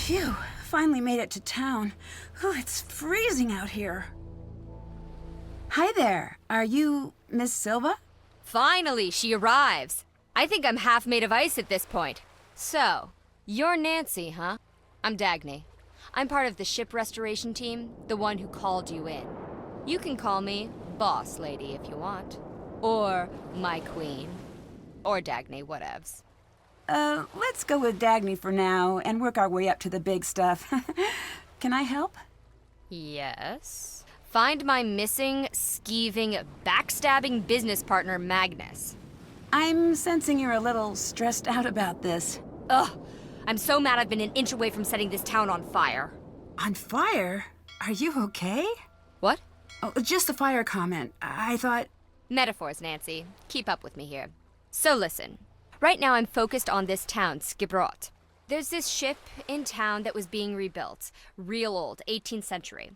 Phew, finally made it to town. Ooh, it's freezing out here. Hi there, are you Miss Silva? Finally, she arrives. I think I'm half made of ice at this point. So, you're Nancy, huh? I'm Dagny. I'm part of the ship restoration team, the one who called you in. You can call me Boss Lady if you want. Or my queen. Or Dagny, whatevs. Let's go with Dagny for now and work our way up to the big stuff. Can I help? Yes. Find my missing, skeeving, backstabbing business partner, Magnus. I'm sensing you're a little stressed out about this. Ugh! I'm so mad I've been an inch away from setting this town on fire. On fire? Are you okay? What? Oh, just the fire comment. I thought... Metaphors, Nancy. Keep up with me here. So listen. Right now I'm focused on this town, Skipbrot. There's this ship in town that was being rebuilt. Real old, 18th century.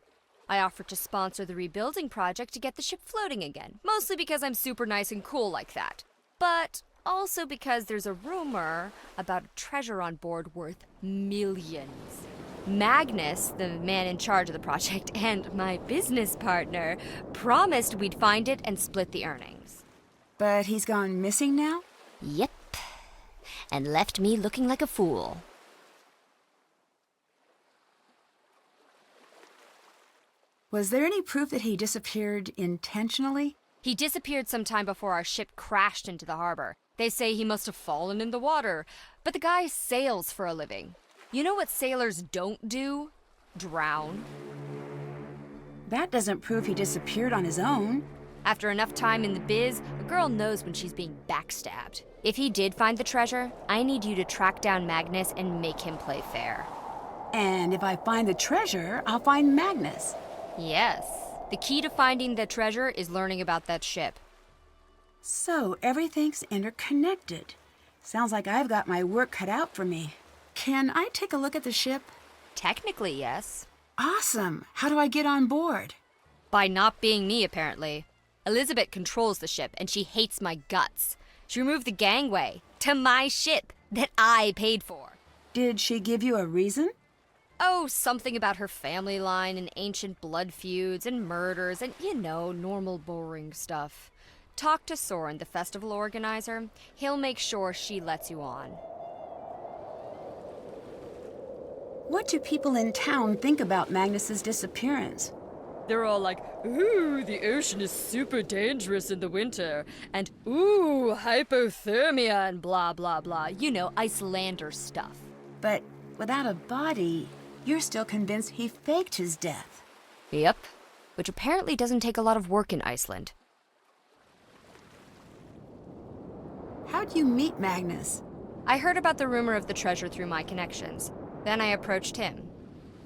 I offered to sponsor the rebuilding project to get the ship floating again. Mostly because I'm super nice and cool like that. But also because there's a rumor about a treasure on board worth millions. Magnus, the man in charge of the project, and my business partner promised we'd find it and split the earnings. But he's gone missing now? Yep. And left me looking like a fool. Was there any proof that he disappeared intentionally? He disappeared sometime before our ship crashed into the harbor. They say he must have fallen in the water, but the guy sails for a living. You know what sailors don't do? Drown. That doesn't prove he disappeared on his own. After enough time in the biz, a girl knows when she's being backstabbed. If he did find the treasure, I need you to track down Magnus and make him play fair. And if I find the treasure, I'll find Magnus. Yes. The key to finding the treasure is learning about that ship. So everything's interconnected. Sounds like I've got my work cut out for me. Can I take a look at the ship? Technically, yes. Awesome. How do I get on board? By not being me, apparently. Elizabeth controls the ship, and she hates my guts. She removed the gangway to my ship that I paid for. Did she give you a reason? Oh, something about her family line and ancient blood feuds and murders and, normal boring stuff. Talk to Soren, the festival organizer. He'll make sure she lets you on. What do people in town think about Magnus's disappearance? They're all like, ooh, the ocean is super dangerous in the winter, and ooh, hypothermia and blah, blah, blah. You know, Icelander stuff. But without a body, you're still convinced he faked his death. Yep, which apparently doesn't take a lot of work in Iceland. How'd you meet Magnus? I heard about the rumor of the treasure through my connections. Then I approached him.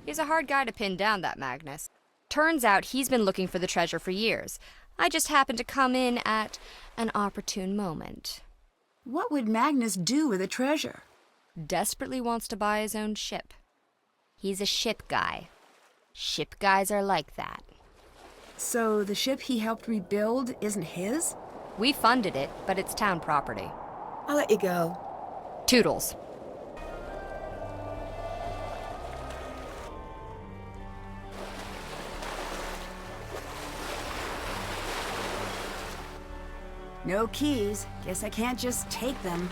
He's a hard guy to pin down, that Magnus. Turns out he's been looking for the treasure for years. I just happened to come in at an opportune moment. What would Magnus do with the treasure? Desperately wants to buy his own ship. He's a ship guy. Ship guys are like that. So the ship he helped rebuild isn't his? We funded it, but it's town property. I'll let you go. Toodles. No keys. Guess I can't just take them.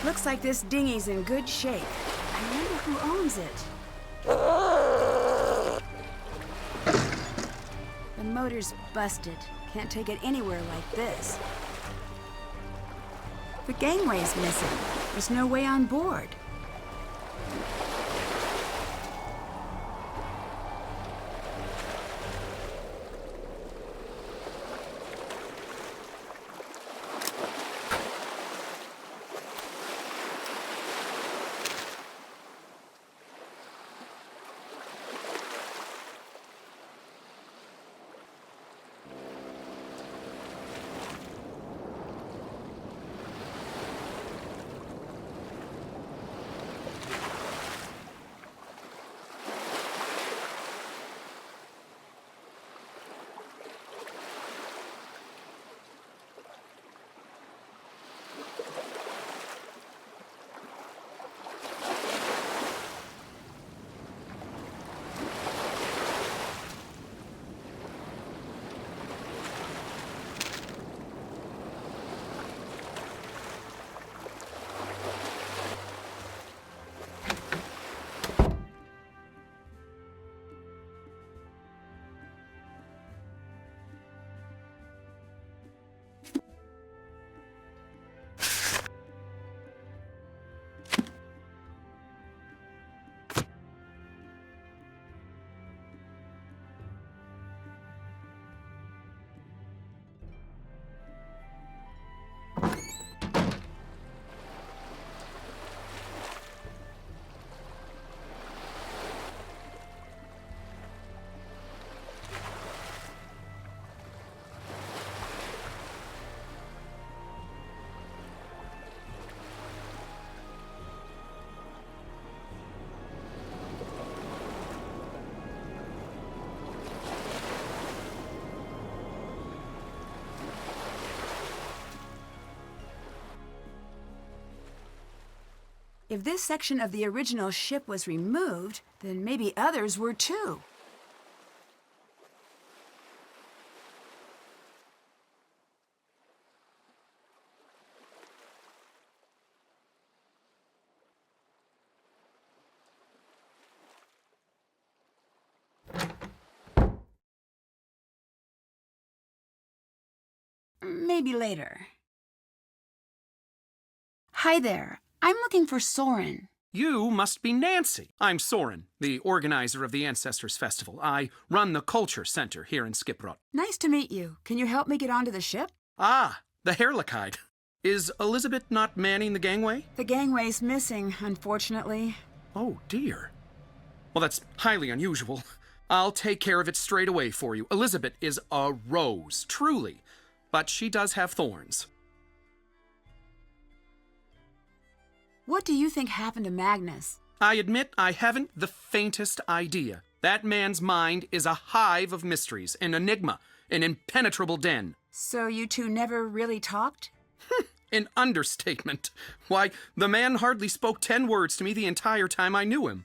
Looks like this dinghy's in good shape. I wonder who owns it. The motor's busted. Can't take it anywhere like this. The gangway's missing. There's no way on board. If this section of the original ship was removed, then maybe others were too. Maybe later. Hi there. I'm looking for Soren. You must be Nancy. I'm Soren, the organizer of the Ancestors Festival. I run the Culture Center here in Skipbrot. Nice to meet you. Can you help me get onto the ship? Ah, the Heerlijkheid. Is Elizabeth not manning the gangway? The gangway's missing, unfortunately. Oh, dear. Well, that's highly unusual. I'll take care of it straight away for you. Elizabeth is a rose, truly. But she does have thorns. What do you think happened to Magnus? I admit I haven't the faintest idea. That man's mind is a hive of mysteries, an enigma, an impenetrable den. So you two never really talked? An understatement. Why, the man hardly spoke 10 words to me the entire time I knew him.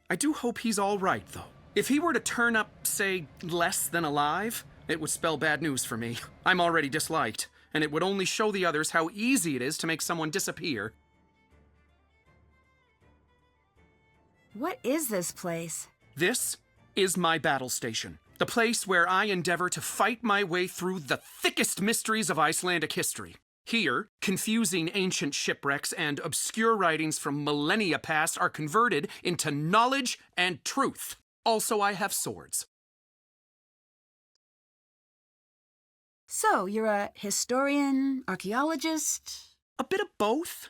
I do hope he's all right, though. If he were to turn up, say, less than alive, it would spell bad news for me. I'm already disliked, and it would only show the others how easy it is to make someone disappear. What is this place? This is my battle station, the place where I endeavor to fight my way through the thickest mysteries of Icelandic history. Here, confusing ancient shipwrecks and obscure writings from millennia past are converted into knowledge and truth. Also, I have swords. So, you're a historian, archaeologist? A bit of both.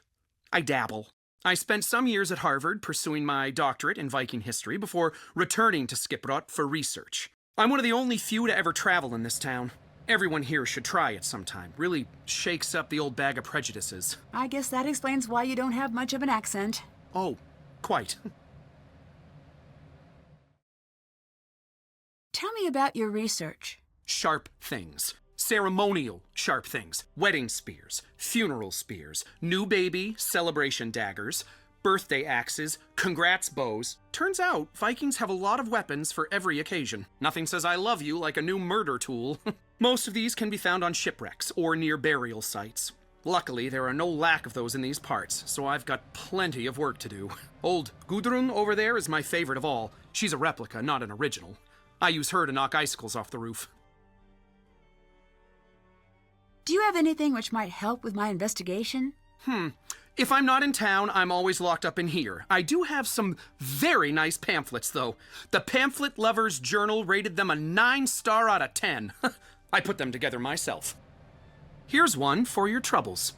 I dabble. I spent some years at Harvard pursuing my doctorate in Viking history before returning to Skipbrot for research. I'm one of the only few to ever travel in this town. Everyone here should try it sometime. Really shakes up the old bag of prejudices. I guess that explains why you don't have much of an accent. Oh, quite. Tell me about your research. Sharp things. Ceremonial sharp things. Wedding spears, funeral spears, new baby celebration daggers, birthday axes, congrats bows. Turns out, Vikings have a lot of weapons for every occasion. Nothing says I love you like a new murder tool. Most of these can be found on shipwrecks or near burial sites. Luckily, there are no lack of those in these parts, so I've got plenty of work to do. Old Gudrun over there is my favorite of all. She's a replica, not an original. I use her to knock icicles off the roof. Do you have anything which might help with my investigation? If I'm not in town, I'm always locked up in here. I do have some very nice pamphlets, though. The Pamphlet Lovers Journal rated them a 9-star out of 10. I put them together myself. Here's one for your troubles.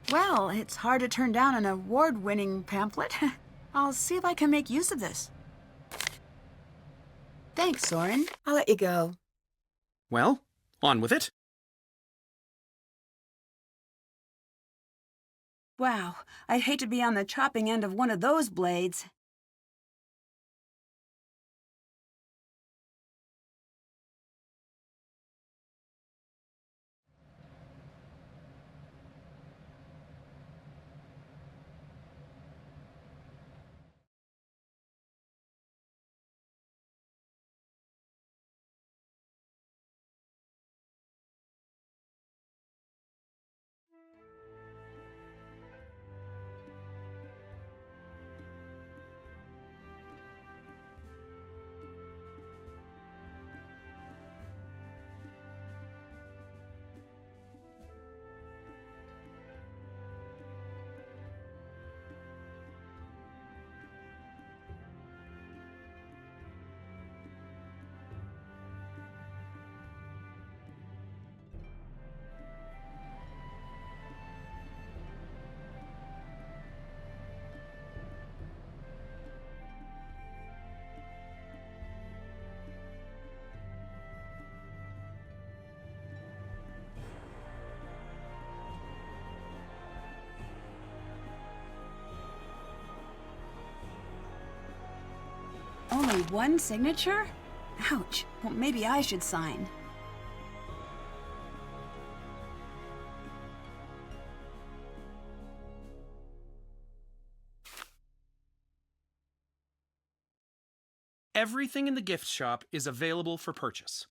Well, it's hard to turn down an award-winning pamphlet. I'll see if I can make use of this. Thanks, Soren. I'll let you go. Well, on with it. Wow, I'd hate to be on the chopping end of one of those blades. Only one signature? Ouch. Well, maybe I should sign. Everything in the gift shop is available for purchase.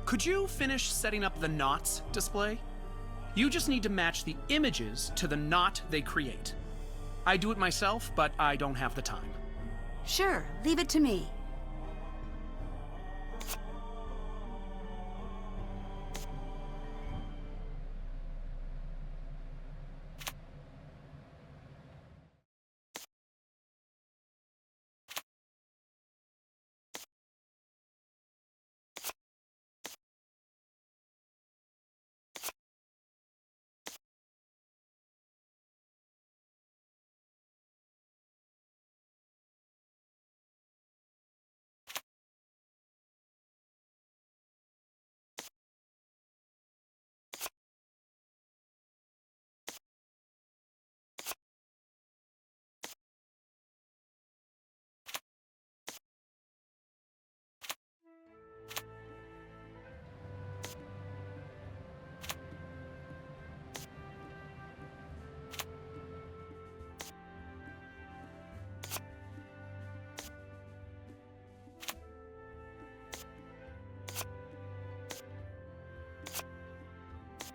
Could you finish setting up the knots display? You just need to match the images to the knot they create. I do it myself, but I don't have the time. Sure, leave it to me.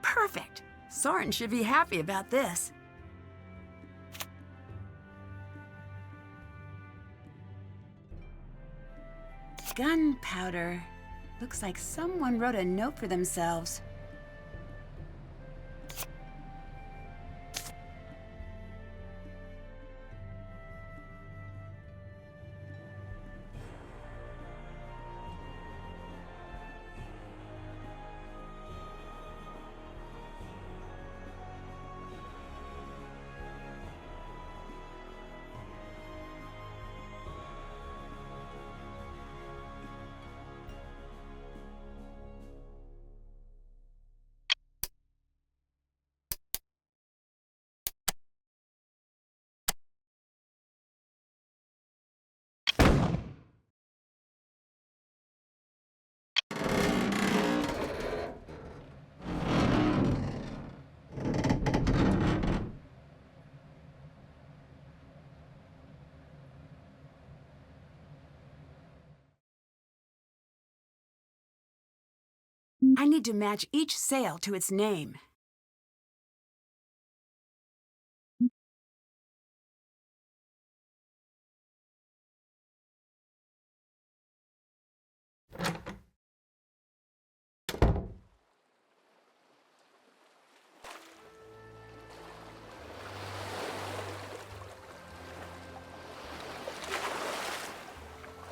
Perfect. Soren should be happy about this. Gunpowder. Looks like someone wrote a note for themselves. I need to match each sail to its name.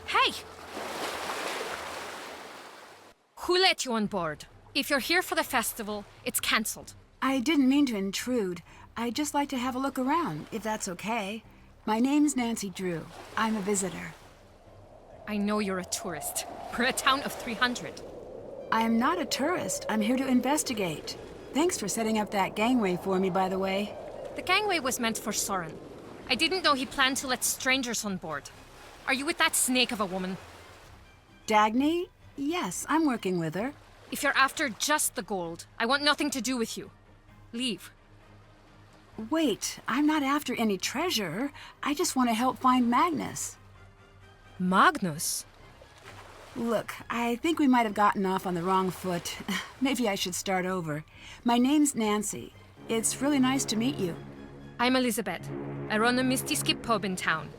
Hey! Who let you on board? If you're here for the festival, it's cancelled. I didn't mean to intrude. I'd just like to have a look around, if that's okay. My name's Nancy Drew. I'm a visitor. I know you're a tourist. We're a town of 300. I'm not a tourist. I'm here to investigate. Thanks for setting up that gangway for me, by the way. The gangway was meant for Soren. I didn't know he planned to let strangers on board. Are you with that snake of a woman? Dagny? Yes, I'm working with her. If you're after just the gold, I want nothing to do with you. Leave. Wait, I'm not after any treasure. I just want to help find Magnus. Magnus? Look, I think we might have gotten off on the wrong foot. Maybe I should start over. My name's Nancy. It's really nice to meet you. I'm Elizabeth. I run a Misty Skip pub in town.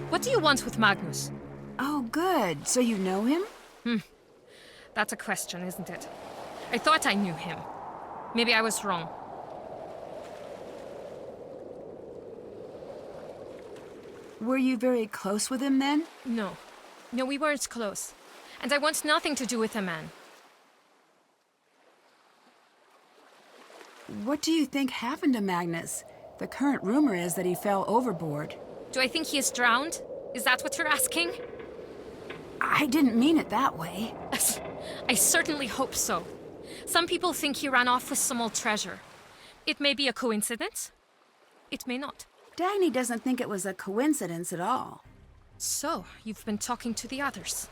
What do you want with Magnus? Oh, good. So you know him? That's a question, isn't it? I thought I knew him. Maybe I was wrong. Were you very close with him then? No. No, we weren't close. And I want nothing to do with the man. What do you think happened to Magnus? The current rumor is that he fell overboard. Do I think he is drowned? Is that what you're asking? I didn't mean it that way. I certainly hope so. Some people think he ran off with some old treasure. It may be a coincidence. It may not. Dagny doesn't think it was a coincidence at all. So, you've been talking to the others.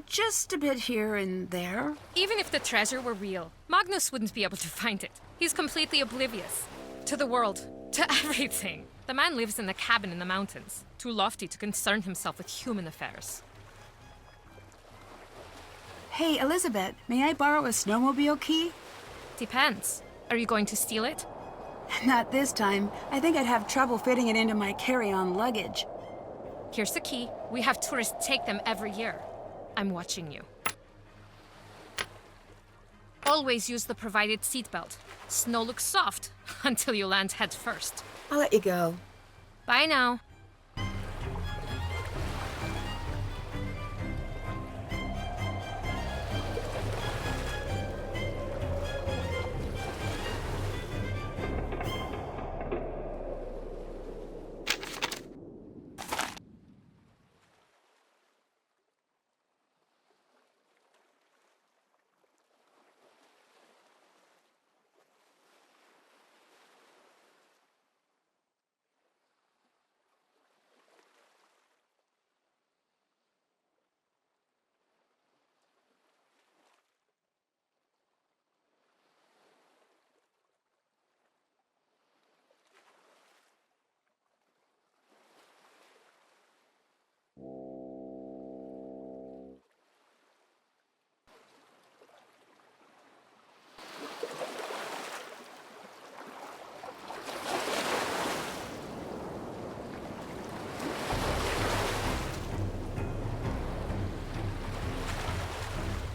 Just a bit here and there. Even if the treasure were real, Magnus wouldn't be able to find it. He's completely oblivious. To the world. To everything. The man lives in a cabin in the mountains, too lofty to concern himself with human affairs. Hey, Elizabeth, may I borrow a snowmobile key? Depends. Are you going to steal it? Not this time. I think I'd have trouble fitting it into my carry-on luggage. Here's the key. We have tourists take them every year. I'm watching you. Always use the provided seatbelt. Snow looks soft until you land head first. I'll let you go. Bye now.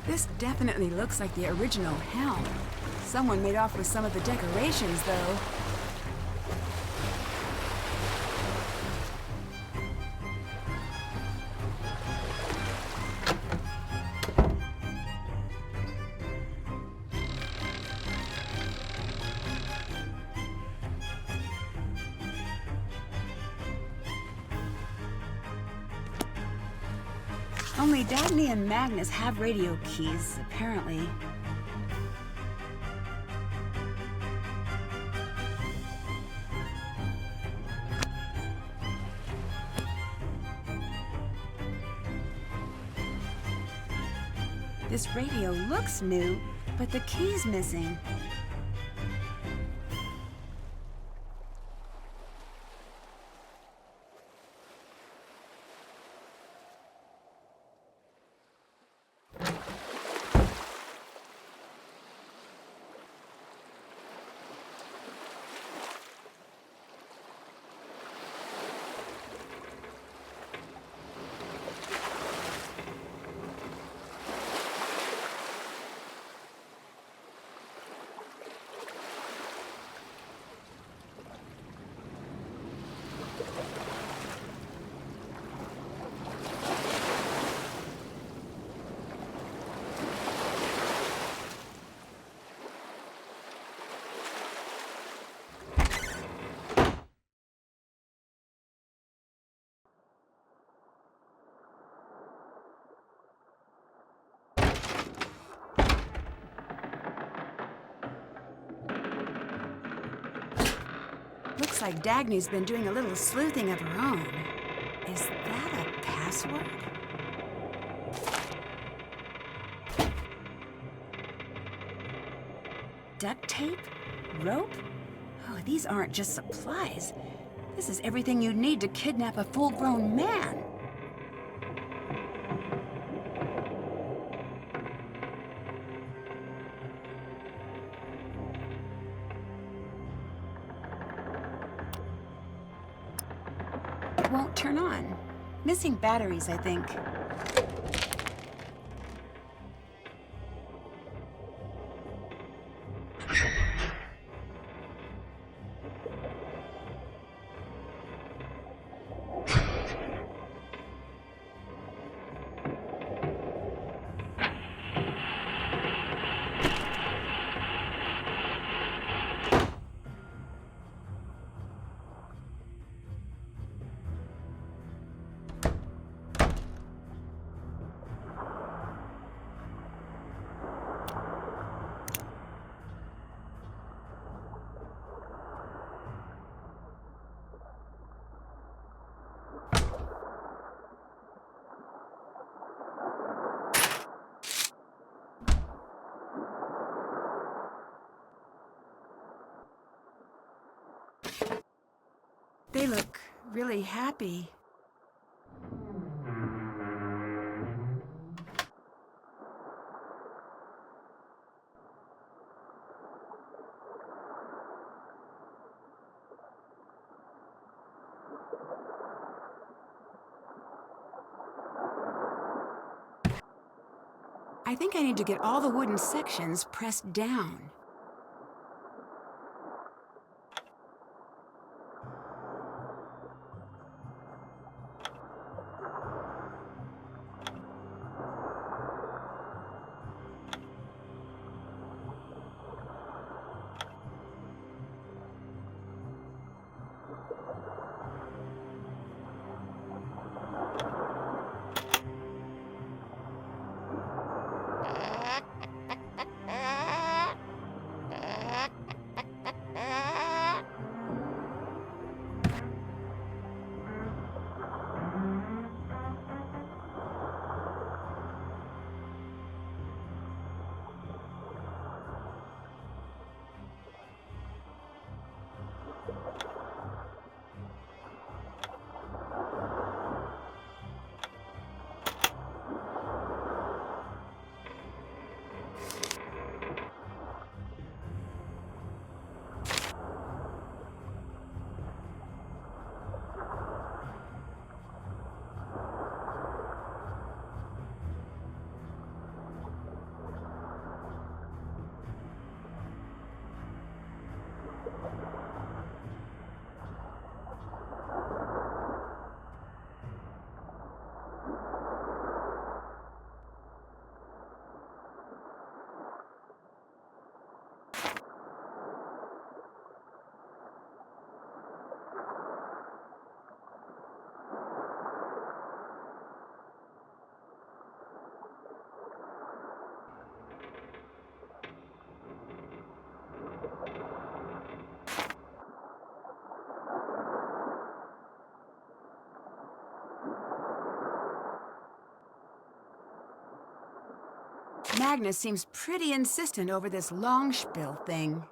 This definitely looks like the original helm. Someone made off with some of the decorations, though. Only Dagny and Magnus have radio keys, apparently. This radio looks new, but the key's missing. Looks like Dagny's been doing a little sleuthing of her own. Is that a password? Duct tape? Rope? Oh, these aren't just supplies. This is everything you'd need to kidnap a full-grown man. It won't turn on. Missing batteries, I think. They look really happy. I think I need to get all the wooden sections pressed down. Magnus seems pretty insistent over this long spiel thing.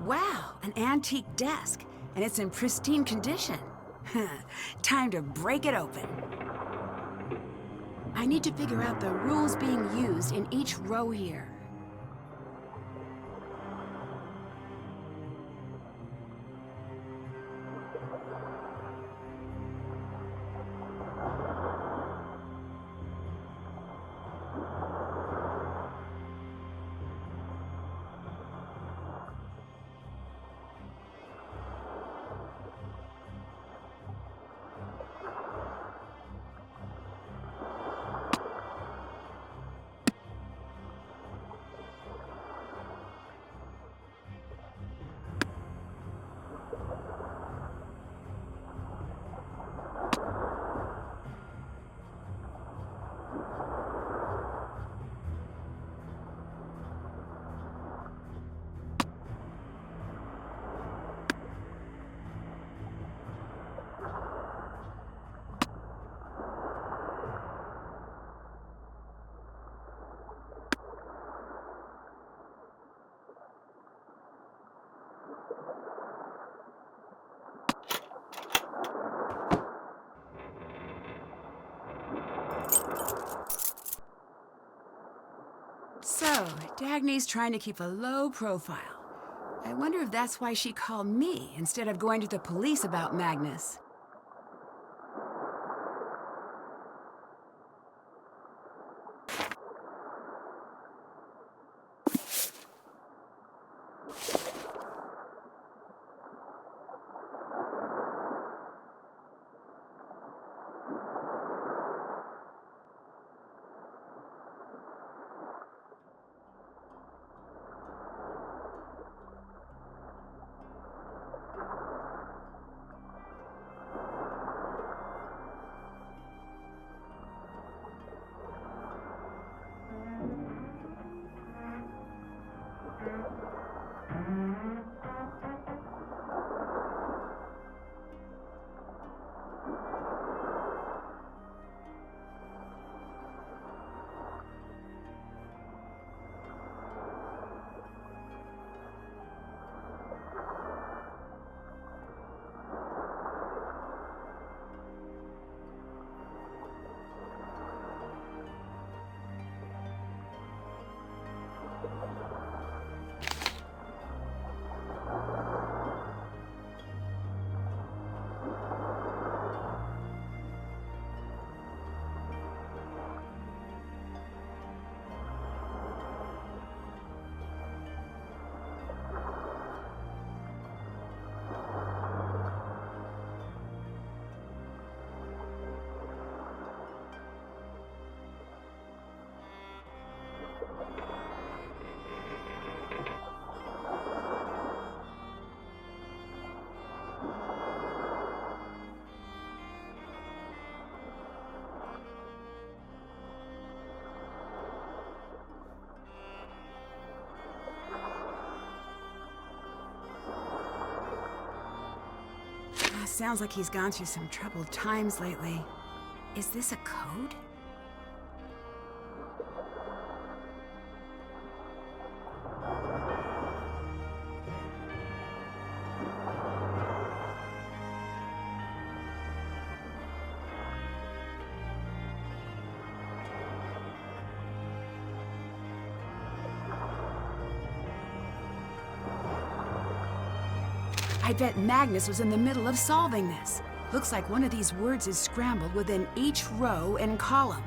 Wow, an antique desk, and it's in pristine condition. Time to break it open. I need to figure out the rules being used in each row here. Dagny's trying to keep a low profile. I wonder if that's why she called me instead of going to the police about Magnus. Sounds like he's gone through some troubled times lately. Is this a code? I bet Magnus was in the middle of solving this. Looks like one of these words is scrambled within each row and column.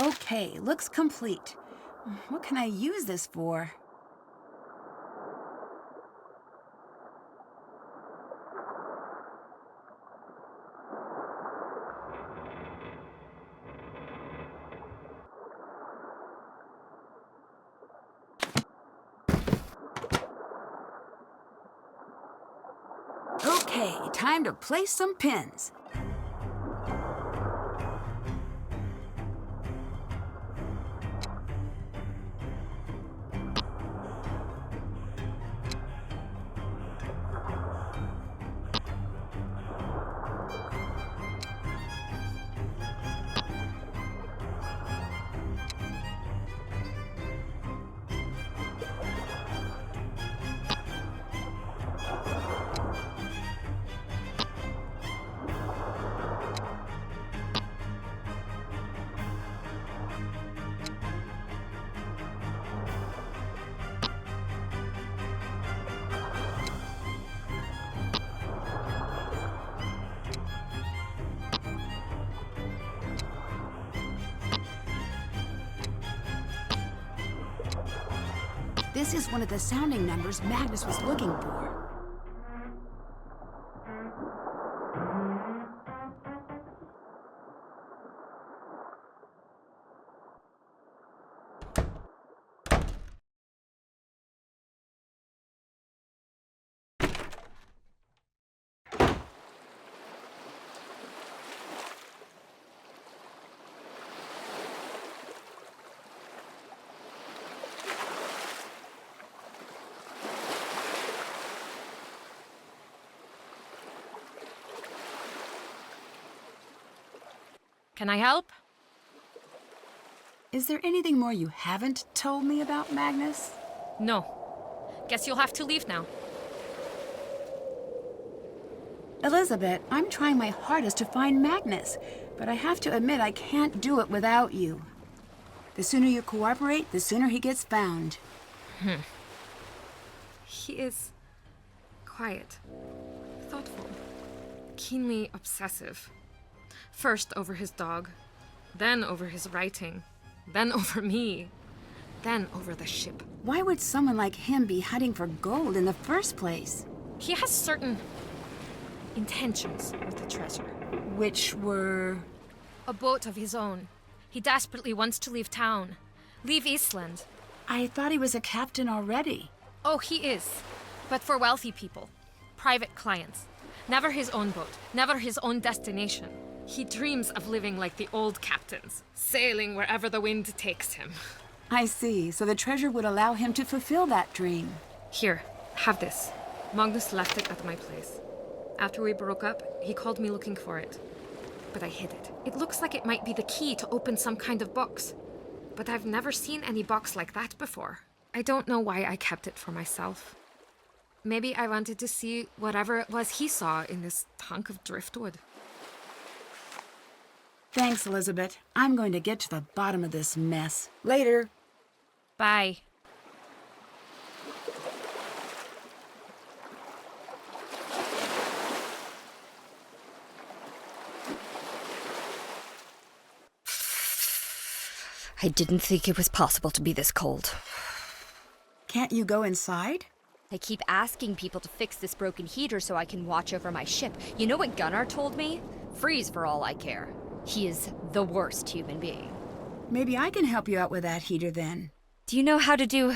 Okay, looks complete. What can I use this for? Okay, time to place some pins. This is one of the sounding numbers Magnus was looking for. Can I help? Is there anything more you haven't told me about Magnus? No. Guess you'll have to leave now. Elizabeth, I'm trying my hardest to find Magnus, but I have to admit I can't do it without you. The sooner you cooperate, the sooner he gets found. He is quiet, thoughtful, keenly obsessive. First over his dog, then over his writing, then over me, then over the ship. Why would someone like him be hunting for gold in the first place? He has certain intentions with the treasure. Which were... A boat of his own. He desperately wants to leave town. Leave Iceland. I thought he was a captain already. Oh, he is. But for wealthy people. Private clients. Never his own boat. Never his own destination. He dreams of living like the old captains, sailing wherever the wind takes him. I see. So the treasure would allow him to fulfill that dream. Here, have this. Magnus left it at my place. After we broke up, he called me looking for it. But I hid it. It looks like it might be the key to open some kind of box. But I've never seen any box like that before. I don't know why I kept it for myself. Maybe I wanted to see whatever it was he saw in this hunk of driftwood. Thanks, Elizabeth. I'm going to get to the bottom of this mess. Later. Bye. I didn't think it was possible to be this cold. Can't you go inside? I keep asking people to fix this broken heater so I can watch over my ship. You know what Gunnar told me? Freeze for all I care. He is the worst human being. Maybe I can help you out with that heater then. Do you know how to do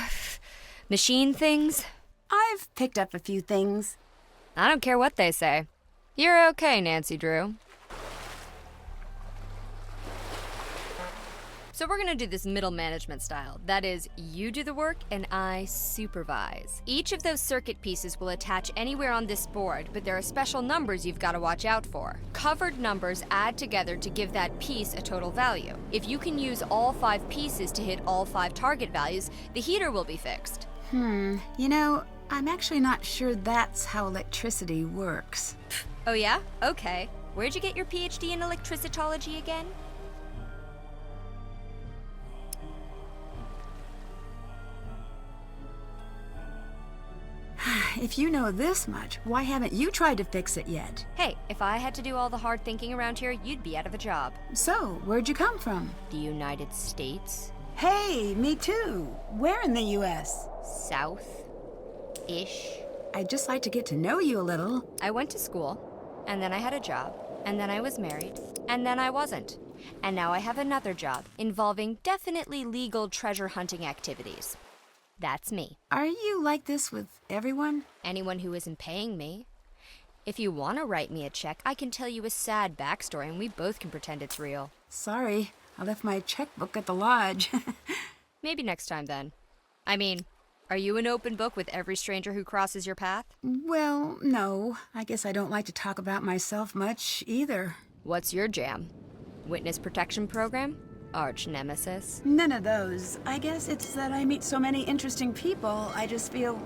machine things? I've picked up a few things. I don't care what they say. You're okay, Nancy Drew. So we're gonna do this middle management style. That is, you do the work and I supervise. Each of those circuit pieces will attach anywhere on this board, but there are special numbers you've got to watch out for. Covered numbers add together to give that piece a total value. If you can use all 5 pieces to hit all 5 target values, the heater will be fixed. You know, I'm actually not sure that's how electricity works. Oh yeah? Okay. Where'd you get your PhD in electricitology again? If you know this much, why haven't you tried to fix it yet? Hey, if I had to do all the hard thinking around here, you'd be out of a job. So, where'd you come from? The United States? Hey, me too. Where in the U.S.? South-ish. I'd just like to get to know you a little. I went to school, and then I had a job, and then I was married, and then I wasn't. And now I have another job involving definitely legal treasure hunting activities. That's me. Are you like this with everyone? Anyone who isn't paying me. If you want to write me a check, I can tell you a sad backstory and we both can pretend it's real. Sorry, I left my checkbook at the lodge. Maybe next time then. I mean, are you an open book with every stranger who crosses your path? Well, no. I guess I don't like to talk about myself much either. What's your jam? Witness protection program? Arch nemesis? None of those. I guess it's that I meet so many interesting people, I just feel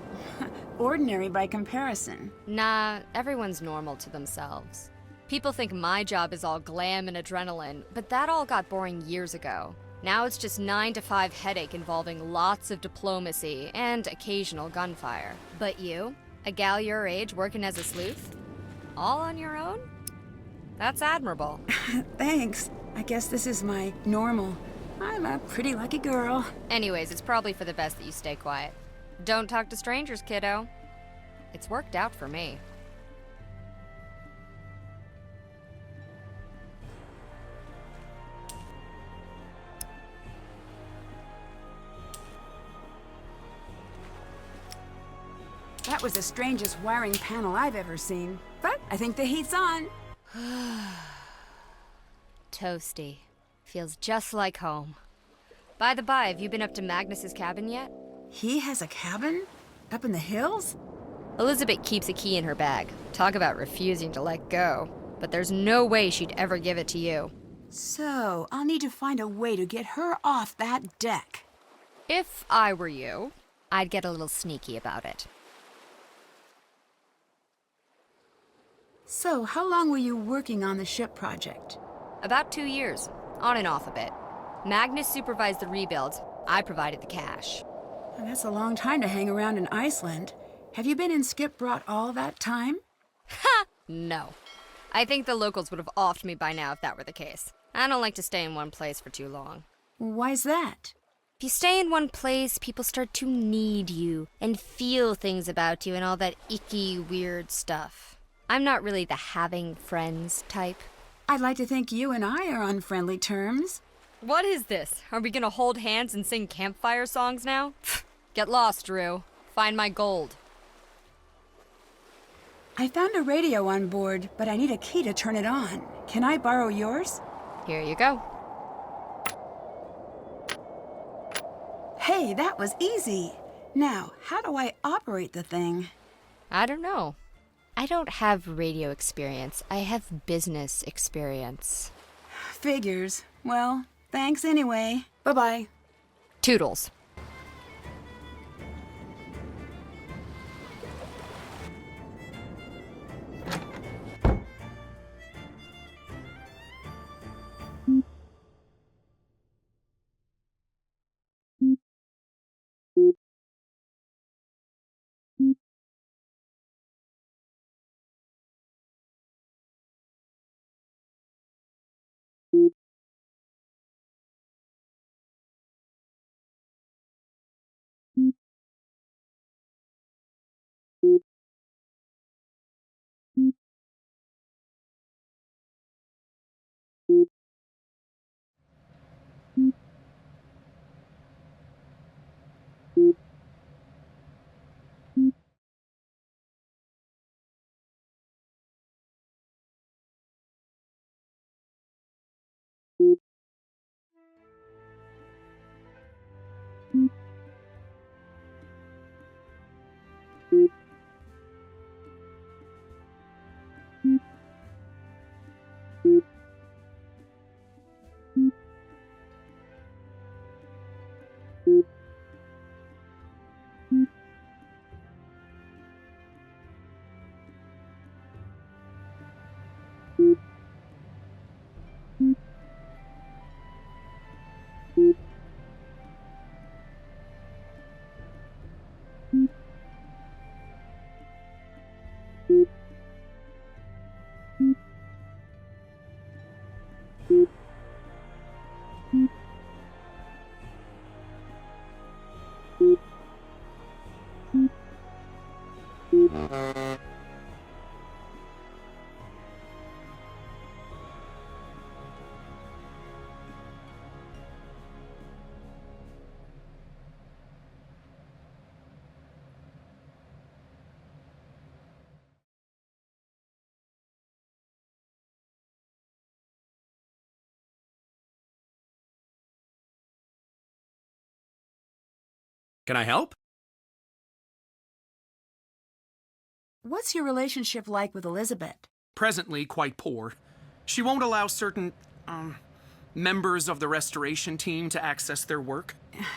ordinary by comparison. Nah, everyone's normal to themselves. People think my job is all glam and adrenaline, but that all got boring years ago. Now it's just 9 to 5 headache involving lots of diplomacy and occasional gunfire. But you, a gal your age working as a sleuth? All on your own? That's admirable. Thanks. I guess this is my normal. I'm a pretty lucky girl. Anyways, it's probably for the best that you stay quiet. Don't talk to strangers, kiddo. It's worked out for me. That was the strangest wiring panel I've ever seen. But I think the heat's on. Toasty. Feels just like home. By the by, have you been up to Magnus's cabin yet? He has a cabin? Up in the hills? Elizabeth keeps a key in her bag. Talk about refusing to let go. But there's no way she'd ever give it to you. So, I'll need to find a way to get her off that deck. If I were you, I'd get a little sneaky about it. So, how long were you working on the ship project? About 2 years, on and off a bit. Magnus supervised the rebuild. I provided the cash. Well, that's a long time to hang around in Iceland. Have you been in Skipbrot all that time? Ha! No. I think the locals would have offed me by now if that were the case. I don't like to stay in one place for too long. Why's that? If you stay in one place, people start to need you and feel things about you and all that icky, weird stuff. I'm not really the having friends type. I'd like to think you and I are on friendly terms. What is this? Are we gonna hold hands and sing campfire songs now? Get lost, Drew. Find my gold. I found a radio on board, but I need a key to turn it on. Can I borrow yours? Here you go. Hey, that was easy. Now, how do I operate the thing? I don't know. I don't have radio experience. I have business experience. Figures. Well, thanks anyway. Bye-bye. Toodles. Can I help? What's your relationship like with Elizabeth? Presently quite poor. She won't allow certain, members of the restoration team to access their work.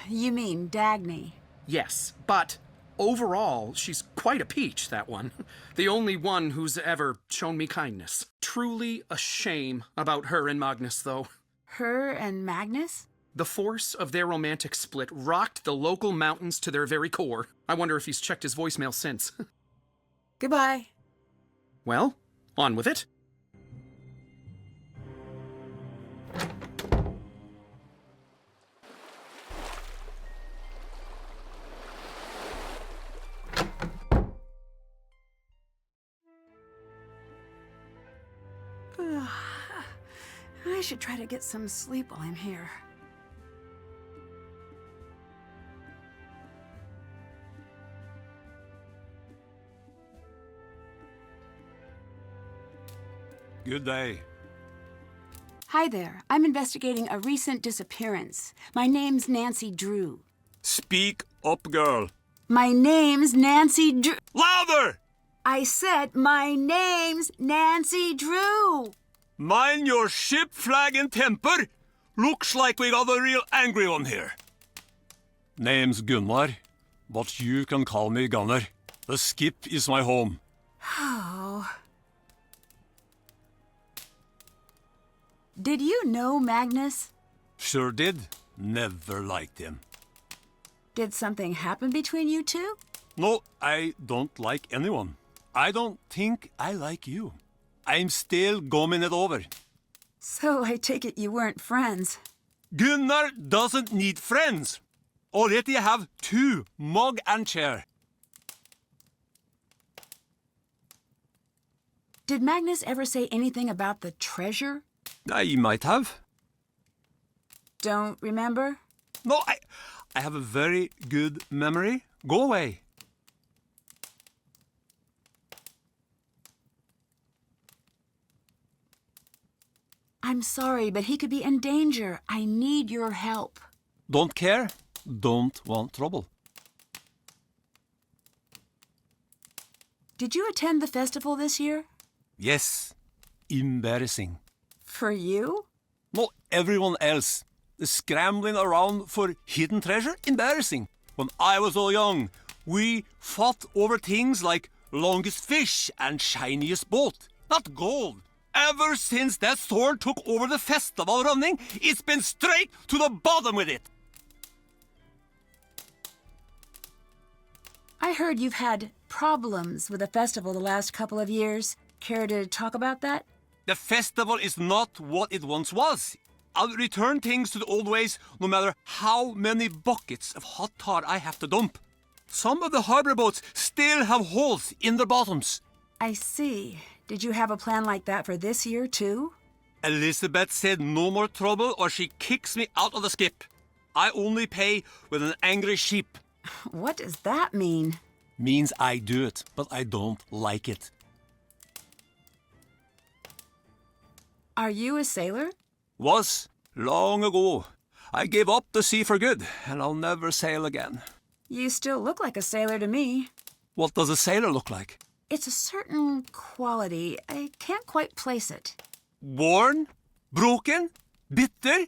You mean Dagny? Yes, but overall, she's quite a peach, that one. The only one who's ever shown me kindness. Truly a shame about her and Magnus, though. Her and Magnus? The force of their romantic split rocked the local mountains to their very core. I wonder if he's checked his voicemail since. Goodbye. Well, on with it. I should try to get some sleep while I'm here. Good day. Hi there. I'm investigating a recent disappearance. My name's Nancy Drew. Speak up, girl. My name's Nancy Drew. Louder! I said my name's Nancy Drew. Mind your ship, flag, and temper. Looks like we got a real angry one here. Name's Gunnar, but you can call me Gunnar. The skip is my home. Oh. Did you know Magnus? Sure did. Never liked him. Did something happen between you two? No, I don't like anyone. I don't think I like you. I'm still gumming it over. So I take it you weren't friends. Gunnar doesn't need friends. Already have two, mug and chair. Did Magnus ever say anything about the treasure? I might have. Don't remember? No, I have a very good memory. Go away. I'm sorry, but he could be in danger. I need your help. Don't care. Don't want trouble. Did you attend the festival this year? Yes. Embarrassing. For you? Not everyone else. The scrambling around for hidden treasure? Embarrassing. When I was all young, we fought over things like longest fish and shiniest boat. Not gold. Ever since that sword took over the festival running, it's been straight to the bottom with it. I heard you've had problems with the festival the last couple of years. Care to talk about that? The festival is not what it once was. I'll return things to the old ways no matter how many buckets of hot tar I have to dump. Some of the harbor boats still have holes in their bottoms. I see. Did you have a plan like that for this year, too? Elizabeth said no more trouble or she kicks me out of the skip. I only pay with an angry sheep. What does that mean? Means I do it, but I don't like it. Are you a sailor? Was long ago. I gave up the sea for good, and I'll never sail again. You still look like a sailor to me. What does a sailor look like? It's a certain quality. I can't quite place it. Worn? Broken? Bitter?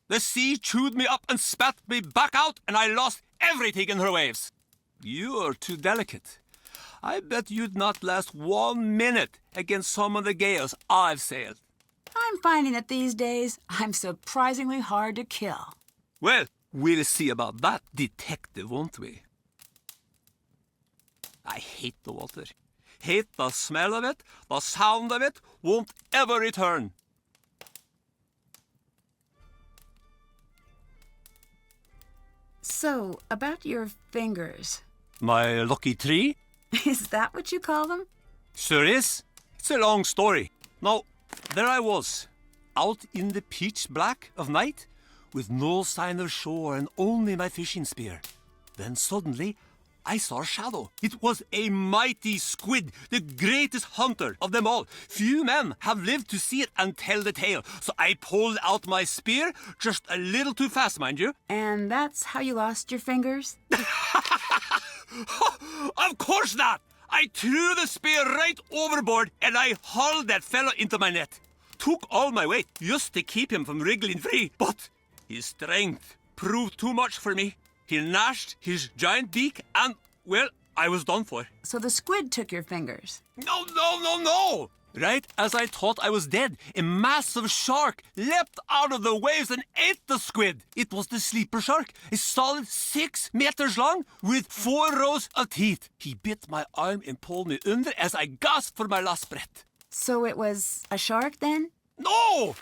The sea chewed me up and spat me back out, and I lost everything in her waves. You are too delicate. I bet you'd not last 1 minute against some of the gales I've sailed. I'm finding that these days I'm surprisingly hard to kill. Well, we'll see about that, detective, won't we? I hate the water. Hate the smell of it, the sound of it, won't ever return. So, about your fingers. My lucky tree? Is that what you call them? Sure is. It's a long story. Now, there I was, out in the pitch black of night, with no sign of shore and only my fishing spear. Then suddenly, I saw a shadow. It was a mighty squid, the greatest hunter of them all. Few men have lived to see it and tell the tale. So I pulled out my spear, just a little too fast, mind you. And that's how you lost your fingers? Of course not! I threw the spear right overboard and I hauled that fellow into my net. Took all my weight just to keep him from wriggling free. But his strength proved too much for me. He gnashed his giant beak and, well, I was done for. So the squid took your fingers. No! Right as I thought I was dead, a massive shark leapt out of the waves and ate the squid. It was the sleeper shark, a solid 6 meters long with 4 rows of teeth. He bit my arm and pulled me under as I gasped for my last breath. So it was a shark then? No!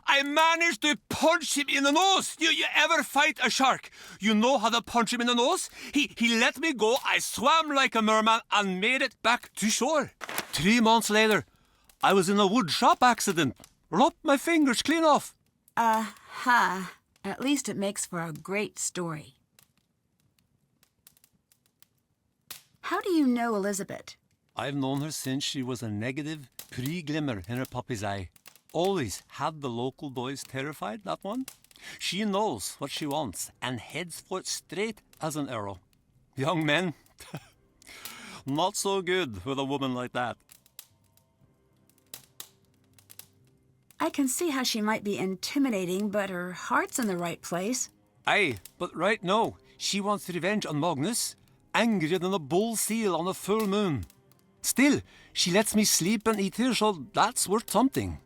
I managed to punch him in the nose. You ever fight a shark? You know how to punch him in the nose? He let me go. I swam like a merman and made it back to shore. 3 months later, I was in a wood shop accident. Lopped my fingers clean off. Aha. At least it makes for a great story. How do you know Elizabeth? I've known her since she was a negative pre-glimmer in her puppy's eye. Always had the local boys terrified, that one. She knows what she wants and heads for it straight as an arrow. Young men, not so good with a woman like that. I can see how she might be intimidating, but her heart's in the right place. Aye, but right now, she wants revenge on Magnus, angrier than a bull seal on a full moon. Still, she lets me sleep and eat her, so that's worth something.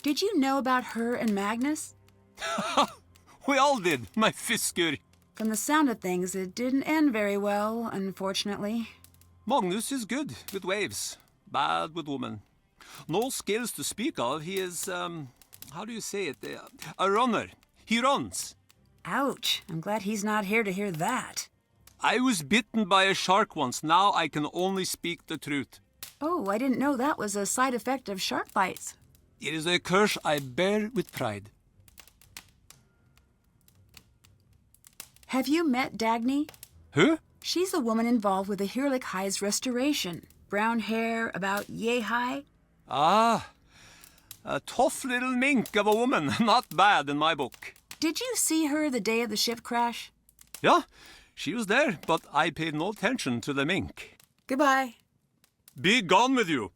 Did you know about her and Magnus? We all did, my Fisker. From the sound of things, it didn't end very well, unfortunately. Magnus is good with waves, bad with women. No skills to speak of. He is, how do you say it? A runner. He runs. Ouch. I'm glad he's not here to hear that. I was bitten by a shark once. Now I can only speak the truth. Oh, I didn't know that was a side effect of shark bites. It is a curse I bear with pride. Have you met Dagny? Who? She's the woman involved with the Heerlijkheid's restoration. Brown hair, about yay high. Ah, a tough little mink of a woman. Not bad in my book. Did you see her the day of the ship crash? Yeah, she was there, but I paid no attention to the mink. Goodbye. Be gone with you.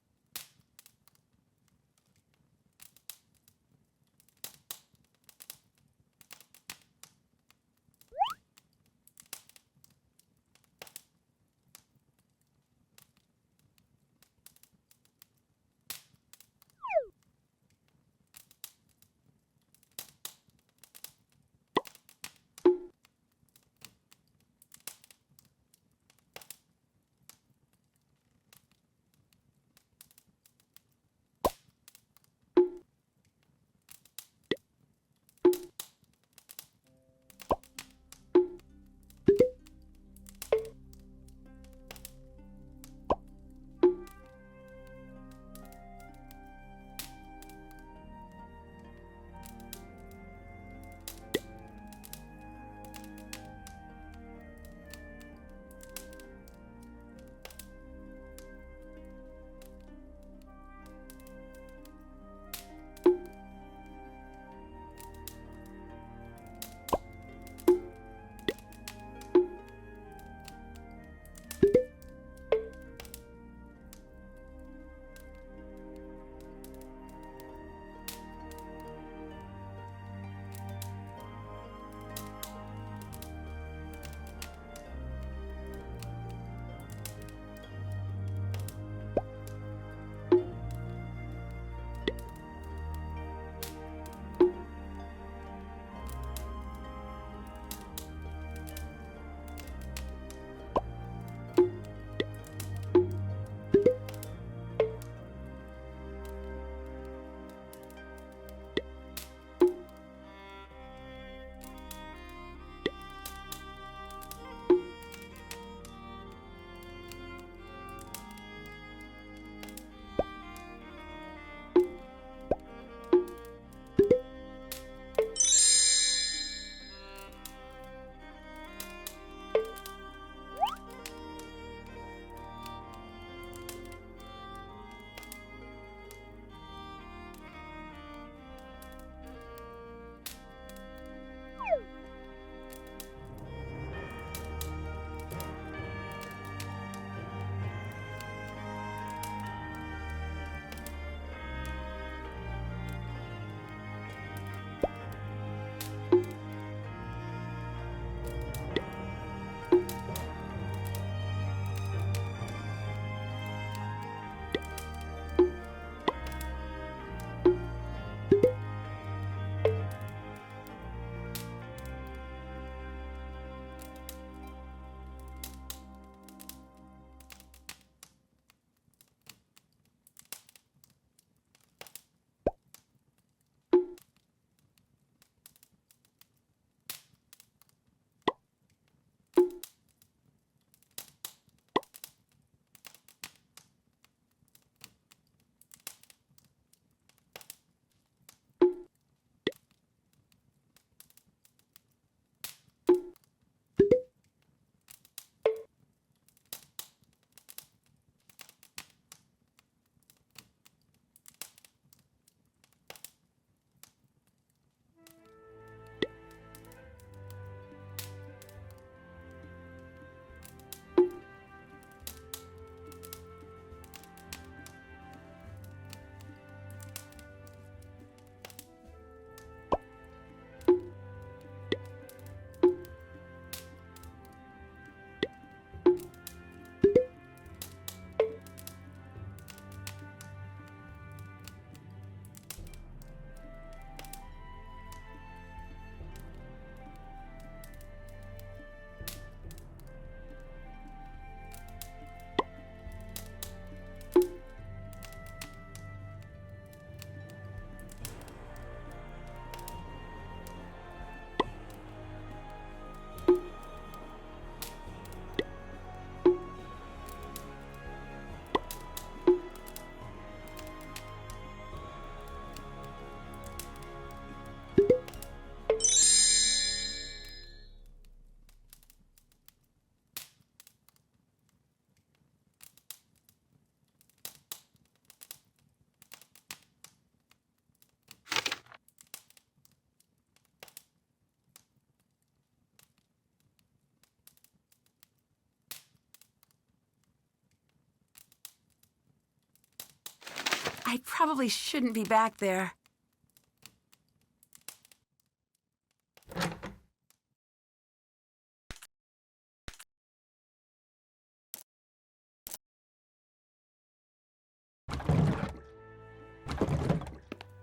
I probably shouldn't be back there.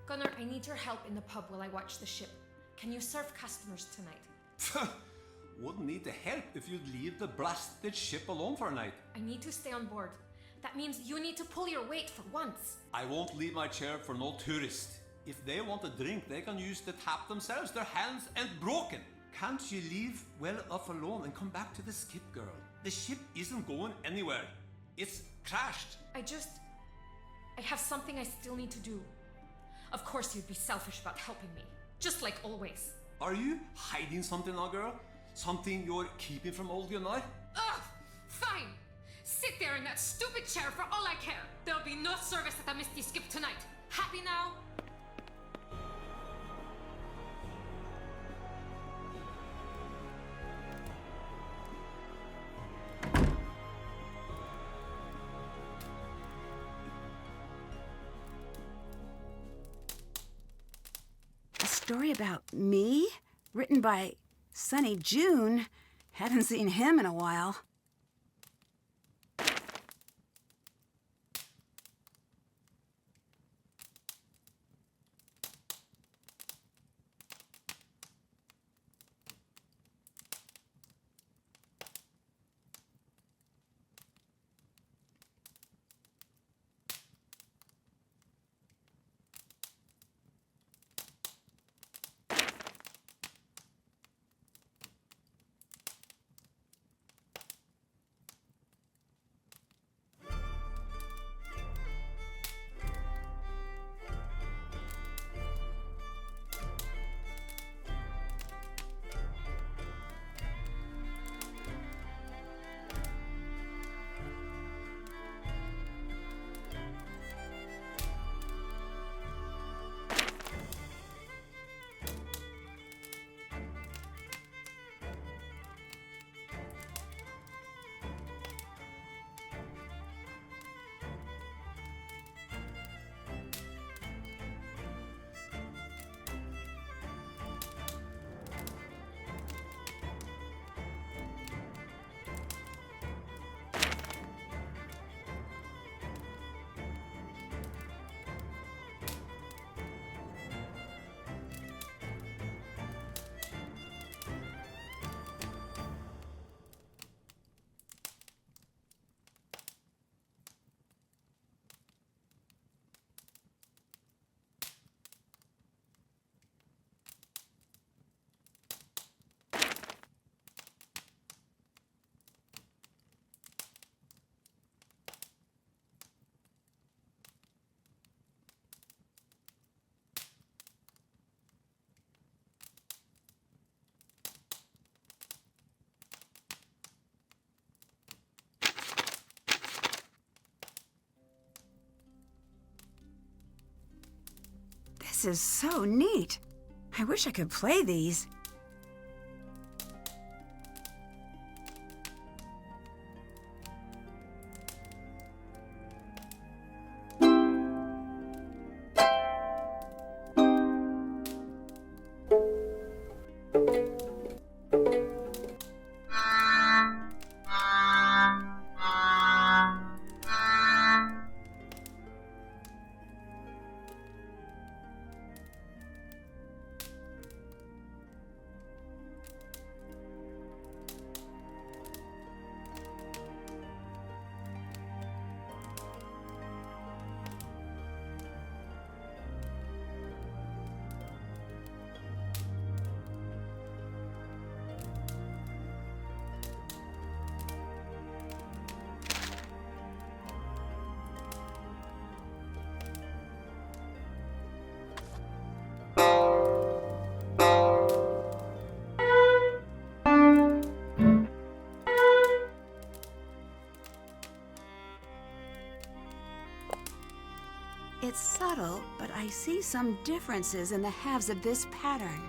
Gunnar, I need your help in the pub while I watch the ship. Can you serve customers tonight? Wouldn't need the help if you'd leave the blasted ship alone for a night. I need to stay on board. That means you need to pull your weight for once. I won't leave my chair for no tourist. If they want a drink, they can use the tap themselves. Their hands ain't broken. Can't you leave well off alone and come back to the skip, girl? The ship isn't going anywhere. It's crashed. I have something I still need to do. Of course you'd be selfish about helping me. Just like always. Are you hiding something now, girl? Something you're keeping from old Gunnar? Ugh! Fine! Sit there in that stupid chair for all I care. There'll be no service at the Misty Skip tonight. Happy now? A story about me? Written by Sunny June? Haven't seen him in a while. This is so neat. I wish I could play these. It's subtle, but I see some differences in the halves of this pattern.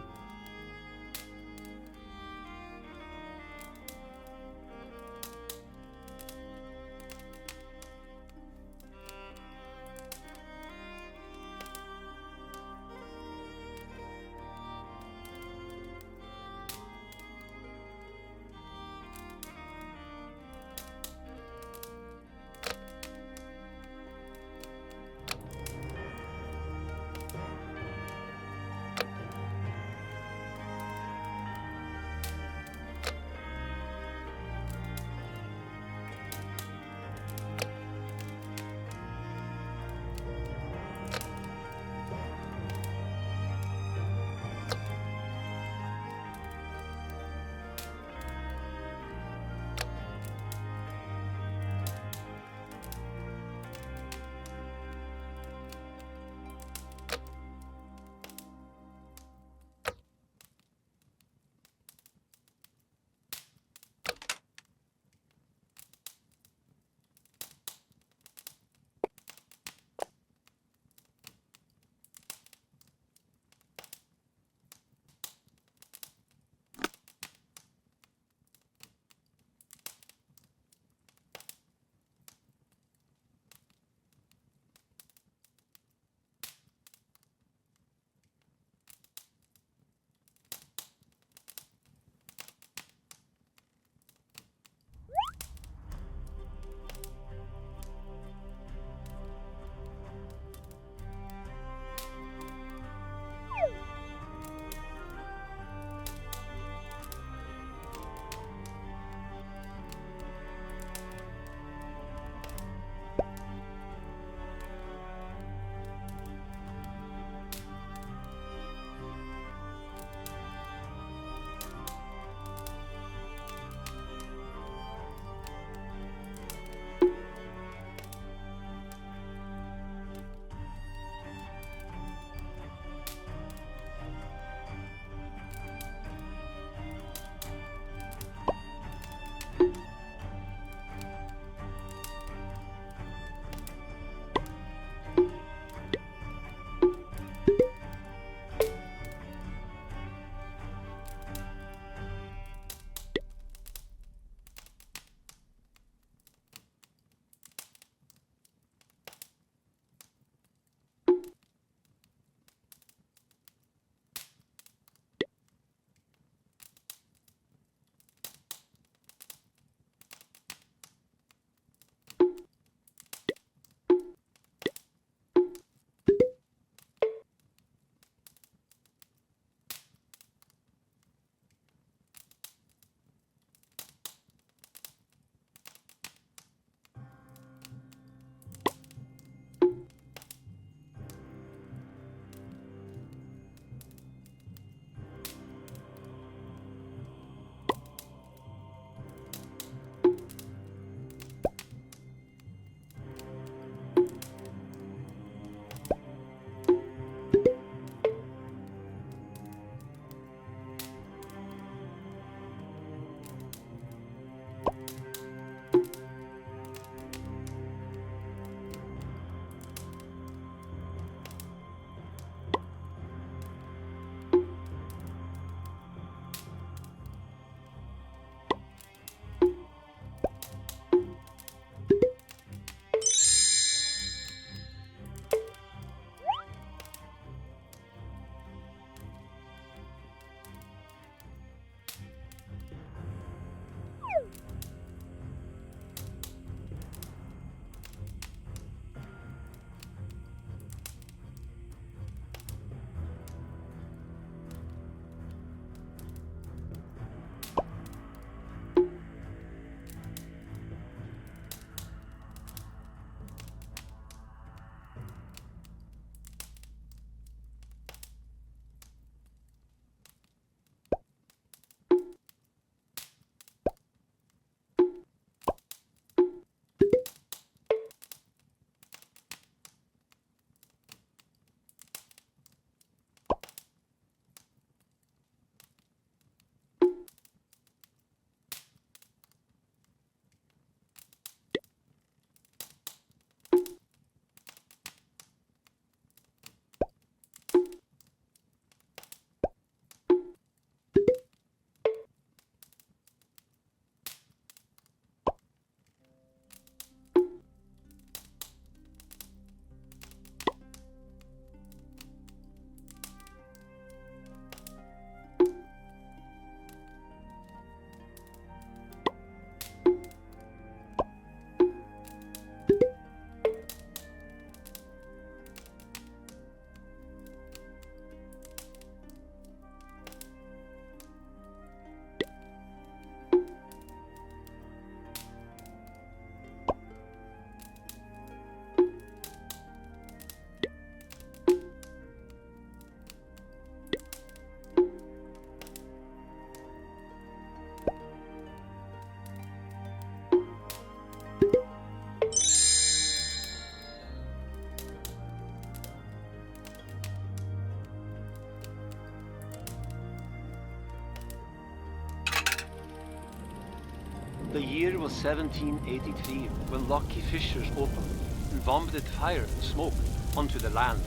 The year was 1783 when lucky fissures opened and vomited fire and smoke onto the land.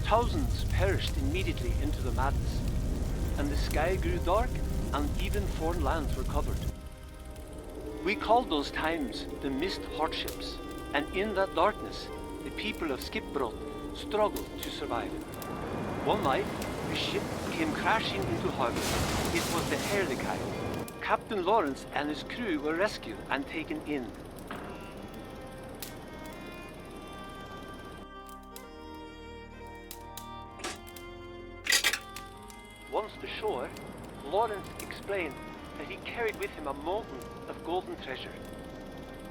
Thousands perished immediately into the madness, and the sky grew dark and even foreign lands were covered. We called those times the mist hardships, and in that darkness, the people of Skipbrot struggled to survive. One night, a ship came crashing into harbor. It was the Heerlijkheid. Captain Lawrence and his crew were rescued and taken in. Once ashore, Lawrence explained that he carried with him a mountain of golden treasure.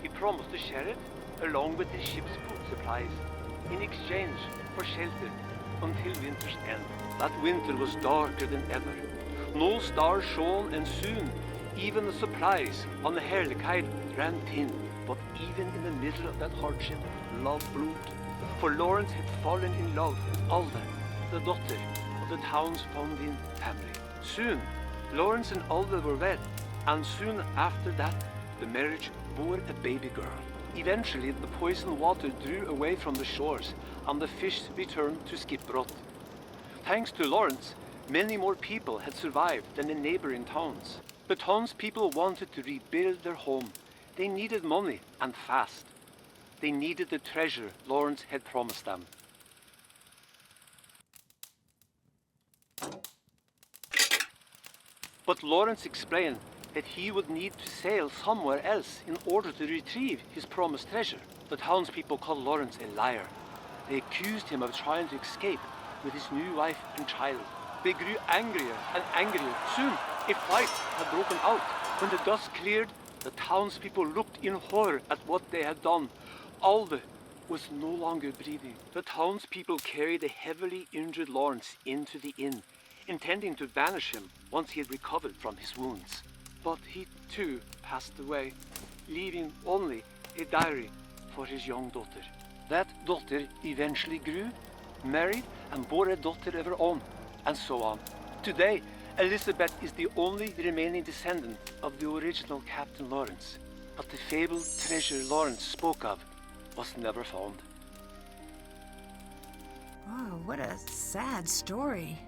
He promised to share it along with the ship's food supplies in exchange for shelter until winter's end. That winter was darker than ever. No stars shone, and soon even the supplies on the Heerlijkheid ran thin. But even in the middle of that hardship, love bloomed. For Lawrence had fallen in love with Alda, the daughter of the town's founding family. Soon, Lawrence and Alda were wed, and soon after that, the marriage bore a baby girl. Eventually, the poisoned water drew away from the shores, and the fish returned to Skipbrot. Thanks to Lawrence, many more people had survived than the neighboring towns. The townspeople wanted to rebuild their home. They needed money, and fast. They needed the treasure Lawrence had promised them. But Lawrence explained that he would need to sail somewhere else in order to retrieve his promised treasure. The townspeople called Lawrence a liar. They accused him of trying to escape with his new wife and child. They grew angrier and angrier. Soon, a fight had broken out. When the dust cleared, the townspeople looked in horror at what they had done. Alda was no longer breathing. The townspeople carried the heavily injured Lawrence into the inn, intending to banish him once he had recovered from his wounds. But he too passed away, leaving only a diary for his young daughter. That daughter eventually grew, married, and bore a daughter of her own, and so on. Today, Elizabeth is the only remaining descendant of the original Captain Lawrence, but the fabled treasure Lawrence spoke of was never found. Oh, what a sad story.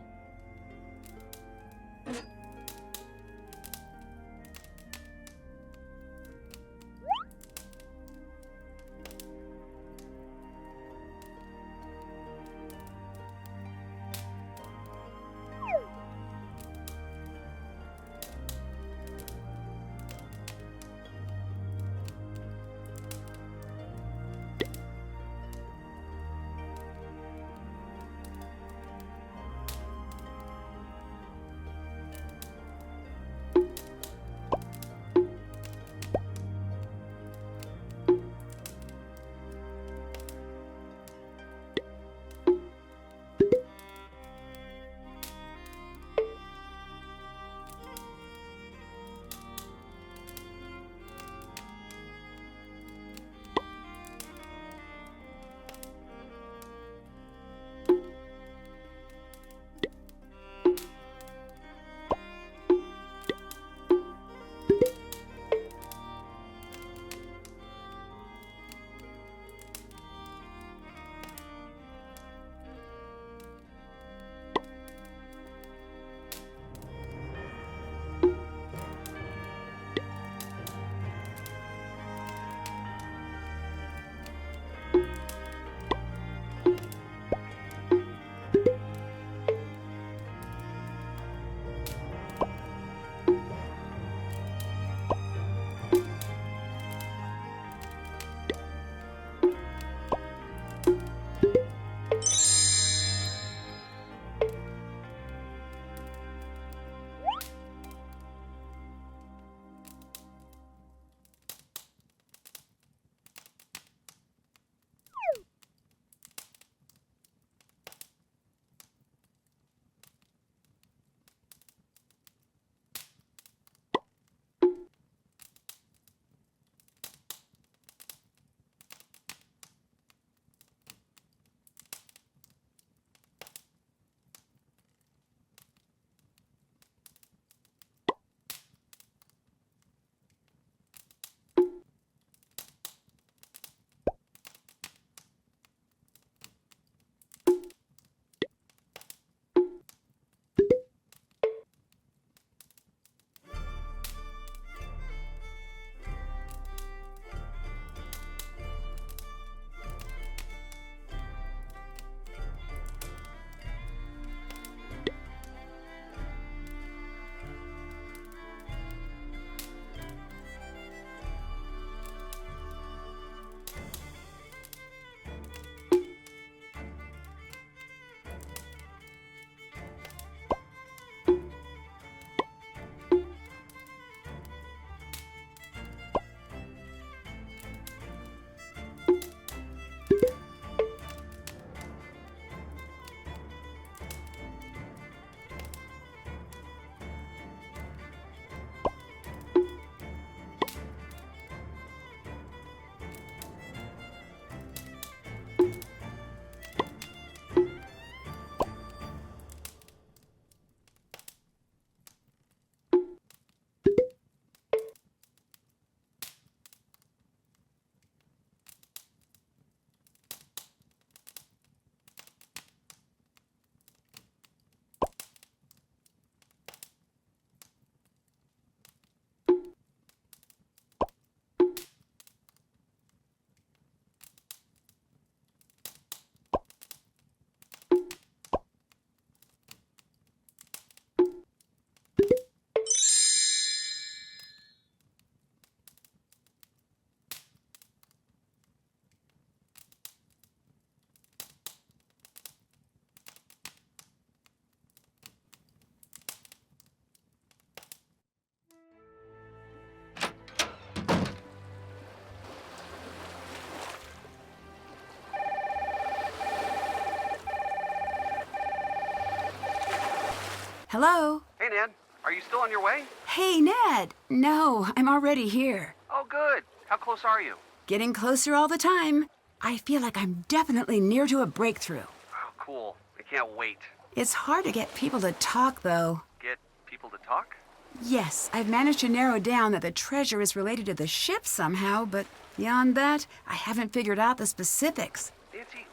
Hello? Hey, Ned. Are you still on your way? Hey, Ned. No, I'm already here. Oh, good. How close are you? Getting closer all the time. I feel like I'm definitely near to a breakthrough. Oh, cool. I can't wait. It's hard to get people to talk, though. Get people to talk? Yes, I've managed to narrow down that the treasure is related to the ship somehow, but beyond that, I haven't figured out the specifics. Nancy,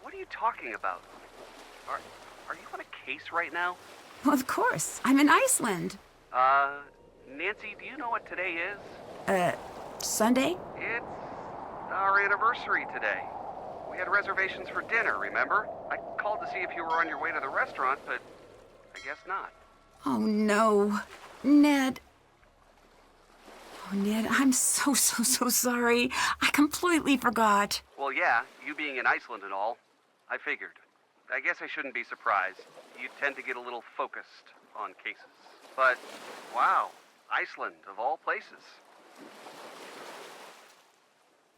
what are you talking about? Are you on a case right now? Well, of course. I'm in Iceland. Nancy, do you know what today is? Sunday? It's our anniversary today. We had reservations for dinner, remember? I called to see if you were on your way to the restaurant, but I guess not. Oh, no. Ned. Oh, Ned, I'm so sorry. I completely forgot. Well, yeah, you being in Iceland and all, I figured. I guess I shouldn't be surprised. You tend to get a little focused on cases. But, wow, Iceland, of all places.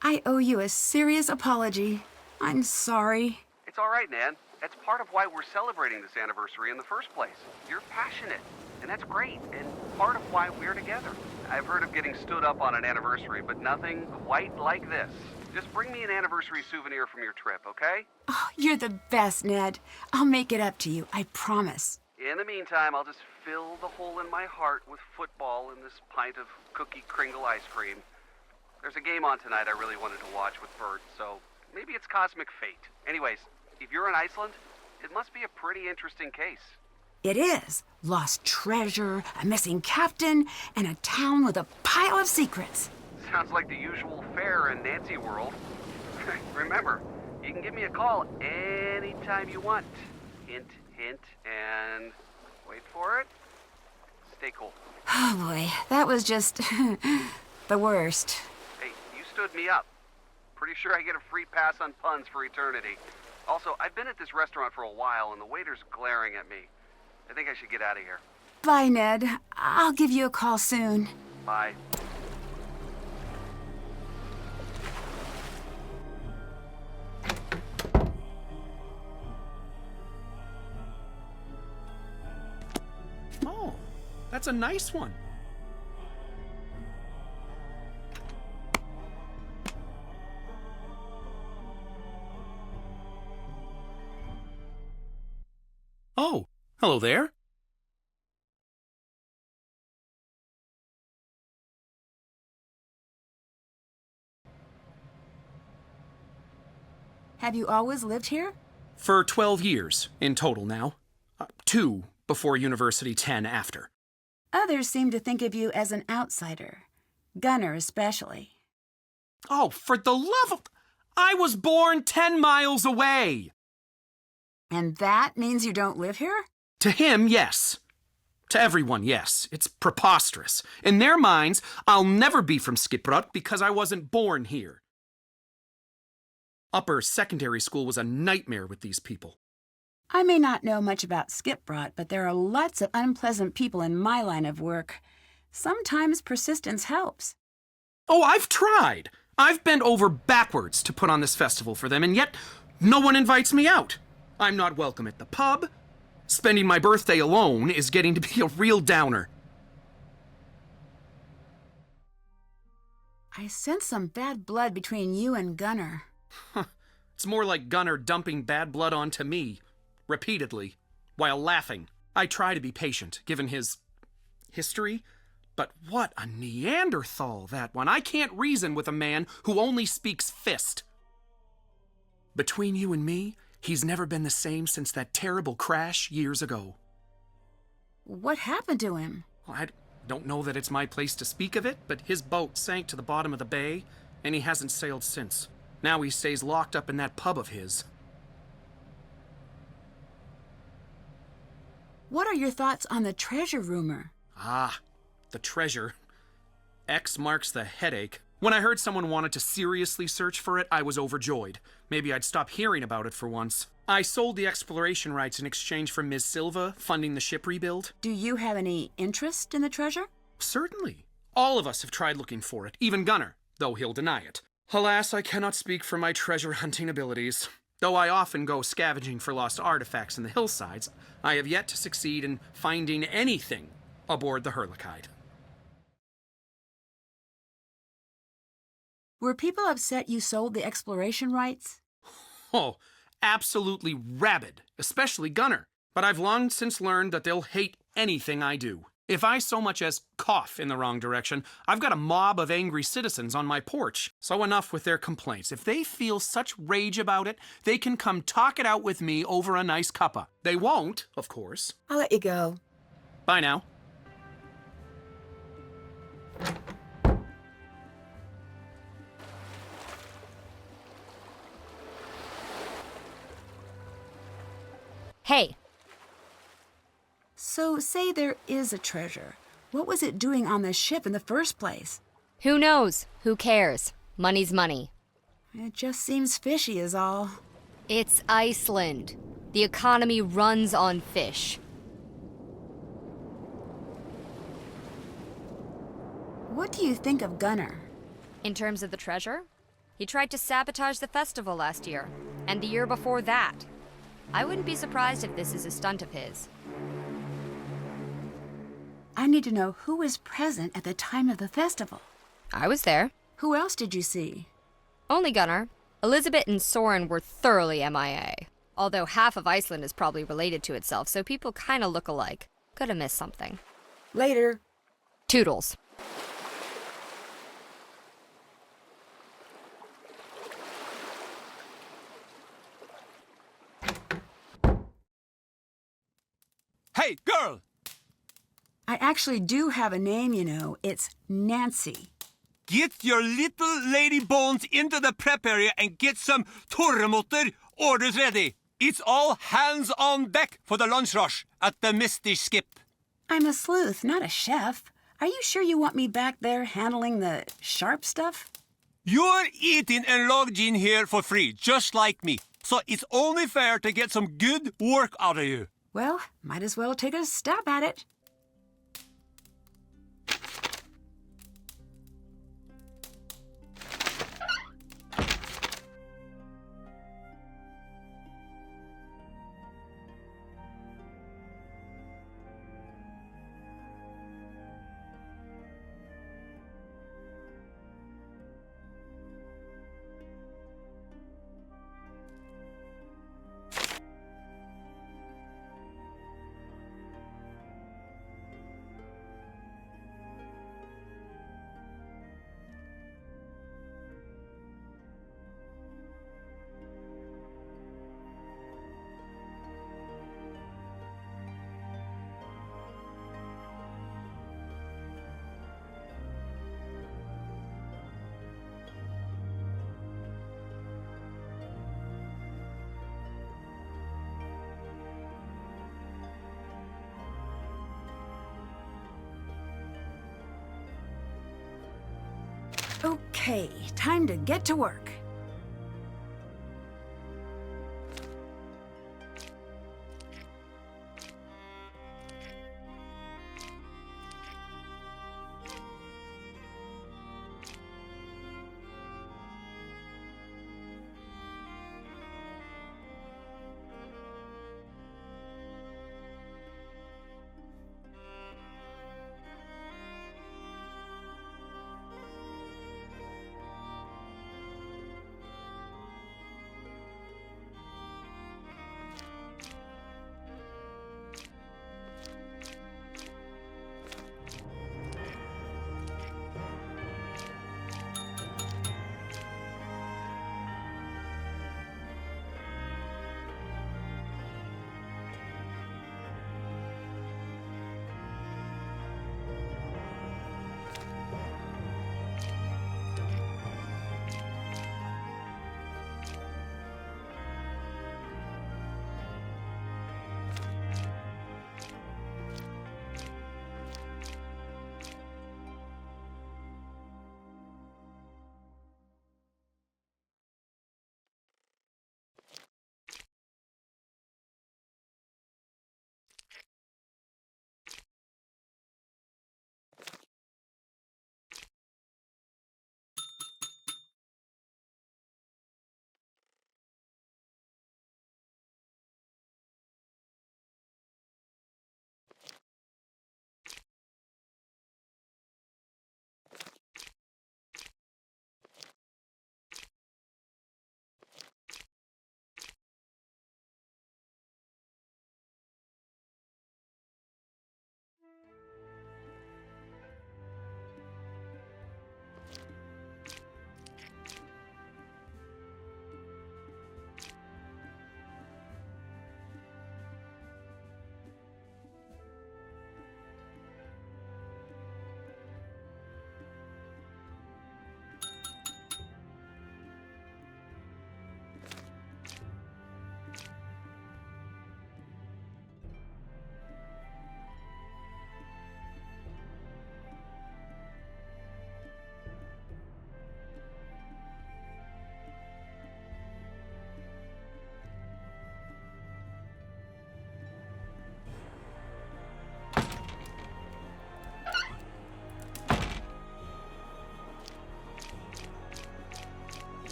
I owe you a serious apology. I'm sorry. It's all right, Nan. That's part of why we're celebrating this anniversary in the first place. You're passionate, and that's great, and part of why we're together. I've heard of getting stood up on an anniversary, but nothing quite like this. Just bring me an anniversary souvenir from your trip, okay? Oh, you're the best, Ned. I'll make it up to you, I promise. In the meantime, I'll just fill the hole in my heart with football and this pint of cookie Kringle ice cream. There's a game on tonight I really wanted to watch with Bert, so maybe it's cosmic fate. Anyways, if you're in Iceland, it must be a pretty interesting case. It is. Lost treasure, a missing captain, and a town with a pile of secrets. Sounds like the usual fare in Nancy world. Remember, you can give me a call anytime you want. Hint, hint, and wait for it. Stay cool. Oh boy, that was just the worst. Hey, you stood me up. Pretty sure I get a free pass on puns for eternity. Also, I've been at this restaurant for a while and the waiter's glaring at me. I think I should get out of here. Bye, Ned. I'll give you a call soon. Bye. Oh, that's a nice one. Oh, hello there. Have you always lived here? For 12 years in total now. 2 before university, 10 after. Others seem to think of you as an outsider. Gunner especially. Oh, for the love of... I was born 10 miles away! And that means you don't live here? To him, yes. To everyone, yes. It's preposterous. In their minds, I'll never be from Skipbrot because I wasn't born here. Upper secondary school was a nightmare with these people. I may not know much about Skipbrot, but there are lots of unpleasant people in my line of work. Sometimes persistence helps. Oh, I've tried. I've bent over backwards to put on this festival for them, and yet no one invites me out. I'm not welcome at the pub. Spending my birthday alone is getting to be a real downer. I sense some bad blood between you and Gunner. It's more like Gunner dumping bad blood onto me, repeatedly, while laughing. I try to be patient, given his history, but what a Neanderthal, that one. I can't reason with a man who only speaks fist. Between you and me, he's never been the same since that terrible crash years ago. What happened to him? Well, I don't know that it's my place to speak of it, but his boat sank to the bottom of the bay, and he hasn't sailed since. Now he stays locked up in that pub of his. What are your thoughts on the treasure rumor? Ah, the treasure. X marks the headache. When I heard someone wanted to seriously search for it, I was overjoyed. Maybe I'd stop hearing about it for once. I sold the exploration rights in exchange for Ms. Silva funding the ship rebuild. Do you have any interest in the treasure? Certainly. All of us have tried looking for it, even Gunner, though he'll deny it. Alas, I cannot speak for my treasure hunting abilities. Though I often go scavenging for lost artifacts in the hillsides, I have yet to succeed in finding anything aboard the Heerlijkheid. Were people upset you sold the exploration rights? Oh, absolutely rabid, especially Gunnar. But I've long since learned that they'll hate anything I do. If I so much as cough in the wrong direction, I've got a mob of angry citizens on my porch. So enough with their complaints. If they feel such rage about it, they can come talk it out with me over a nice cuppa. They won't, of course. I'll let you go. Bye now. Hey, So, say there is a treasure. What was it doing on the ship in the first place? who knows? Who cares? Money's money. It just seems fishy is all. It's Iceland. The economy runs on fish. What do you think of Gunnar? In terms of the treasure, he tried to sabotage the festival last year, and the year before that. I wouldn't be surprised if this is a stunt of his. I need to know who was present at the time of the festival. I was there. Who else did you see? Only Gunnar. Elizabeth and Soren were thoroughly MIA. Although half of Iceland is probably related to itself, so people kinda look alike. Could have missed something. Later. Toodles. Hey, girl! I actually do have a name, you know. It's Nancy. Get your little lady bones into the prep area and get some torremotter orders ready. It's all hands on deck for the lunch rush at the Misty Skip. I'm a sleuth, not a chef. Are you sure you want me back there handling the sharp stuff? You're eating and logged in here for free, just like me. So it's only fair to get some good work out of you. Well, might as well take a stab at it. Okay, time to get to work.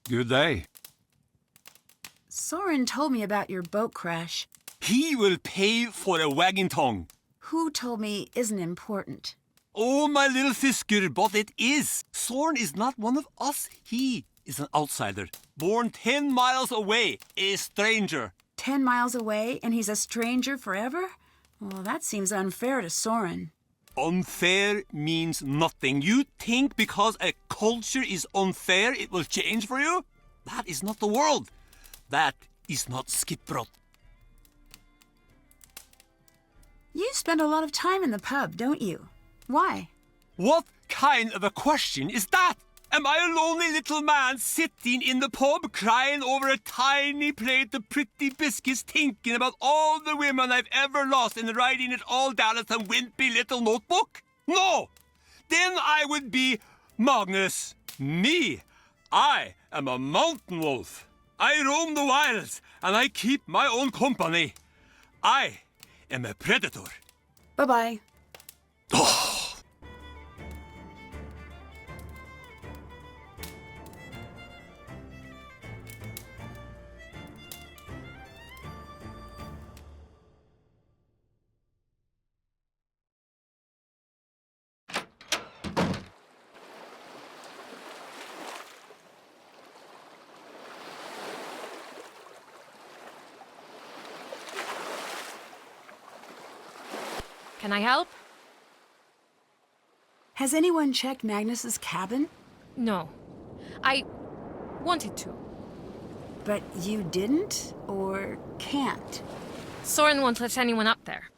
Good day. Soren told me about your boat crash. He will pay for a wagging tongue. Who told me isn't important. Oh, my little fisker, but it is. Soren is not one of us. He is an outsider, born 10 miles away, a stranger. 10 miles away and he's a stranger forever? Well, that seems unfair to Soren. Unfair means nothing. You think because a culture is unfair, it will change for you? That is not the world. That is not Skipbrot. You spend a lot of time in the pub, don't you? Why? What kind of a question is that? Am I a lonely little man sitting in the pub crying over a tiny plate of pretty biscuits thinking about all the women I've ever lost and writing it all down in some wimpy little notebook? No! Then I would be Magnus. Me. I am a mountain wolf. I roam the wilds and I keep my own company. I am a predator. Bye-bye. Oh. Can I help? Has anyone checked Magnus's cabin? No. I wanted to. But you didn't or can't? Soren won't let anyone up there.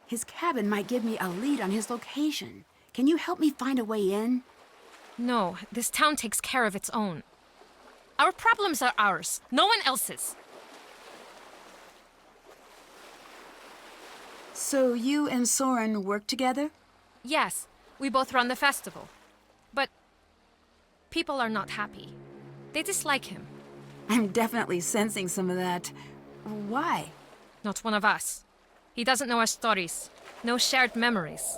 His cabin might give me a lead on his location. Can you help me find a way in? No, this town takes care of its own. Our problems are ours, no one else's. So you and Soren work together? Yes, we both run the festival. But people are not happy. They dislike him. I'm definitely sensing some of that. Why? Not one of us. He doesn't know our stories. No shared memories.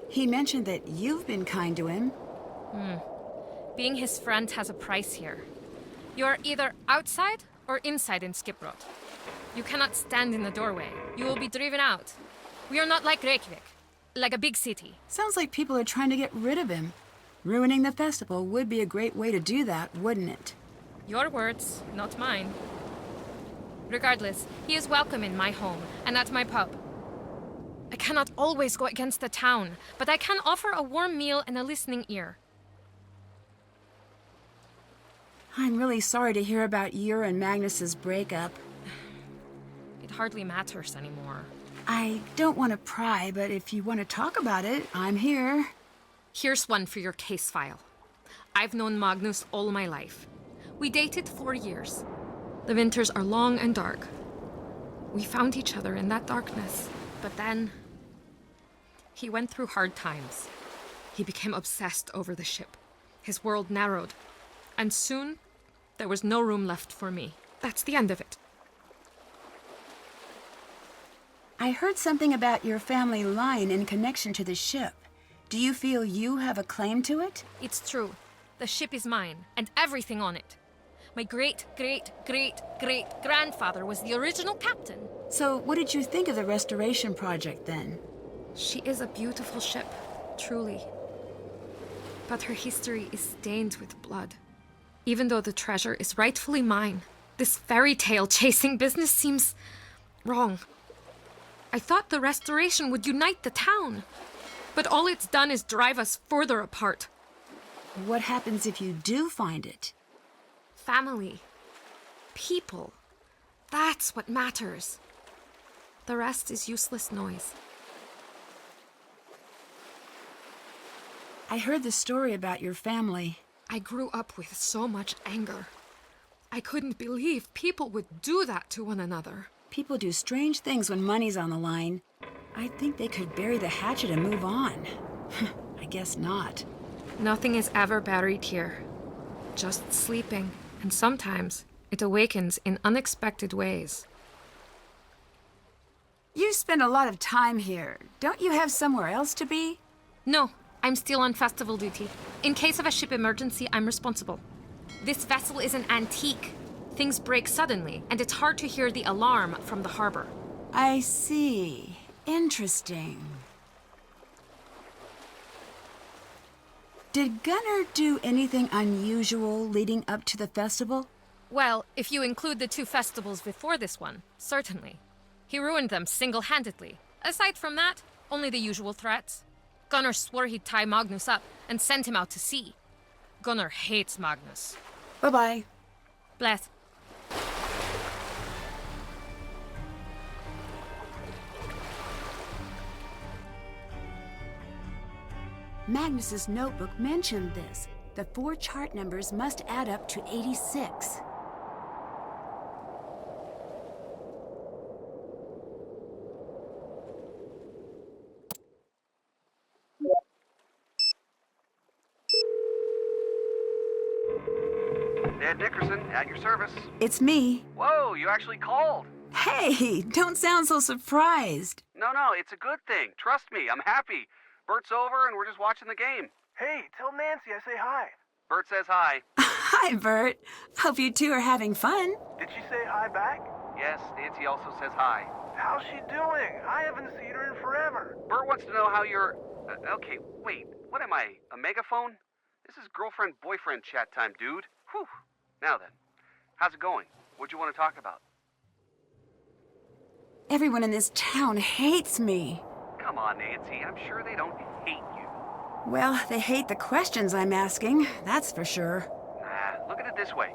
He mentioned that you've been kind to him. Being his friend has a price here. You're either outside or inside in Skipbrot. You cannot stand in the doorway. You will be driven out. We are not like Reykjavik, like a big city. Sounds like people are trying to get rid of him. Ruining the festival would be a great way to do that, wouldn't it? Your words, not mine. Regardless, he is welcome in my home and at my pub. I cannot always go against the town, but I can offer a warm meal and a listening ear. I'm really sorry to hear about your and Magnus's breakup. It hardly matters anymore. I don't want to pry, but if you want to talk about it, I'm here. Here's one for your case file. I've known Magnus all my life. We dated 4 years. The winters are long and dark. We found each other in that darkness, but then he went through hard times. He became obsessed over the ship. His world narrowed, and soon there was no room left for me. That's the end of it. I heard something about your family line in connection to the ship. Do you feel you have a claim to it? It's true. The ship is mine, and everything on it. My great-great-great-great-grandfather was the original captain. So what did you think of the restoration project then? She is a beautiful ship, truly. But her history is stained with blood. Even though the treasure is rightfully mine, this fairy tale chasing business seems wrong. I thought the restoration would unite the town, but all it's done is drive us further apart. What happens if you do find it? Family. People. That's what matters. The rest is useless noise. I heard the story about your family. I grew up with so much anger. I couldn't believe people would do that to one another. People do strange things when money's on the line. I think they could bury the hatchet and move on. I guess not. Nothing is ever buried here. Just sleeping. And sometimes it awakens in unexpected ways. You spend a lot of time here. Don't you have somewhere else to be? No, I'm still on festival duty. In case of a ship emergency, I'm responsible. This vessel is an antique. Things break suddenly, and it's hard to hear the alarm from the harbor. I see. Interesting. Did Gunnar do anything unusual leading up to the festival? Well, if you include the 2 festivals before this one, certainly. He ruined them single-handedly. Aside from that, only the usual threats. Gunnar swore he'd tie Magnus up and send him out to sea. Gunnar hates Magnus. Bye-bye. Bless. Magnus's notebook mentioned this. The 4 chart numbers must add up to 86. Ned Nickerson, at your service. It's me. Whoa, you actually called. Hey, don't sound so surprised. No, it's a good thing. Trust me, I'm happy. Bert's over and we're just watching the game. Hey, tell Nancy I say hi. Bert says hi. Hi, Bert. Hope you two are having fun. Did she say hi back? Yes, Nancy also says hi. How's she doing? I haven't seen her in forever. Bert wants to know how you're... okay, wait. What am I, a megaphone? This is girlfriend-boyfriend chat time, dude. Whew. Now then, how's it going? What'd you want to talk about? Everyone in this town hates me. Come on, Nancy. I'm sure they don't hate you. Well, they hate the questions I'm asking, that's for sure. Nah, look at it this way.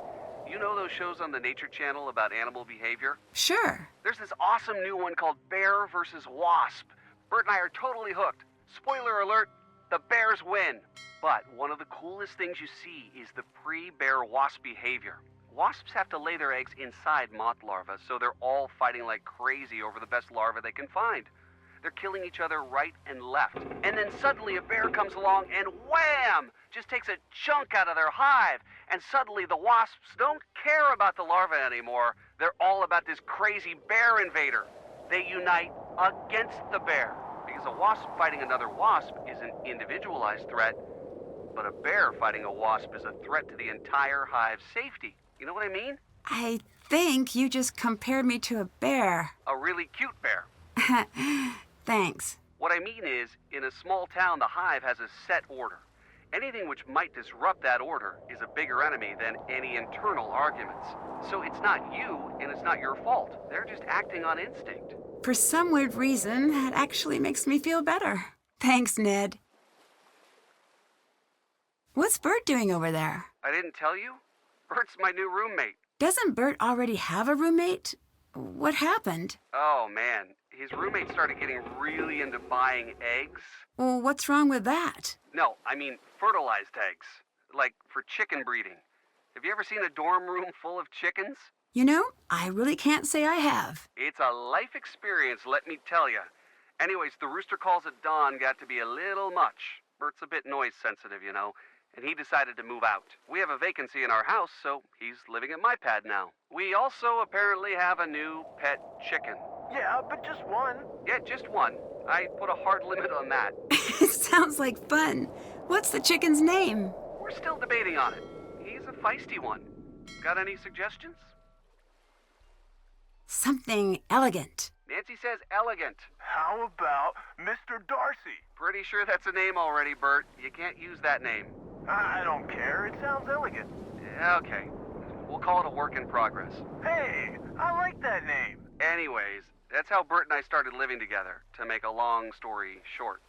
You know those shows on the Nature Channel about animal behavior? Sure. There's this awesome new one called Bear versus Wasp. Bert and I are totally hooked. Spoiler alert, the bears win. But one of the coolest things you see is the pre-bear wasp behavior. Wasps have to lay their eggs inside moth larvae, so they're all fighting like crazy over the best larva they can find. They're killing each other right and left. And then suddenly a bear comes along and wham! Just takes a chunk out of their hive. And suddenly the wasps don't care about the larva anymore. They're all about this crazy bear invader. They unite against the bear. Because a wasp fighting another wasp is an individualized threat, but a bear fighting a wasp is a threat to the entire hive's safety. You know what I mean? I think you just compared me to a bear. A really cute bear. Thanks. What I mean is, in a small town, the hive has a set order. Anything which might disrupt that order is a bigger enemy than any internal arguments. So it's not you, and it's not your fault. They're just acting on instinct. For some weird reason, that actually makes me feel better. Thanks, Ned. What's Bert doing over there? I didn't tell you? Bert's my new roommate. Doesn't Bert already have a roommate? What happened? Oh, man. His roommate started getting really into buying eggs. Well, what's wrong with that? No, I mean fertilized eggs. Like for chicken breeding. Have you ever seen a dorm room full of chickens? You know, I really can't say I have. It's a life experience, let me tell you. Anyways, the rooster calls at dawn got to be a little much. Bert's a bit noise sensitive, you know, and he decided to move out. We have a vacancy in our house, so he's living at my pad now. We also apparently have a new pet chicken. Yeah, but just one. Yeah, just one. I put a hard limit on that. It sounds like fun. What's the chicken's name? We're still debating on it. He's a feisty one. Got any suggestions? Something elegant. Nancy says elegant. How about Mr. Darcy? Pretty sure that's a name already, Bert. You can't use that name. I don't care. It sounds elegant. Okay. We'll call it a work in progress. Hey, I like that name. Anyways, that's how Bert and I started living together, to make a long story short.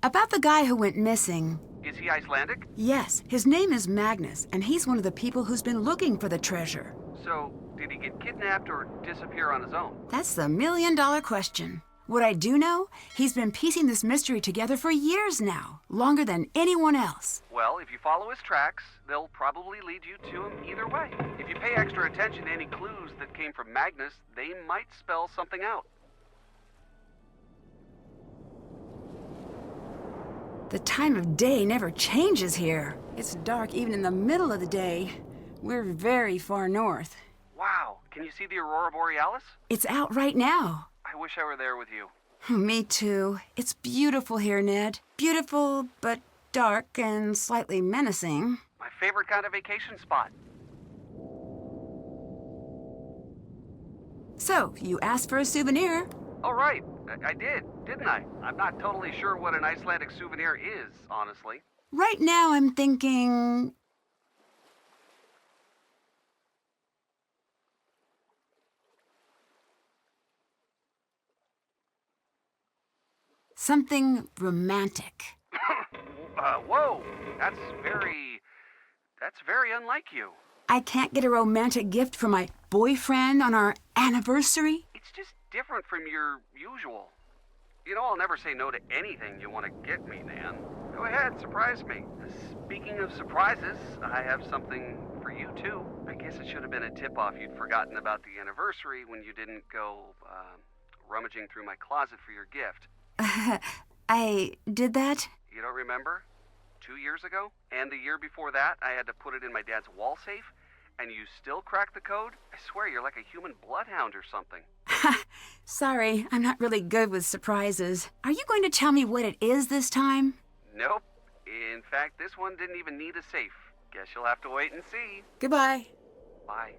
About the guy who went missing. Is he Icelandic? Yes, his name is Magnus, and he's one of the people who's been looking for the treasure. So, did he get kidnapped or disappear on his own? That's the million-dollar question. What I do know, he's been piecing this mystery together for years now, longer than anyone else. Well, if you follow his tracks, they'll probably lead you to him either way. If you pay extra attention to any clues that came from Magnus, they might spell something out. The time of day never changes here. It's dark even in the middle of the day. We're very far north. Wow, can you see the Aurora Borealis? It's out right now. I I wish I were there with you. Me too. It's beautiful here, Ned. Beautiful, but dark and slightly menacing. My favorite kind of vacation spot. So, you asked for a souvenir. Oh, right. I did, didn't I? I'm not totally sure what an Icelandic souvenir is, honestly. Right now, I'm thinking... something romantic. Whoa. That's very unlike you. I can't get a romantic gift for my boyfriend on our anniversary? It's just different from your usual. You know I'll never say no to anything you want to get me, Nan. Go ahead, surprise me. Speaking of surprises, I have something for you, too. I guess it should have been a tip-off you'd forgotten about the anniversary when you didn't go, rummaging through my closet for your gift. I did that? You don't remember? 2 years ago? And the year before that, I had to put it in my dad's wall safe, and you still cracked the code? I swear you're like a human bloodhound or something. Sorry, I'm not really good with surprises. Are you going to tell me what it is this time? Nope. In fact, this one didn't even need a safe. Guess you'll have to wait and see. Goodbye. Bye.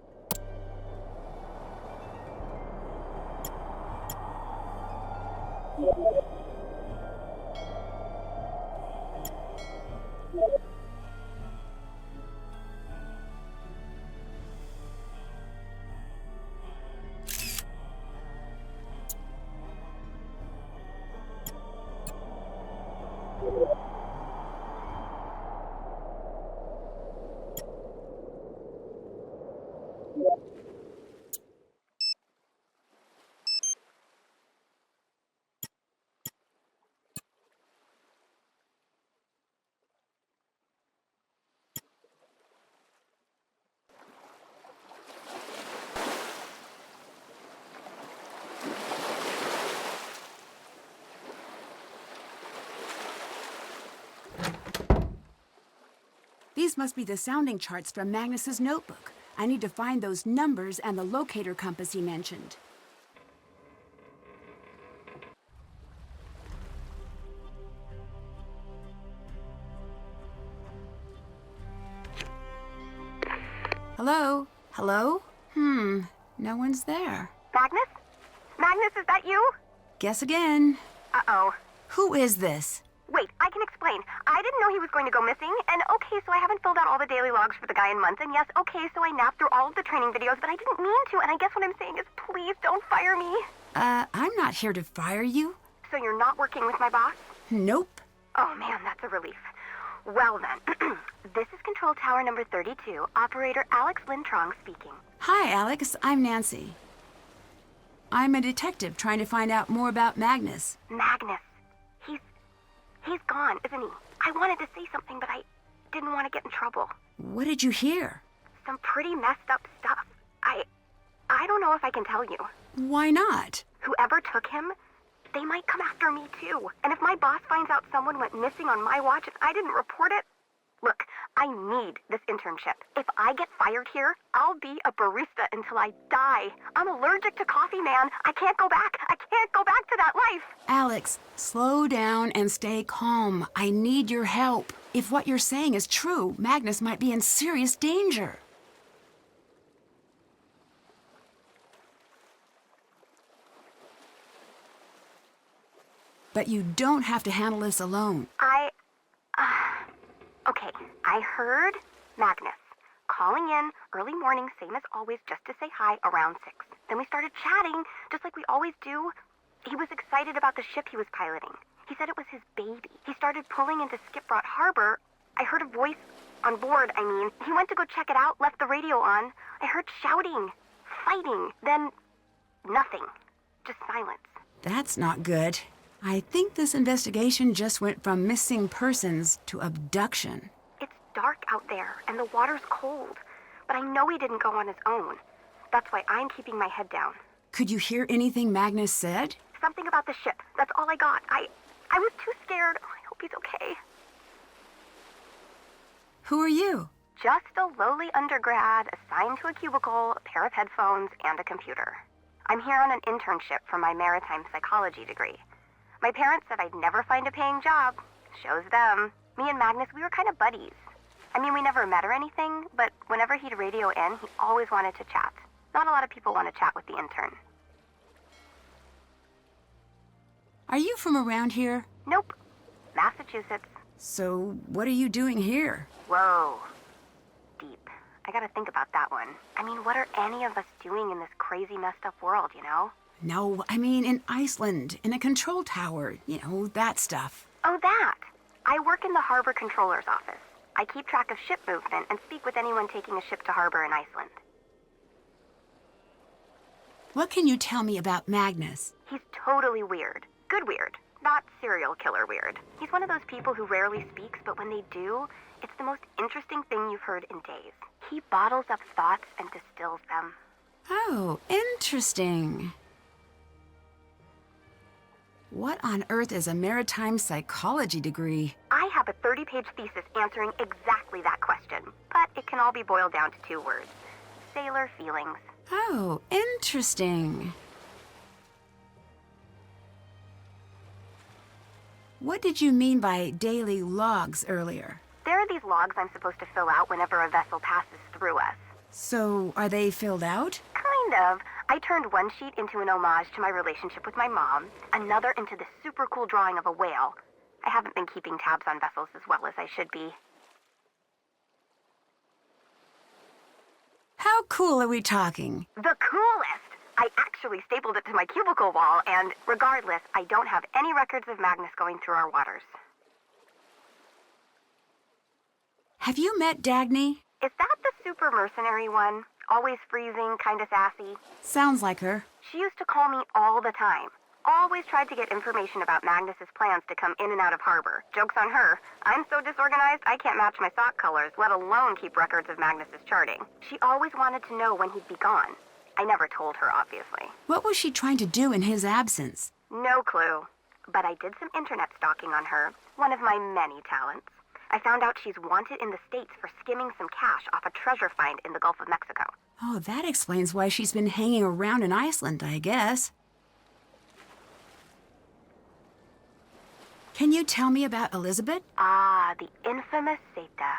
These must be the sounding charts from Magnus's notebook. I need to find those numbers and the locator compass he mentioned. Hello? Hello? No one's there. Magnus? Magnus, is that you? Guess again. Uh-oh. Who is this? Wait, I can explain. I didn't know he was going to go missing, and okay, so I haven't filled out all the daily logs for the guy in months, and yes, okay, so I napped through all of the training videos, but I didn't mean to, and I guess what I'm saying is please don't fire me. I'm not here to fire you. So you're not working with my boss? Nope. Oh man, that's a relief. Well then, this is Control Tower number 32, Operator Alex Lintrong speaking. Hi, Alex. I'm Nancy. I'm a detective trying to find out more about Magnus. Magnus. He's gone, isn't he? I wanted to say something, but I didn't want to get in trouble. What did you hear? Some pretty messed up stuff. I don't know if I can tell you. Why not? Whoever took him, they might come after me too. And if my boss finds out someone went missing on my watch and I didn't report it, look, I need this internship. If I get fired here, I'll be a barista until I die. I'm allergic to coffee, man. I can't go back. I can't go back to that life. Alex, slow down and stay calm. I need your help. If what you're saying is true, Magnus might be in serious danger. But you don't have to handle this alone. Okay, I heard Magnus calling in early morning, same as always, just to say hi around 6. Then we started chatting, just like we always do. He was excited about the ship he was piloting. He said it was his baby. He started pulling into Skipbrot Harbor. I heard a voice on board, I mean. He went to go check it out, left the radio on. I heard shouting, fighting, then nothing. Just silence. That's not good. I think this investigation just went from missing persons to abduction. It's dark out there, and the water's cold. But I know he didn't go on his own. That's why I'm keeping my head down. Could you hear anything Magnus said? Something about the ship. That's all I got. I was too scared. Oh, I hope he's okay. Who are you? Just a lowly undergrad assigned to a cubicle, a pair of headphones, and a computer. I'm here on an internship for my maritime psychology degree. My parents said I'd never find a paying job. Shows them. Me and Magnus, we were kind of buddies. I mean, we never met or anything, but whenever he'd radio in, he always wanted to chat. Not a lot of people want to chat with the intern. Are you from around here? Nope. Massachusetts. So, what are you doing here? Whoa. Deep. I gotta think about that one. I mean, what are any of us doing in this crazy, messed up world, you know? No, I mean in Iceland, in a control tower, that stuff. Oh, that. I work in the harbor controller's office. I keep track of ship movement and speak with anyone taking a ship to harbor in Iceland. What can you tell me about Magnus? He's totally weird. Good weird. Not serial killer weird. He's one of those people who rarely speaks, but when they do, it's the most interesting thing you've heard in days. He bottles up thoughts and distills them. Oh, interesting. What on earth is a maritime psychology degree? I have a 30-page thesis answering exactly that question, but it can all be boiled down to 2 words. Sailor feelings. Oh, interesting. What did you mean by daily logs earlier? There are these logs I'm supposed to fill out whenever a vessel passes through us. So, are they filled out? Kind of. I turned one sheet into an homage to my relationship with my mom, another into this super cool drawing of a whale. I haven't been keeping tabs on vessels as well as I should be. How cool are we talking? The coolest! I actually stapled it to my cubicle wall, and regardless, I don't have any records of Magnus going through our waters. Have you met Dagny? Is that the super mercenary one? Always freezing, kinda sassy? Sounds like her. She used to call me all the time. Always tried to get information about Magnus's plans to come in and out of harbor. Joke's on her. I'm so disorganized, I can't match my sock colors, let alone keep records of Magnus's charting. She always wanted to know when he'd be gone. I never told her, obviously. What was she trying to do in his absence? No clue. But I did some internet stalking on her, one of my many talents. I found out she's wanted in the States for skimming some cash off a treasure find in the Gulf of Mexico. Oh, that explains why she's been hanging around in Iceland, I guess. Can you tell me about Elizabeth? Ah, the infamous Seta.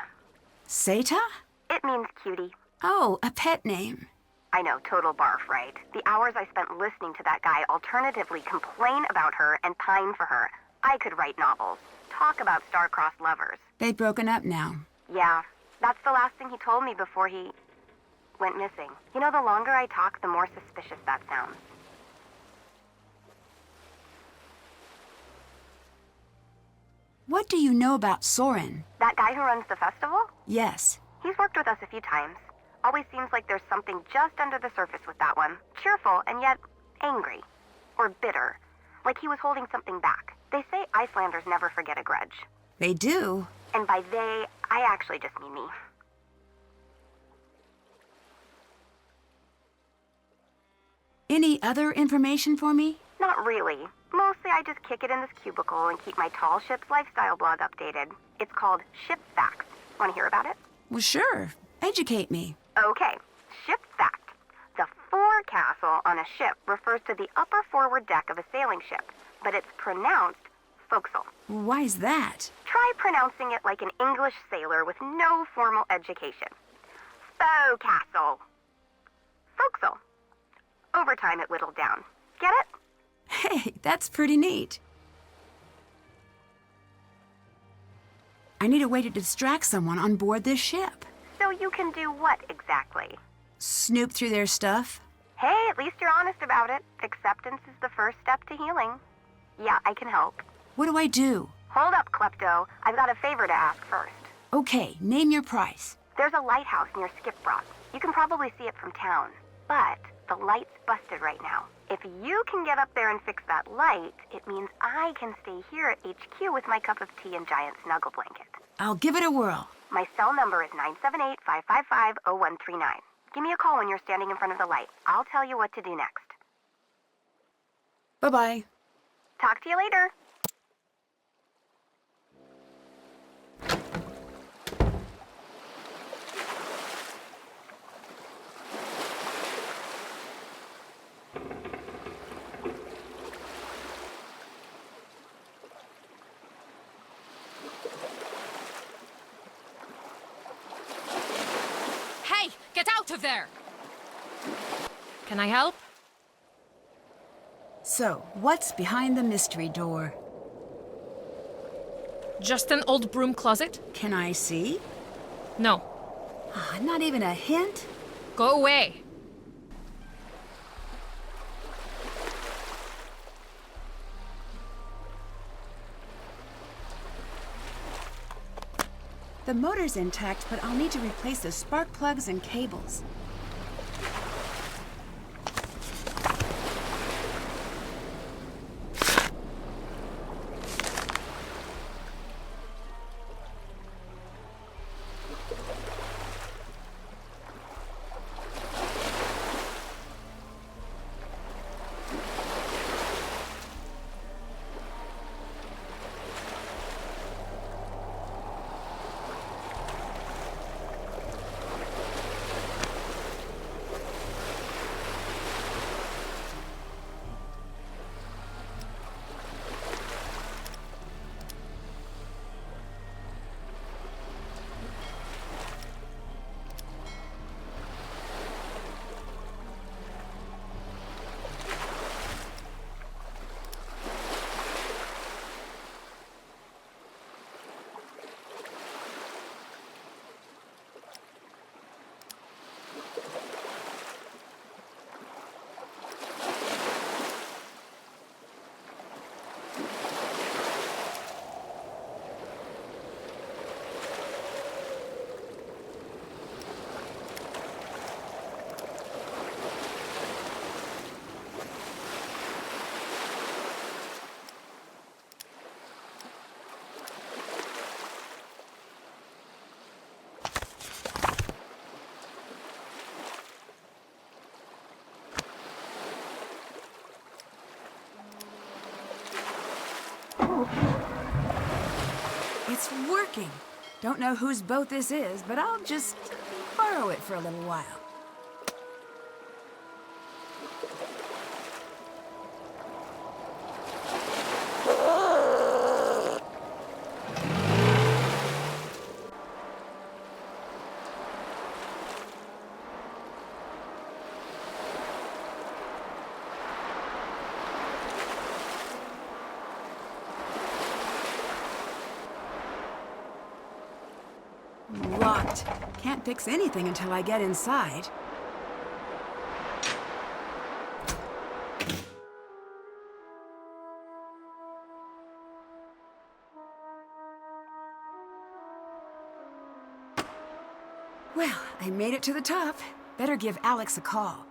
Seta? It means cutie. Oh, a pet name. I know, total barf, right? The hours I spent listening to that guy alternatively complain about her and pine for her. I could write novels. Talk about star-crossed lovers. They've broken up now. Yeah, that's the last thing he told me before he went missing. You know, the longer I talk, the more suspicious that sounds. What do you know about Soren? That guy who runs the festival? Yes. He's worked with us a few times. Always seems like there's something just under the surface with that one. Cheerful and yet angry. Or bitter. Like he was holding something back. They say Icelanders never forget a grudge. They do. And by they, I actually just mean me. Any other information for me? Not really. Mostly I just kick it in this cubicle and keep my tall ship's lifestyle blog updated. It's called Ship Facts. Want to hear about it? Well, sure. Educate me. Okay. Ship Fact. The forecastle on a ship refers to the upper forward deck of a sailing ship, but it's pronounced forecastle. Why's that? Try pronouncing it like an English sailor with no formal education. Forecastle. Forecastle. Over time it whittled down. Get it? Hey, that's pretty neat. I need a way to distract someone on board this ship. So you can do what exactly? Snoop through their stuff? Hey, at least you're honest about it. Acceptance is the first step to healing. Yeah, I can help. What do I do? Hold up, Klepto. I've got a favor to ask first. Okay, name your price. There's a lighthouse near Skipbrot. You can probably see it from town. But the light's busted right now. If you can get up there and fix that light, it means I can stay here at HQ with my cup of tea and giant snuggle blanket. I'll give it a whirl. My cell number is 978-555-0139. Give me a call when you're standing in front of the light. I'll tell you what to do next. Bye-bye. Talk to you later. out of there! Can I help? So, what's behind the mystery door? Just an old broom closet? Can I see? No. Not even a hint? Go away. The motor's intact, but I'll need to replace the spark plugs and cables. It's working. Don't know whose boat this is, but I'll just borrow it for a little while. Locked. Can't fix anything until I get inside. Well, I made it to the top. Better give Alex a call.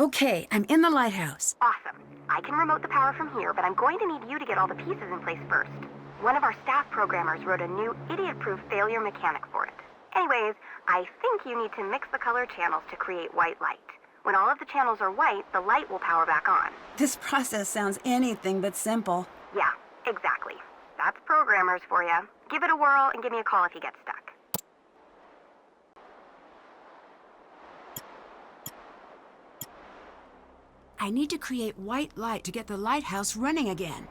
Okay, I'm in the lighthouse. Awesome. I can remote the power from here, but I'm going to need you to get all the pieces in place first. One of our staff programmers wrote a new idiot-proof failure mechanic for it. Anyways, I think you need to mix the color channels to create white light. When all of the channels are white, the light will power back on. This process sounds anything but simple. Yeah, exactly. That's programmers for you. Give it a whirl and give me a call if you get stuck. I need to create white light to get the lighthouse running again.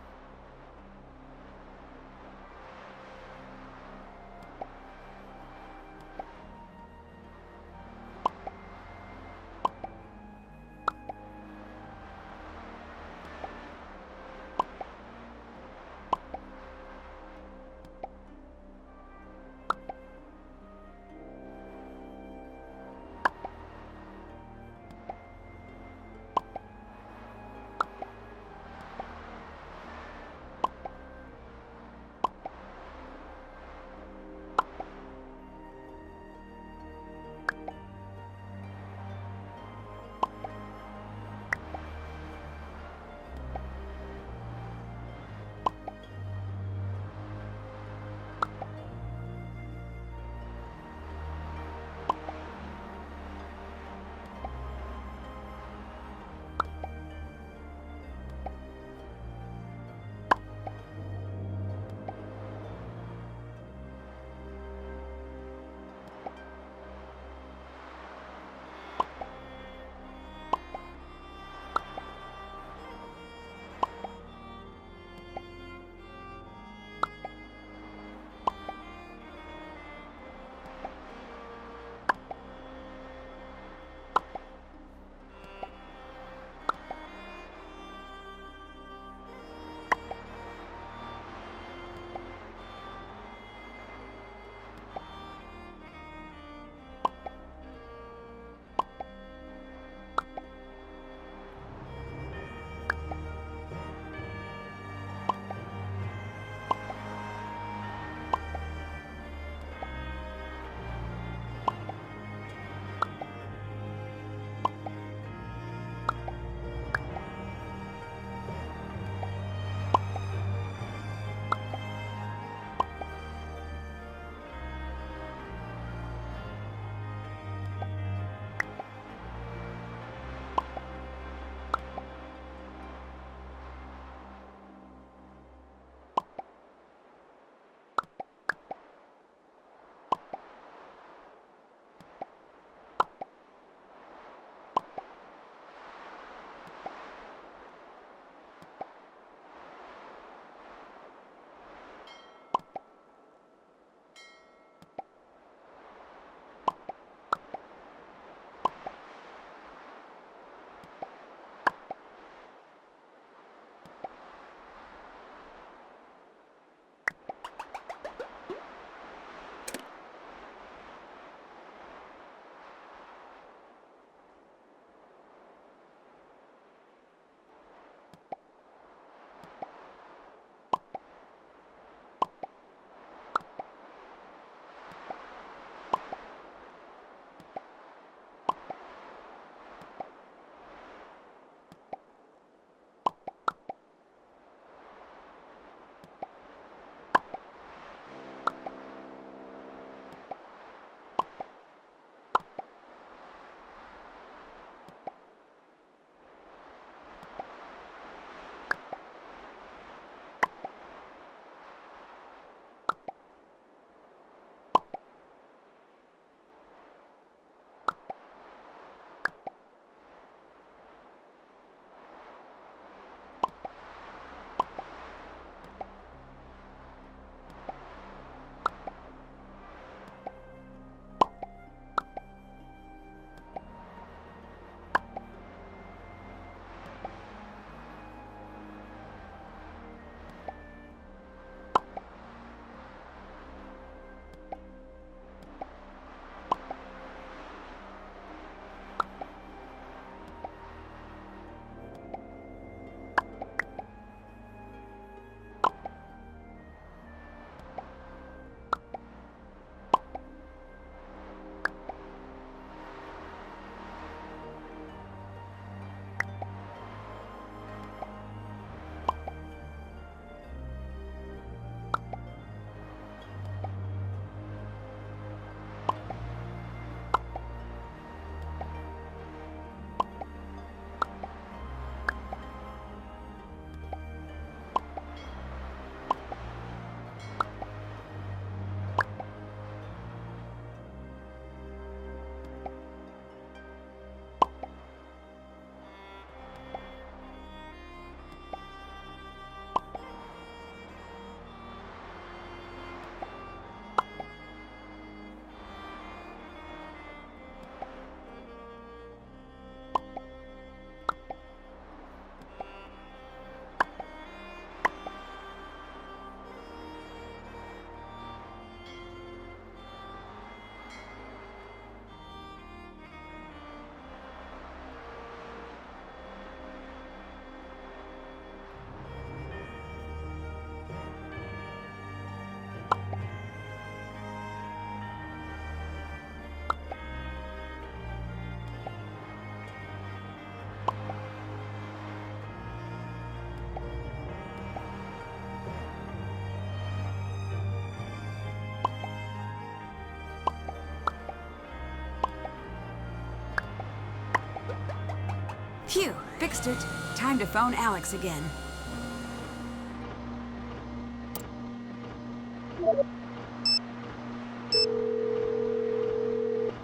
Phew, fixed it. Time to phone Alex again.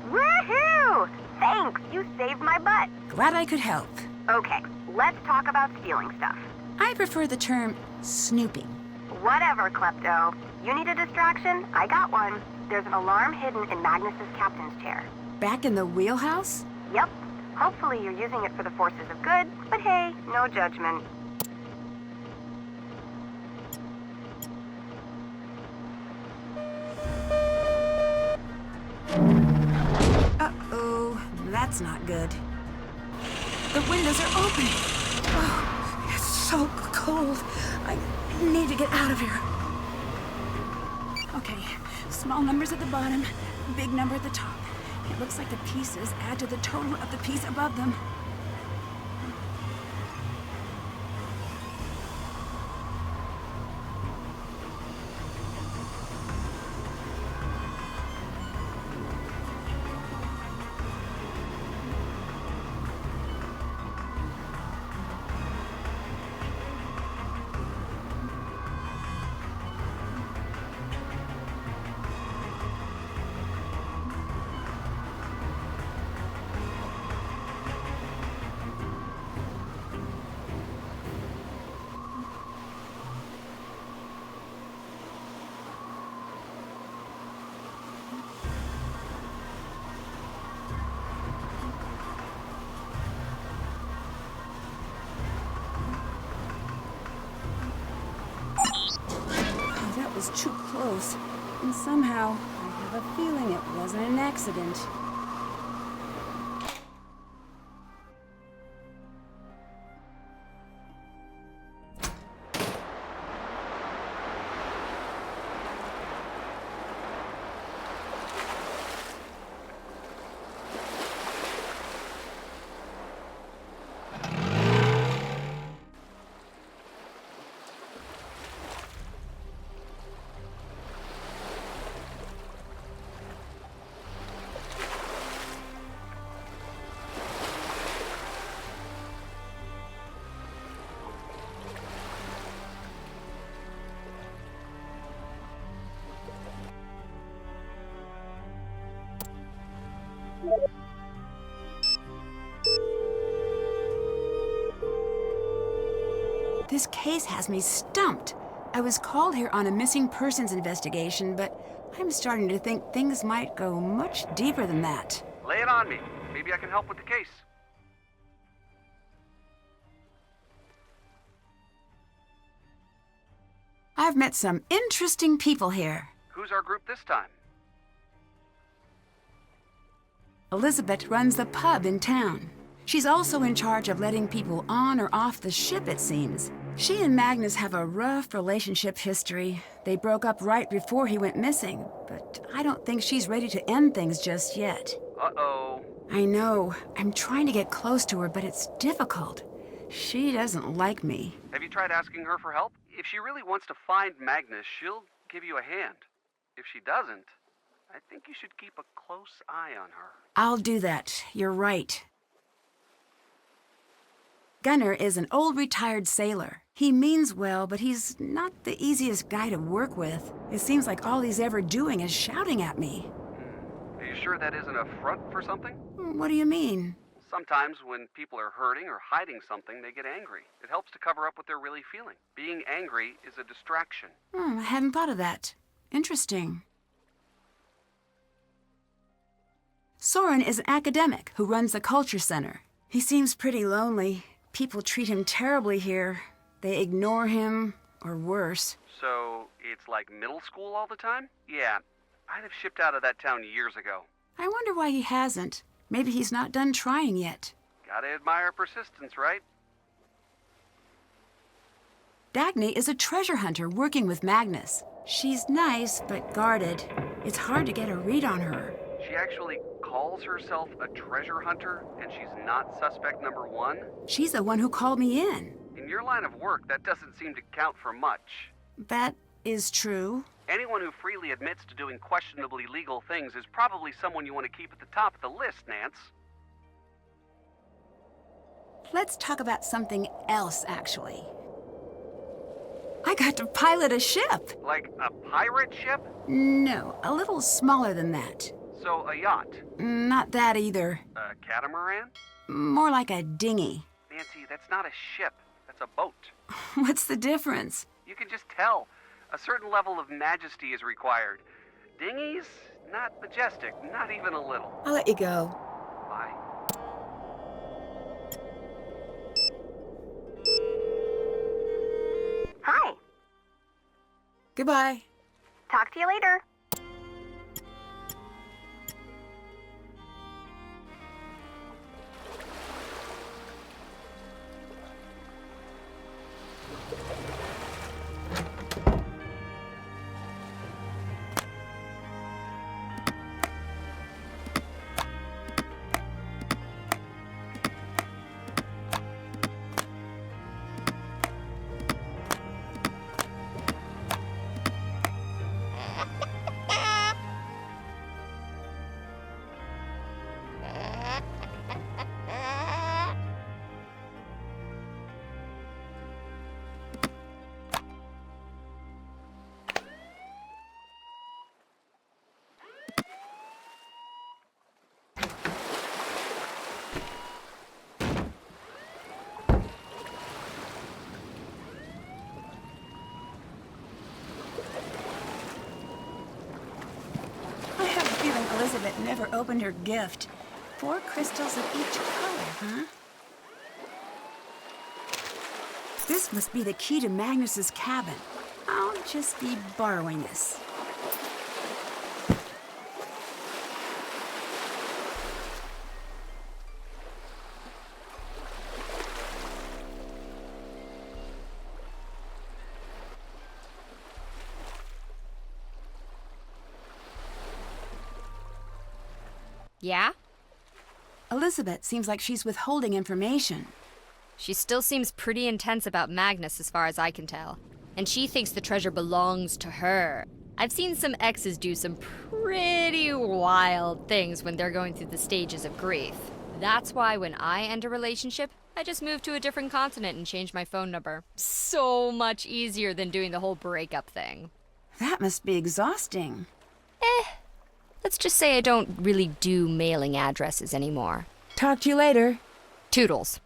Woohoo! Thanks, you saved my butt. Glad I could help. Okay, let's talk about stealing stuff. I prefer the term snooping. Whatever, Klepto. You need a distraction? I got one. There's an alarm hidden in Magnus's captain's chair. Back in the wheelhouse? Yep. Hopefully you're using it for the forces of good, but hey, no judgment. Uh-oh, that's not good. The windows are open. Oh, it's so cold. I need to get out of here. Okay, small numbers at the bottom, big number at the top. It looks like the pieces add to the total of the piece above them. That was too close. And somehow, I have a feeling it wasn't an accident. This case has me stumped. I was called here on a missing persons investigation, but I'm starting to think things might go much deeper than that. Lay it on me. Maybe I can help with the case. I've met some interesting people here. Who's our group this time? Elizabeth runs the pub in town. She's also in charge of letting people on or off the ship, it seems. She and Magnus have a rough relationship history. They broke up right before he went missing, but I don't think she's ready to end things just yet. Uh-oh. I know. I'm trying to get close to her, but it's difficult. She doesn't like me. Have you tried asking her for help? If she really wants to find Magnus, she'll give you a hand. If she doesn't, I think you should keep a close eye on her. I'll do that. You're right. Gunnar is an old retired sailor. He means well, but he's not the easiest guy to work with. It seems like all he's ever doing is shouting at me. Are you sure that isn't a front for something? What do you mean? Sometimes when people are hurting or hiding something, they get angry. It helps to cover up what they're really feeling. Being angry is a distraction. I hadn't thought of that. Interesting. Soren is an academic who runs the culture center. He seems pretty lonely. People treat him terribly here. They ignore him, or worse. So, it's like middle school all the time? Yeah, I'd have shipped out of that town years ago. I wonder why he hasn't. Maybe he's not done trying yet. Gotta admire persistence, right? Dagny is a treasure hunter working with Magnus. She's nice, but guarded. It's hard to get a read on her. She actually calls herself a treasure hunter, and she's not suspect number one? She's the one who called me in. In your line of work, that doesn't seem to count for much. That is true. Anyone who freely admits to doing questionably legal things is probably someone you want to keep at the top of the list, Nance. let's talk about something else, actually. I got to pilot a ship. Like a pirate ship? No, a little smaller than that. So a yacht? Not that either. A catamaran? More like a dinghy. Nancy, that's not a ship. That's a boat. What's the difference? You can just tell. A certain level of majesty is required. Dinghies? Not majestic, not even a little. I'll let you go. Bye. Hi. Goodbye. Talk to you later. Elizabeth never opened her gift. 4 crystals of each color, huh? This must be the key to Magnus's cabin. I'll just be borrowing this. Yeah? Elizabeth seems like she's withholding information. She still seems pretty intense about Magnus as far as I can tell. And she thinks the treasure belongs to her. I've seen some exes do some pretty wild things when they're going through the stages of grief. That's why when I end a relationship, I just move to a different continent and change my phone number. So much easier than doing the whole breakup thing. That must be exhausting. Let's just say I don't really do mailing addresses anymore. Talk to you later. Toodles.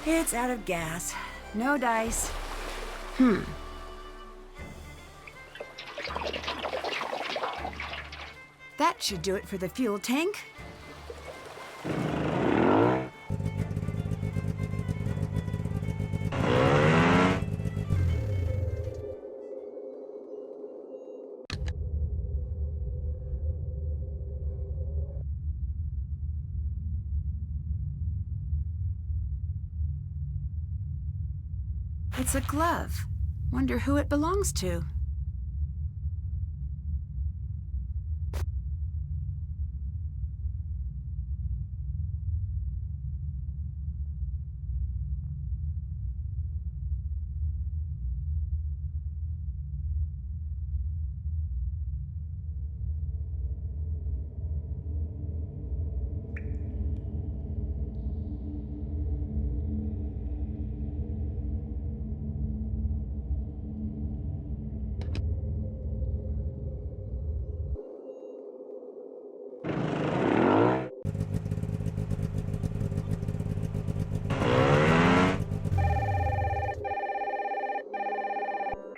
It's out of gas. No dice. That should do it for the fuel tank. It's a glove. Wonder who it belongs to.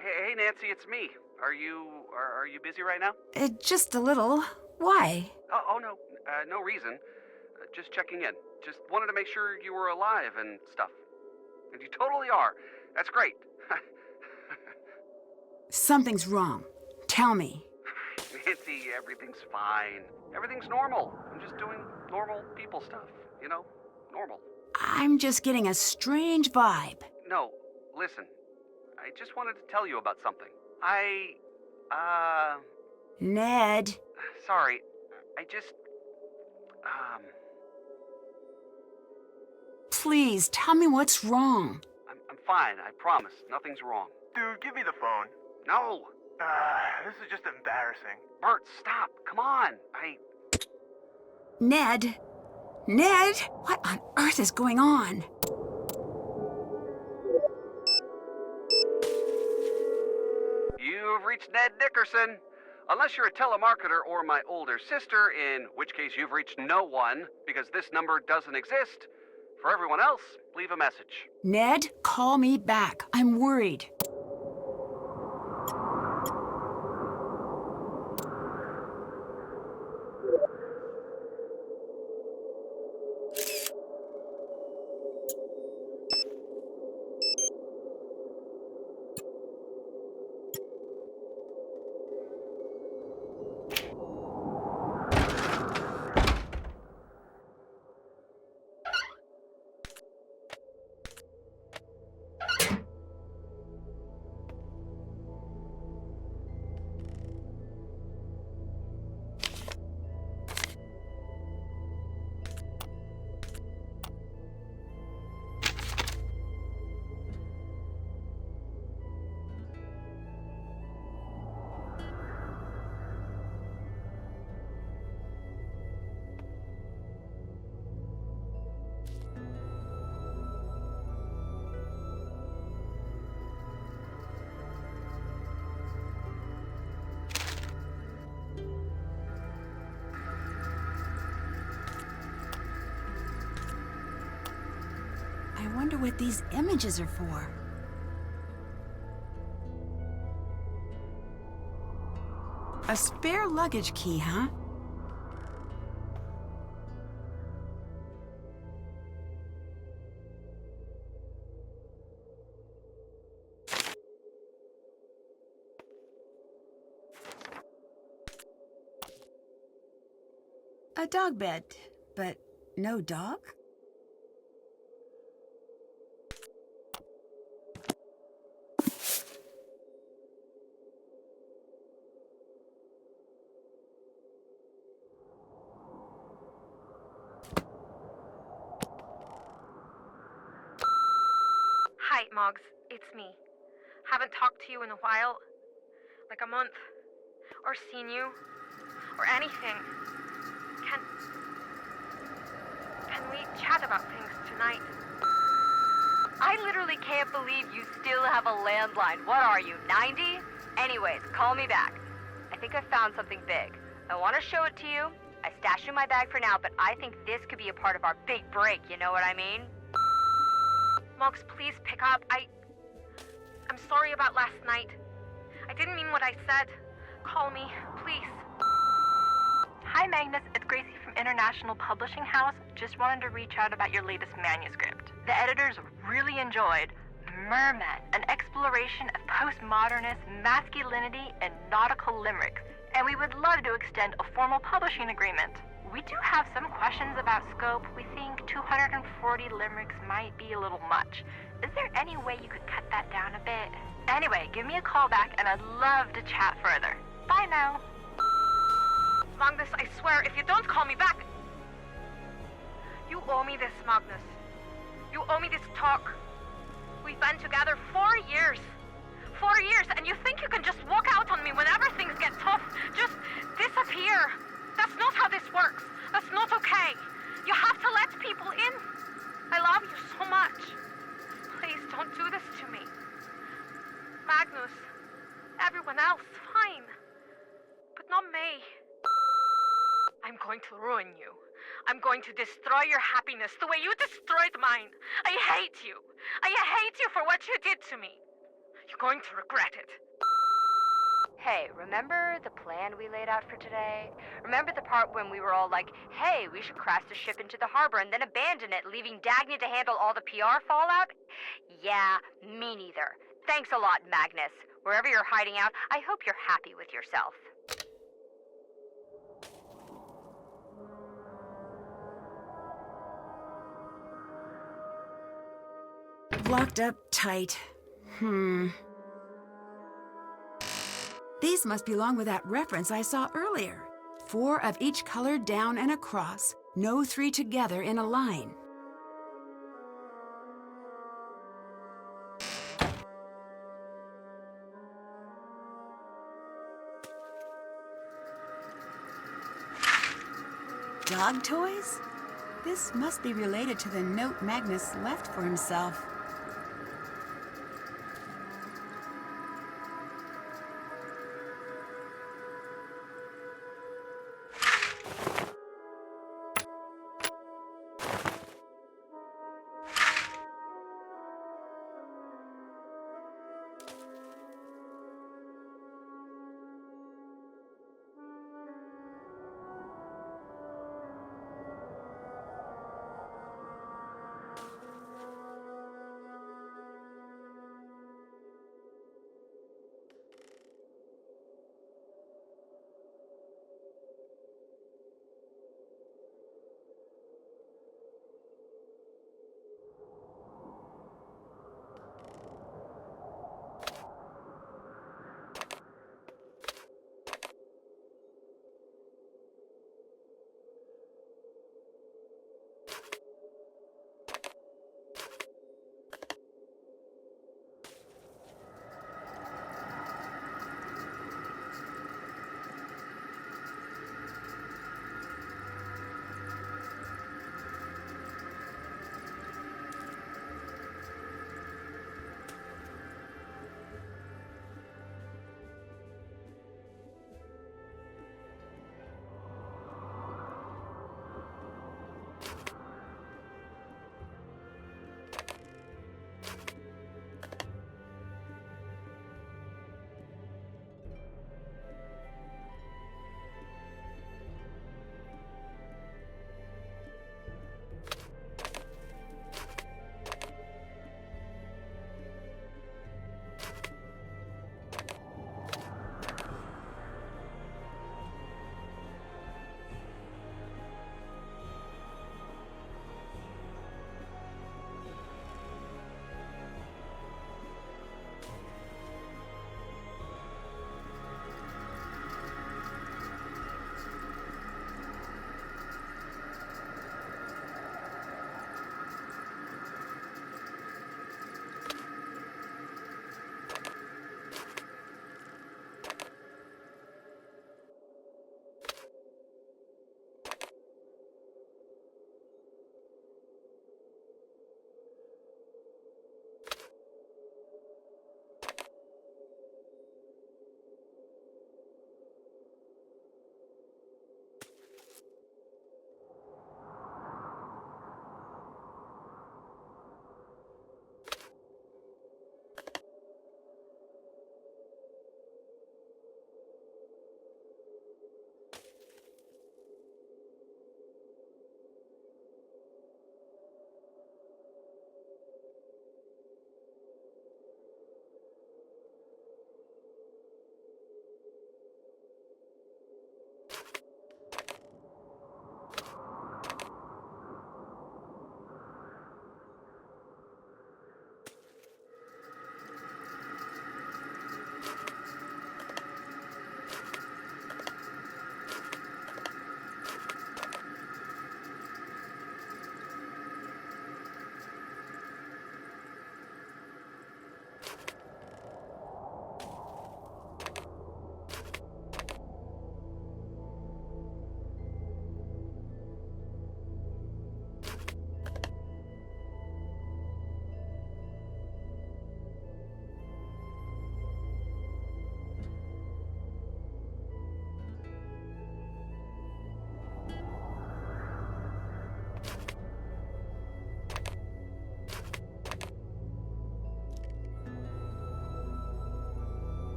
Hey, Nancy, it's me. Are you busy right now? Just a little. Why? Oh no, no reason. Just checking in. Just wanted to make sure you were alive and stuff. And you totally are. That's great. Something's wrong. Tell me. Nancy, everything's fine. Everything's normal. I'm just doing normal people stuff. You know? Normal. I'm just getting a strange vibe. No, listen. I just wanted to tell you about something. Ned. Sorry. I just... Please, tell me what's wrong. I'm fine, I promise. Nothing's wrong. Dude, give me the phone. No! This is just embarrassing. Bert, stop! Come on! Ned? Ned? What on earth is going on? You've reached Ned Dickerson. Unless you're a telemarketer or my older sister, in which case you've reached no one, because this number doesn't exist. For everyone else, leave a message. Ned, call me back. I'm worried. I wonder what these images are for. A spare luggage key, huh? A dog bed, but no dog? Hi, Moggs. It's me. Haven't talked to you in a while. Like a month. Or seen you. Or anything. Can we chat about things tonight? I literally can't believe you still have a landline. What are you, 90? Anyways, call me back. I think I found something big. I want to show it to you. I stashed it in my bag for now, but I think this could be a part of our big break, you know what I mean? Mox, please pick up. I'm sorry about last night. I didn't mean what I said. Call me, please. Hi, Magnus. It's Gracie from International Publishing House. Just wanted to reach out about your latest manuscript. The editors really enjoyed Merman, an exploration of postmodernist masculinity and nautical limericks. And we would love to extend a formal publishing agreement. We do have some questions about scope. We think 240 limericks might be a little much. Is there any way you could cut that down a bit? Anyway, give me a call back and I'd love to chat further. Bye now. Magnus, I swear, if you don't call me back... You owe me this, Magnus. You owe me this talk. We've been together 4 years. 4 years, and you think you can just walk out on me whenever things get tough? Just disappear. That's not how this works. That's not okay. You have to let people in. I love you so much. Please don't do this to me. Magnus, everyone else, fine. But not me. I'm going to ruin you. I'm going to destroy your happiness the way you destroyed mine. I hate you. I hate you for what you did to me. You're going to regret it. Hey, remember the plan we laid out for today? Remember the part when we were all like, hey, we should crash the ship into the harbor and then abandon it, leaving Dagny to handle all the PR fallout? Yeah, me neither. Thanks a lot, Magnus. Wherever you're hiding out, I hope you're happy with yourself. Locked up tight. These must belong with that reference I saw earlier. 4 of each color down and across, no 3 together in a line. Dog toys? This must be related to the note Magnus left for himself.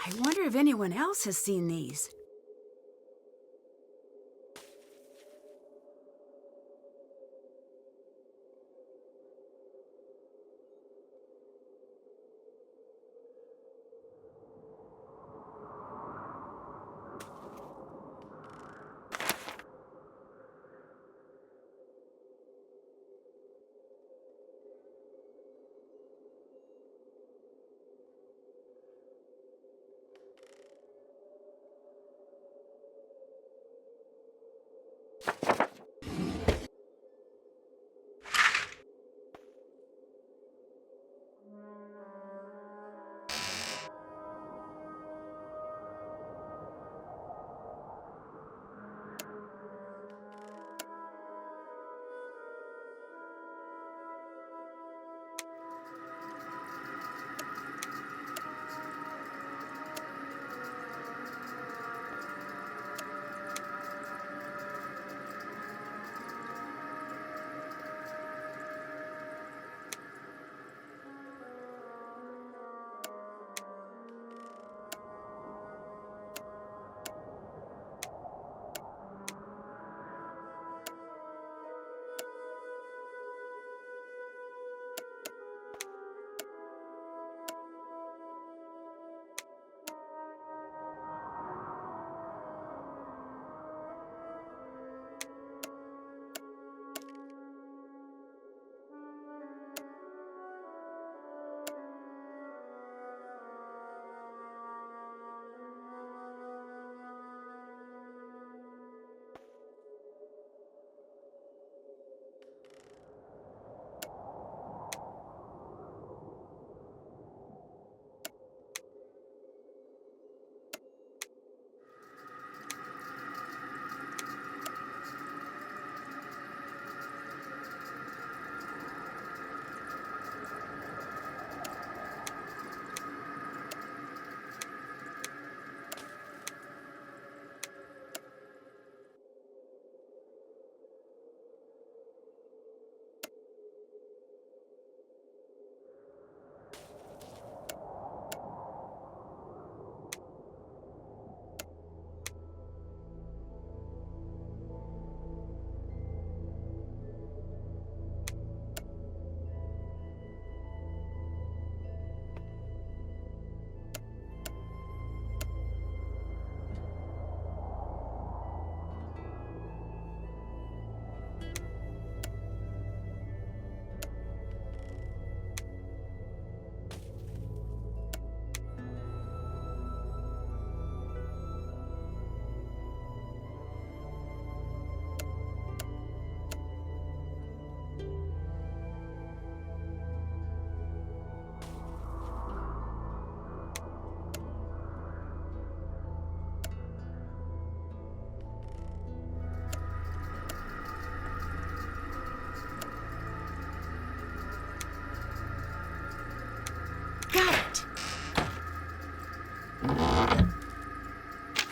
I wonder if anyone else has seen these.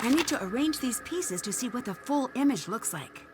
I need to arrange these pieces to see what the full image looks like.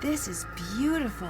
This is beautiful.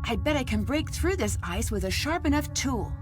I bet I can break through this ice with a sharp enough tool.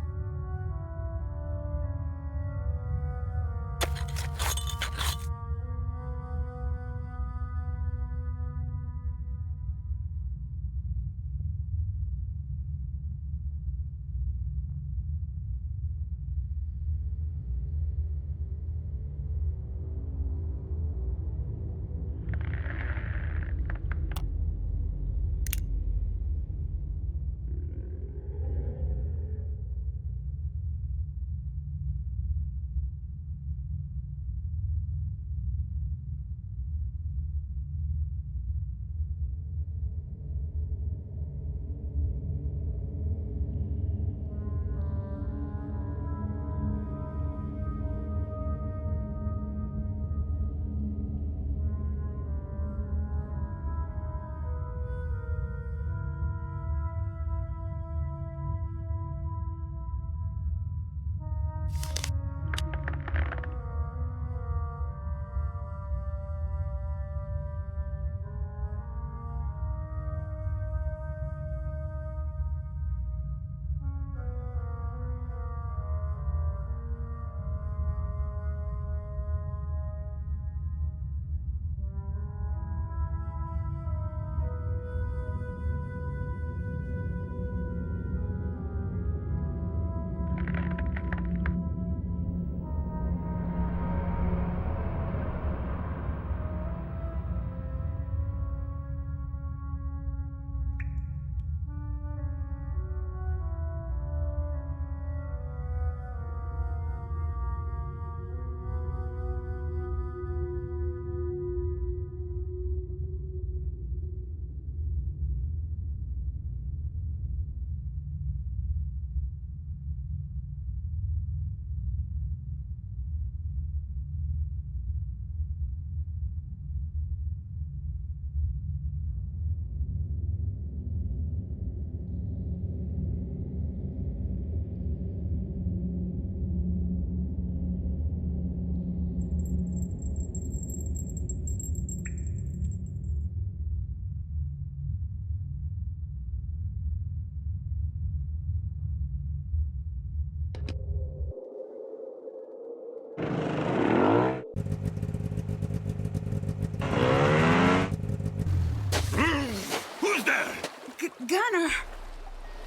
Gunnar!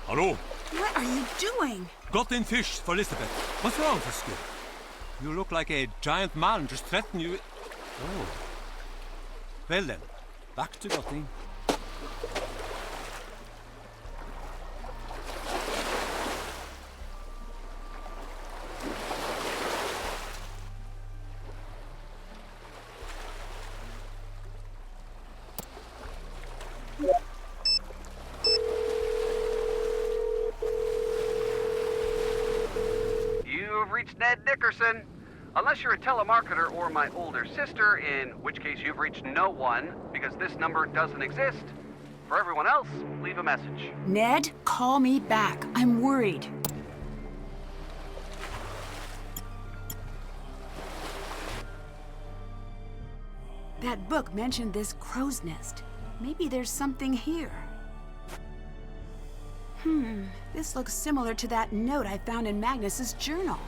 Hello? What are you doing? Got in fish for Elizabeth. What's wrong, Fiske? You look like a giant man just threatened you. Oh. Well then, back to Gotting. Ned Dickerson. Unless you're a telemarketer or my older sister, in which case you've reached no one, because this number doesn't exist. For everyone else, leave a message. Ned, call me back. I'm worried. That book mentioned this crow's nest. Maybe there's something here. This looks similar to that note I found in Magnus's journal.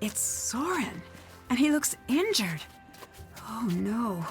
It's Soren, and he looks injured. Oh no.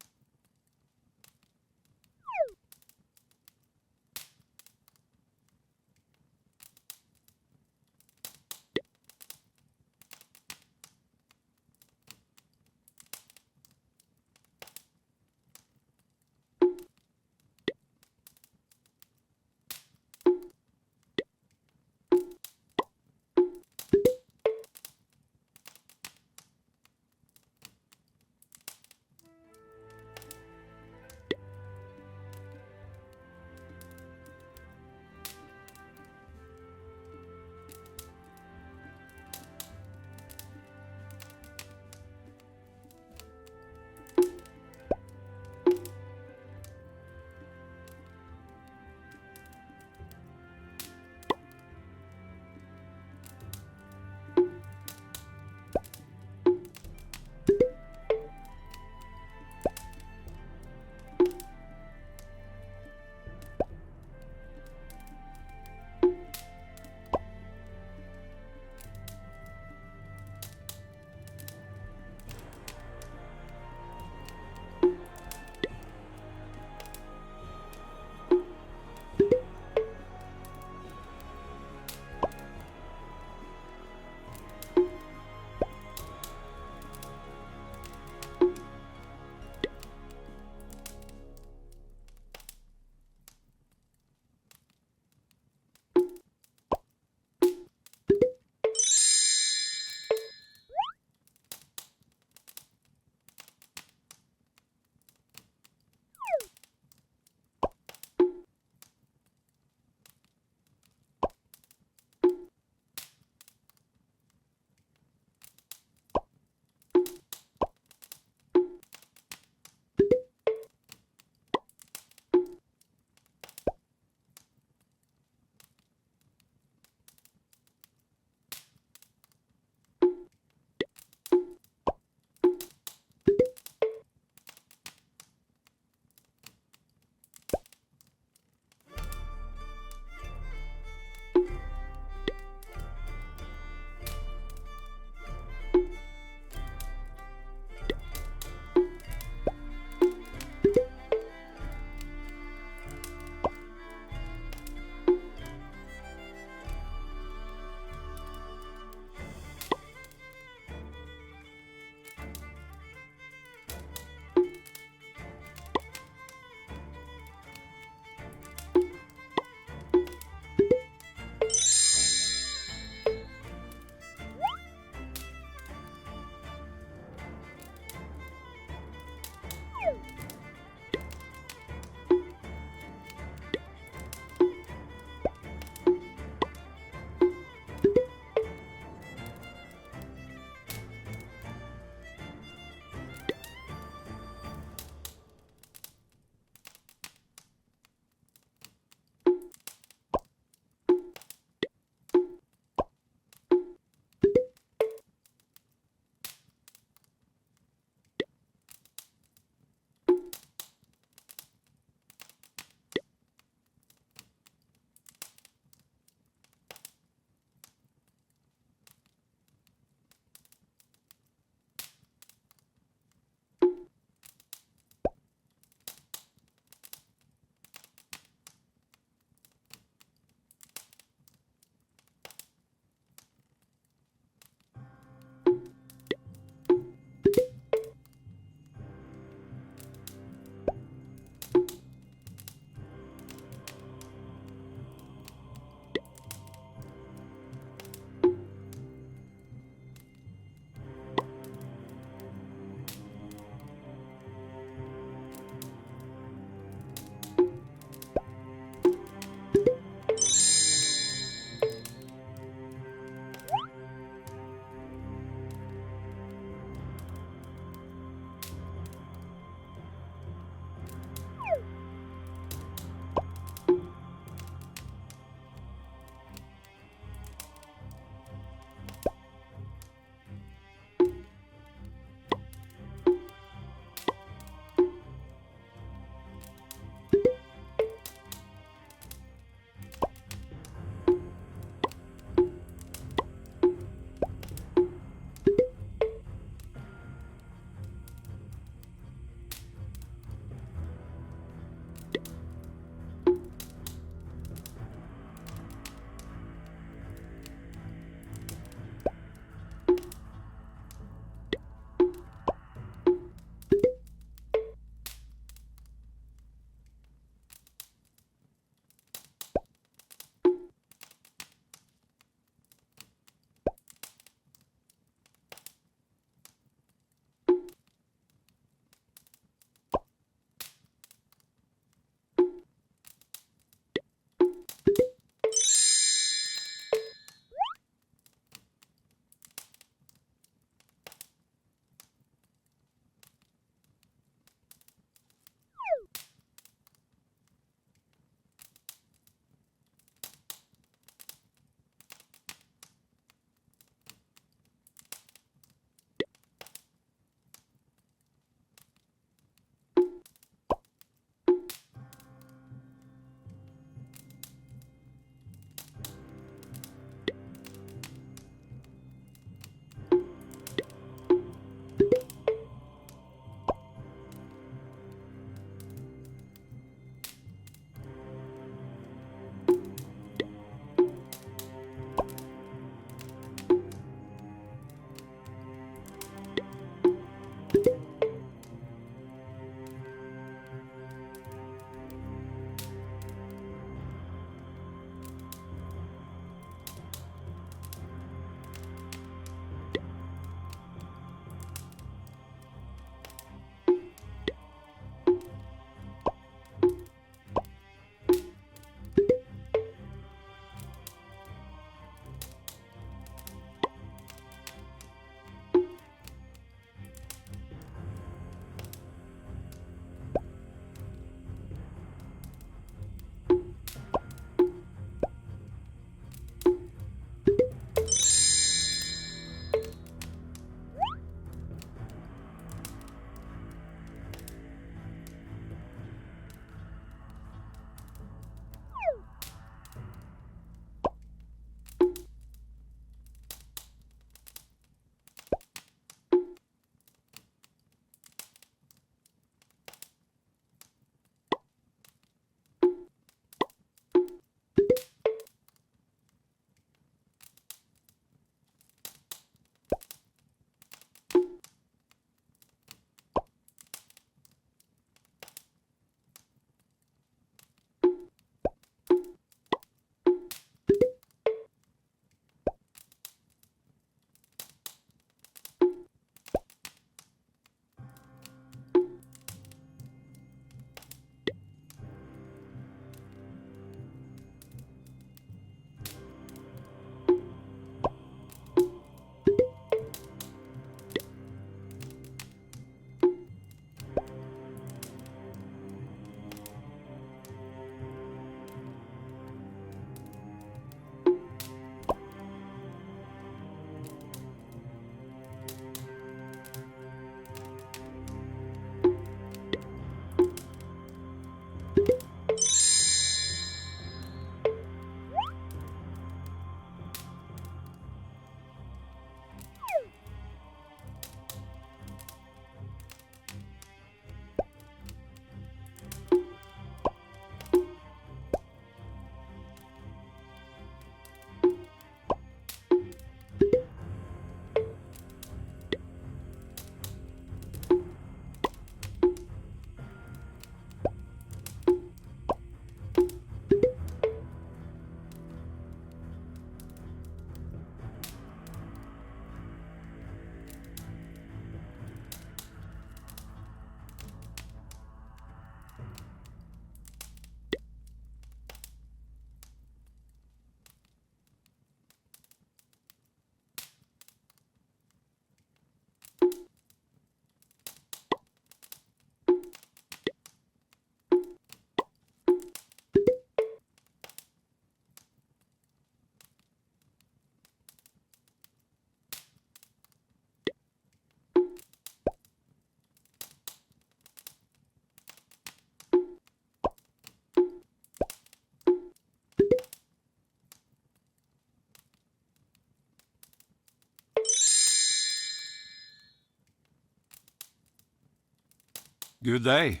Good day.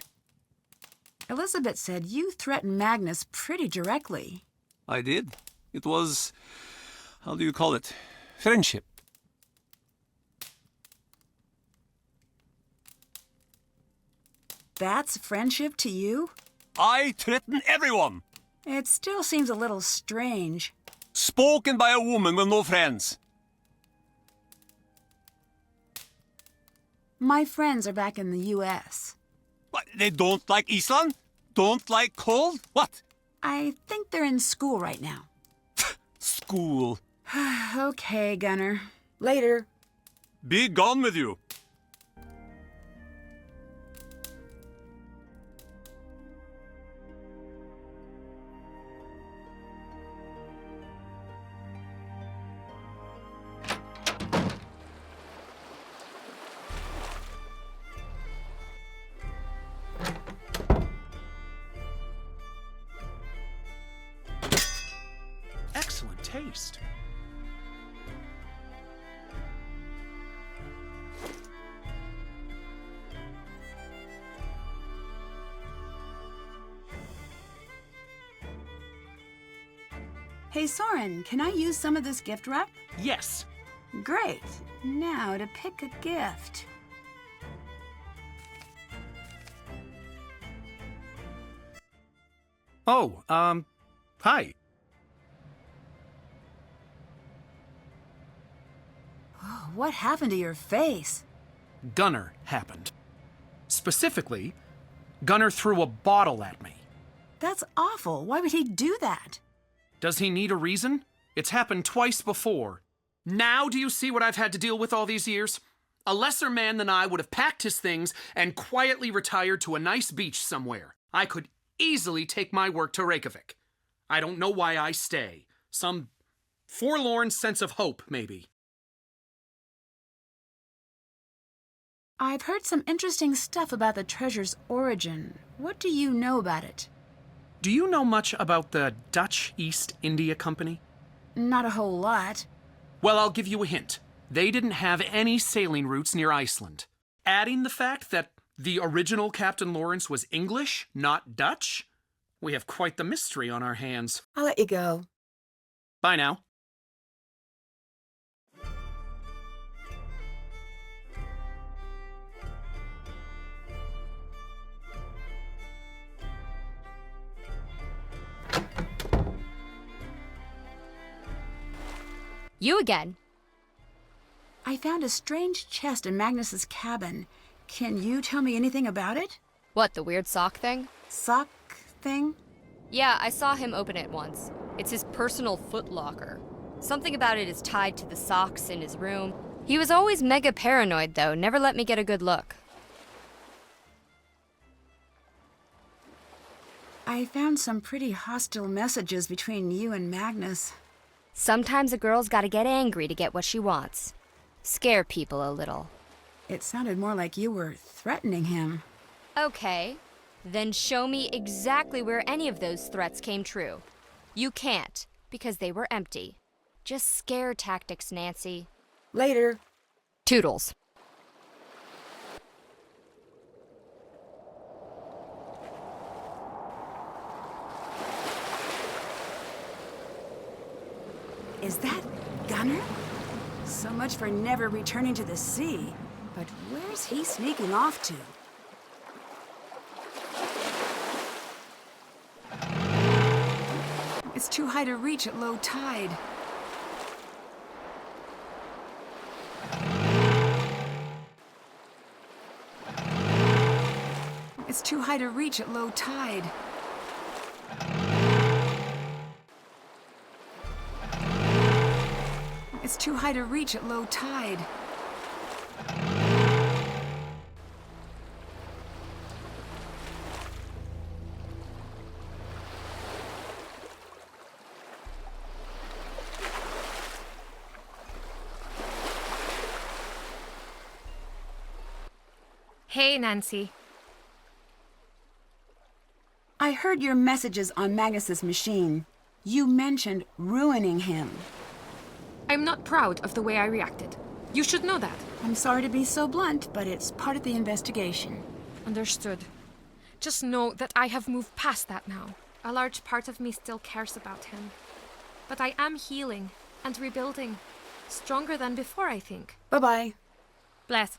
Elizabeth said you threatened Magnus pretty directly. I did. It was, how do you call it? Friendship. That's friendship to you? I threaten everyone. It still seems a little strange. Spoken by a woman with no friends. My friends are back in the U.S. What, they don't like Iceland? Don't like cold? What? I think they're in school right now. School. Okay, Gunnar. Later. Be gone with you. Excellent taste. Hey, Soren, can I use some of this gift wrap? Yes. Great. Now to pick a gift. Oh, hi. Oh, what happened to your face? Gunnar happened. Specifically, Gunnar threw a bottle at me. That's awful. Why would he do that? Does he need a reason? It's happened twice before. Now do you see what I've had to deal with all these years? A lesser man than I would have packed his things and quietly retired to a nice beach somewhere. I could easily take my work to Reykjavik. I don't know why I stay. Some forlorn sense of hope, maybe. I've heard some interesting stuff about the treasure's origin. What do you know about it? Do you know much about the Dutch East India Company? Not a whole lot. Well, I'll give you a hint. They didn't have any sailing routes near Iceland. Adding the fact that the original Captain Lawrence was English, not Dutch, we have quite the mystery on our hands. I'll let you go. Bye now. You again. I found a strange chest in Magnus's cabin. Can you tell me anything about it? What, the weird sock thing? Sock thing? Yeah, I saw him open it once. It's his personal foot locker. Something about it is tied to the socks in his room. He was always mega paranoid, though, never let me get a good look. I found some pretty hostile messages between you and Magnus. Sometimes a girl's gotta get angry to get what she wants. Scare people a little. It sounded more like you were threatening him. Okay, then show me exactly where any of those threats came true. You can't, because they were empty. Just scare tactics, Nancy. Later. Toodles. Is that Gunnar? So much for never returning to the sea. But where's he sneaking off to? It's too high to reach at low tide. It's too high to reach at low tide. It's too high to reach at low tide. Hey, Nancy. I heard your messages on Magnus's machine. You mentioned ruining him. I'm not proud of the way I reacted. You should know that. I'm sorry to be so blunt, but it's part of the investigation. Understood. Just know that I have moved past that now. A large part of me still cares about him. But I am healing and rebuilding. Stronger than before, I think. Bye-bye. Bless.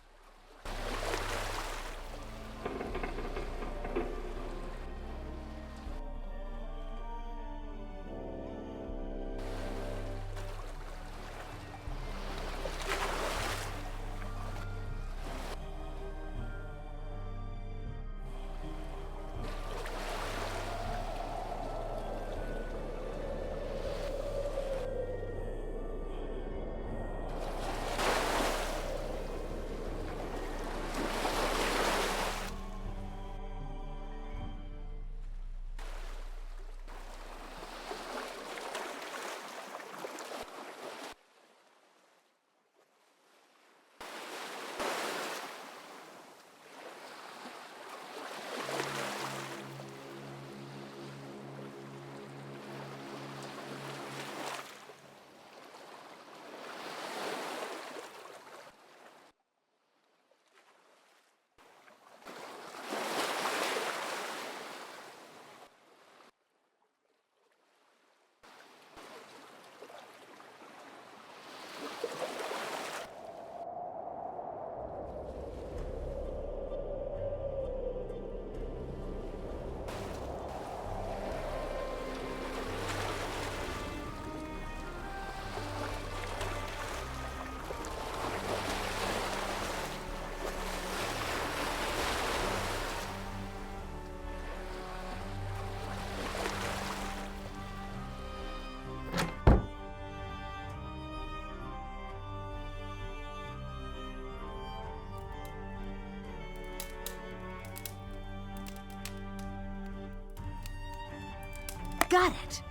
Got it.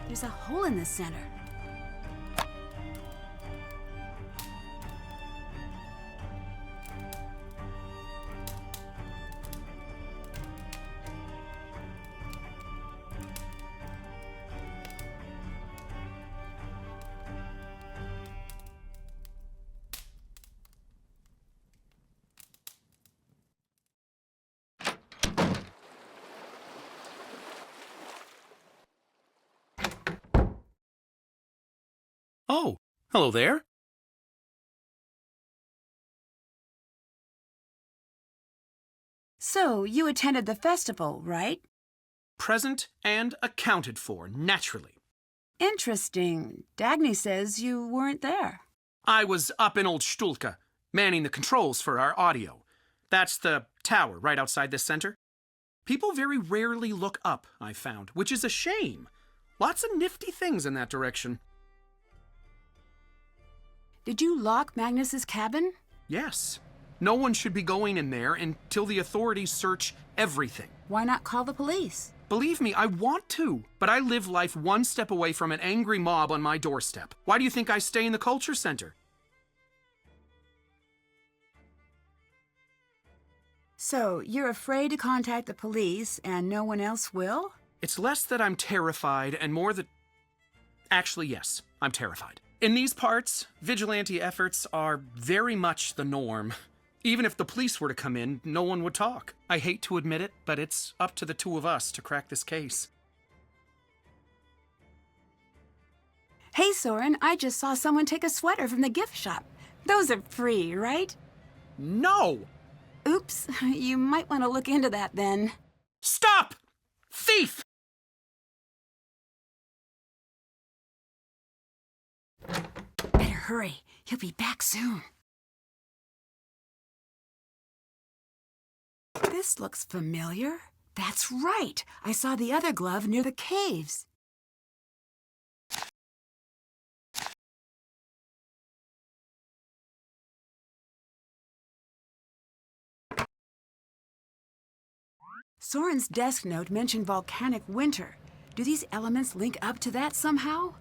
There's a hole in the center. Oh, hello there. So, you attended the festival, right? Present and accounted for, naturally. Interesting. Dagny says you weren't there. I was up in Old Stulka, manning the controls for our audio. That's the tower right outside this center. People very rarely look up, I found, which is a shame. Lots of nifty things in that direction. Did you lock Magnus's cabin? Yes. No one should be going in there until the authorities search everything. Why not call the police? Believe me, I want to, but I live life one step away from an angry mob on my doorstep. Why do you think I stay in the culture center? So, you're afraid to contact the police and no one else will? It's less that I'm terrified and more that... Actually, yes, I'm terrified. In these parts, vigilante efforts are very much the norm. Even if the police were to come in, no one would talk. I hate to admit it, but it's up to the two of us to crack this case. Hey, Soren, I just saw someone take a sweater from the gift shop. Those are free, right? No! Oops, you might want to look into that then. Stop! Thief! Better hurry. He'll be back soon. This looks familiar. That's right. I saw the other glove near the caves. Soren's desk note mentioned volcanic winter. Do these elements link up to that somehow?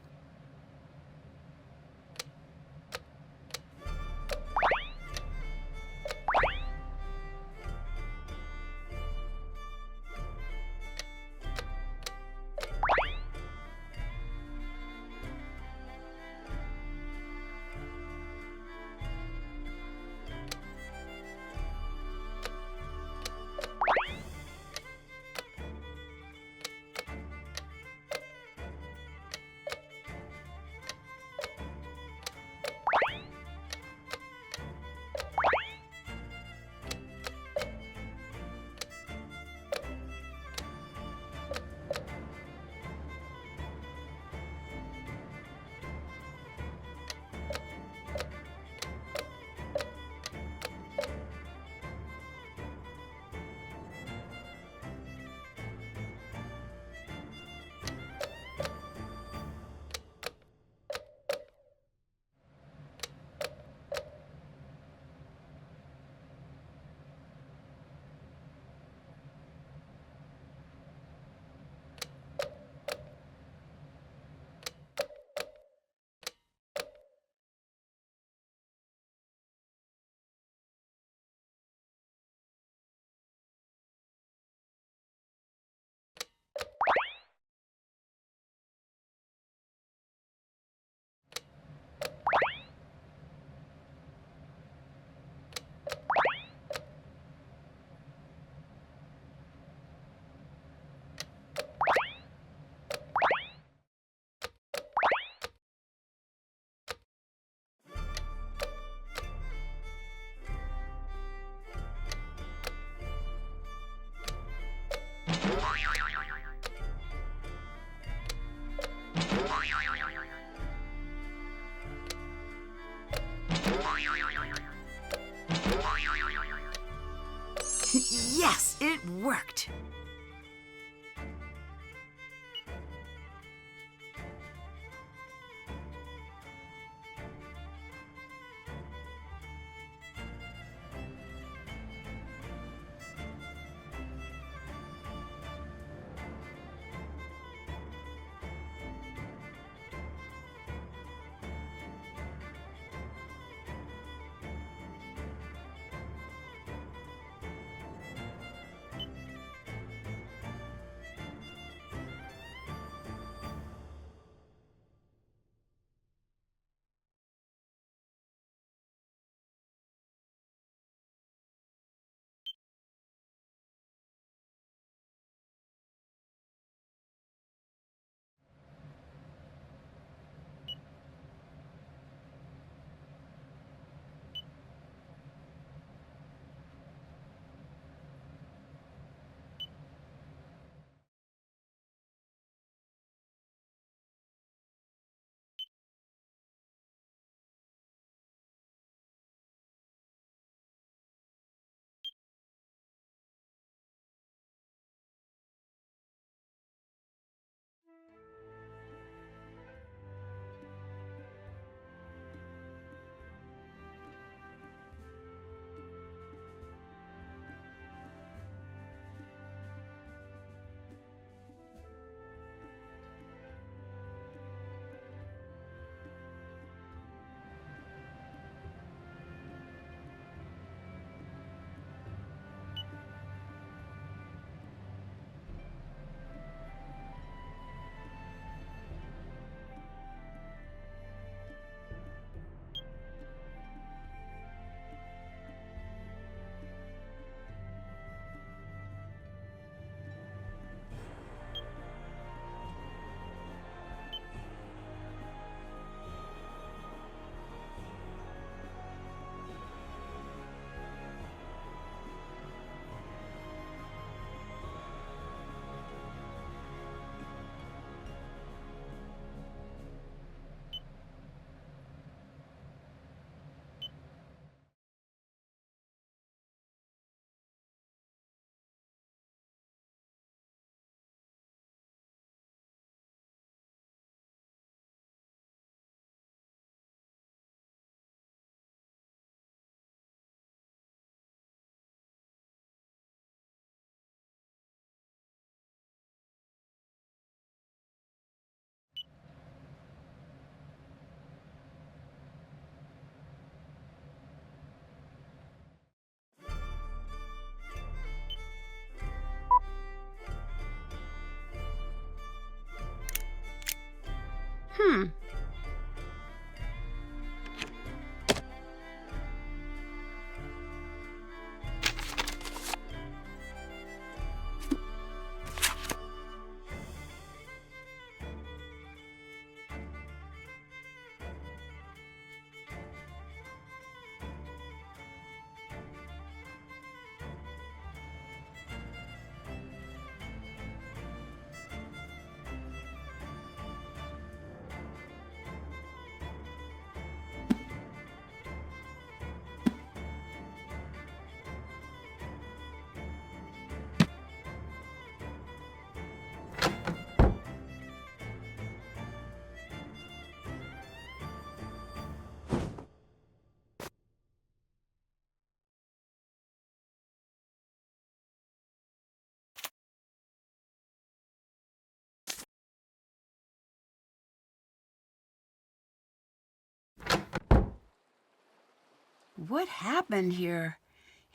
What happened here?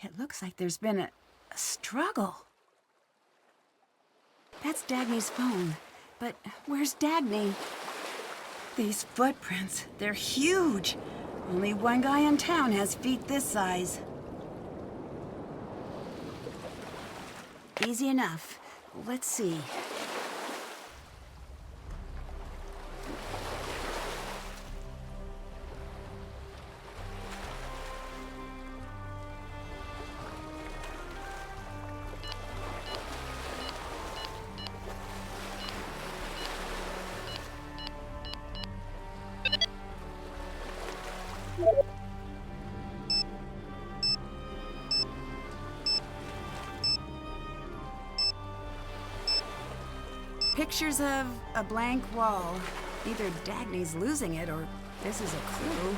It looks like there's been a struggle. That's Dagny's phone. But where's Dagny? These footprints, they're huge. Only one guy in town has feet this size. Easy enough. Let's see. Pictures of a blank wall. Either Dagny's losing it or this is a clue.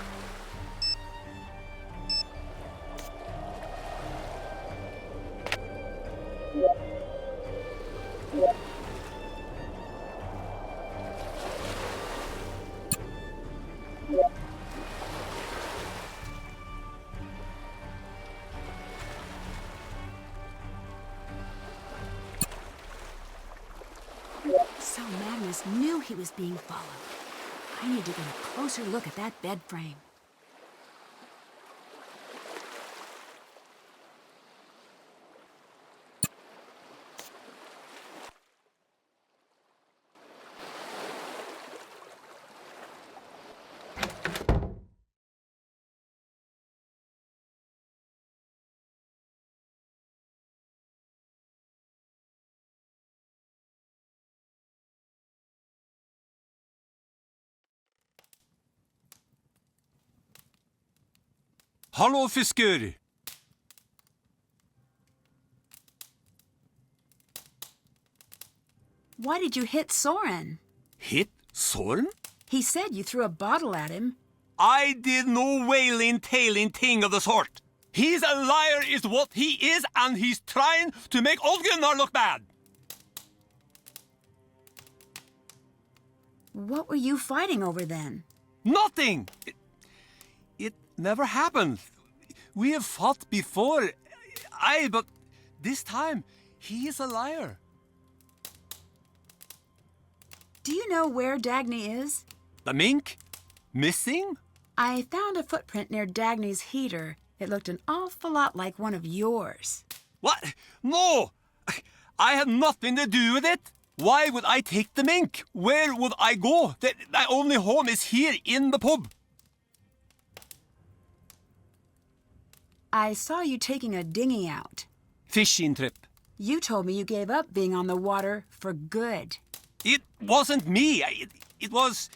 So Magnus knew he was being followed. I need to get a closer look at that bed frame. Hallo, fisker! Why did you hit Soren? Hit Soren? He said you threw a bottle at him. I did no whaling, tailing thing of the sort. He's a liar is what he is, and he's trying to make old Gunnar look bad. What were you fighting over then? Nothing! It never happened. We have fought before. But this time, he is a liar. Do you know where Dagny is? The mink? Missing? I found a footprint near Dagny's heater. It looked an awful lot like one of yours. What? No! I had nothing to do with it. Why would I take the mink? Where would I go? My only home is here in the pub. I saw you taking a dinghy out. Fishing trip. You told me you gave up being on the water for good. It wasn't me. It was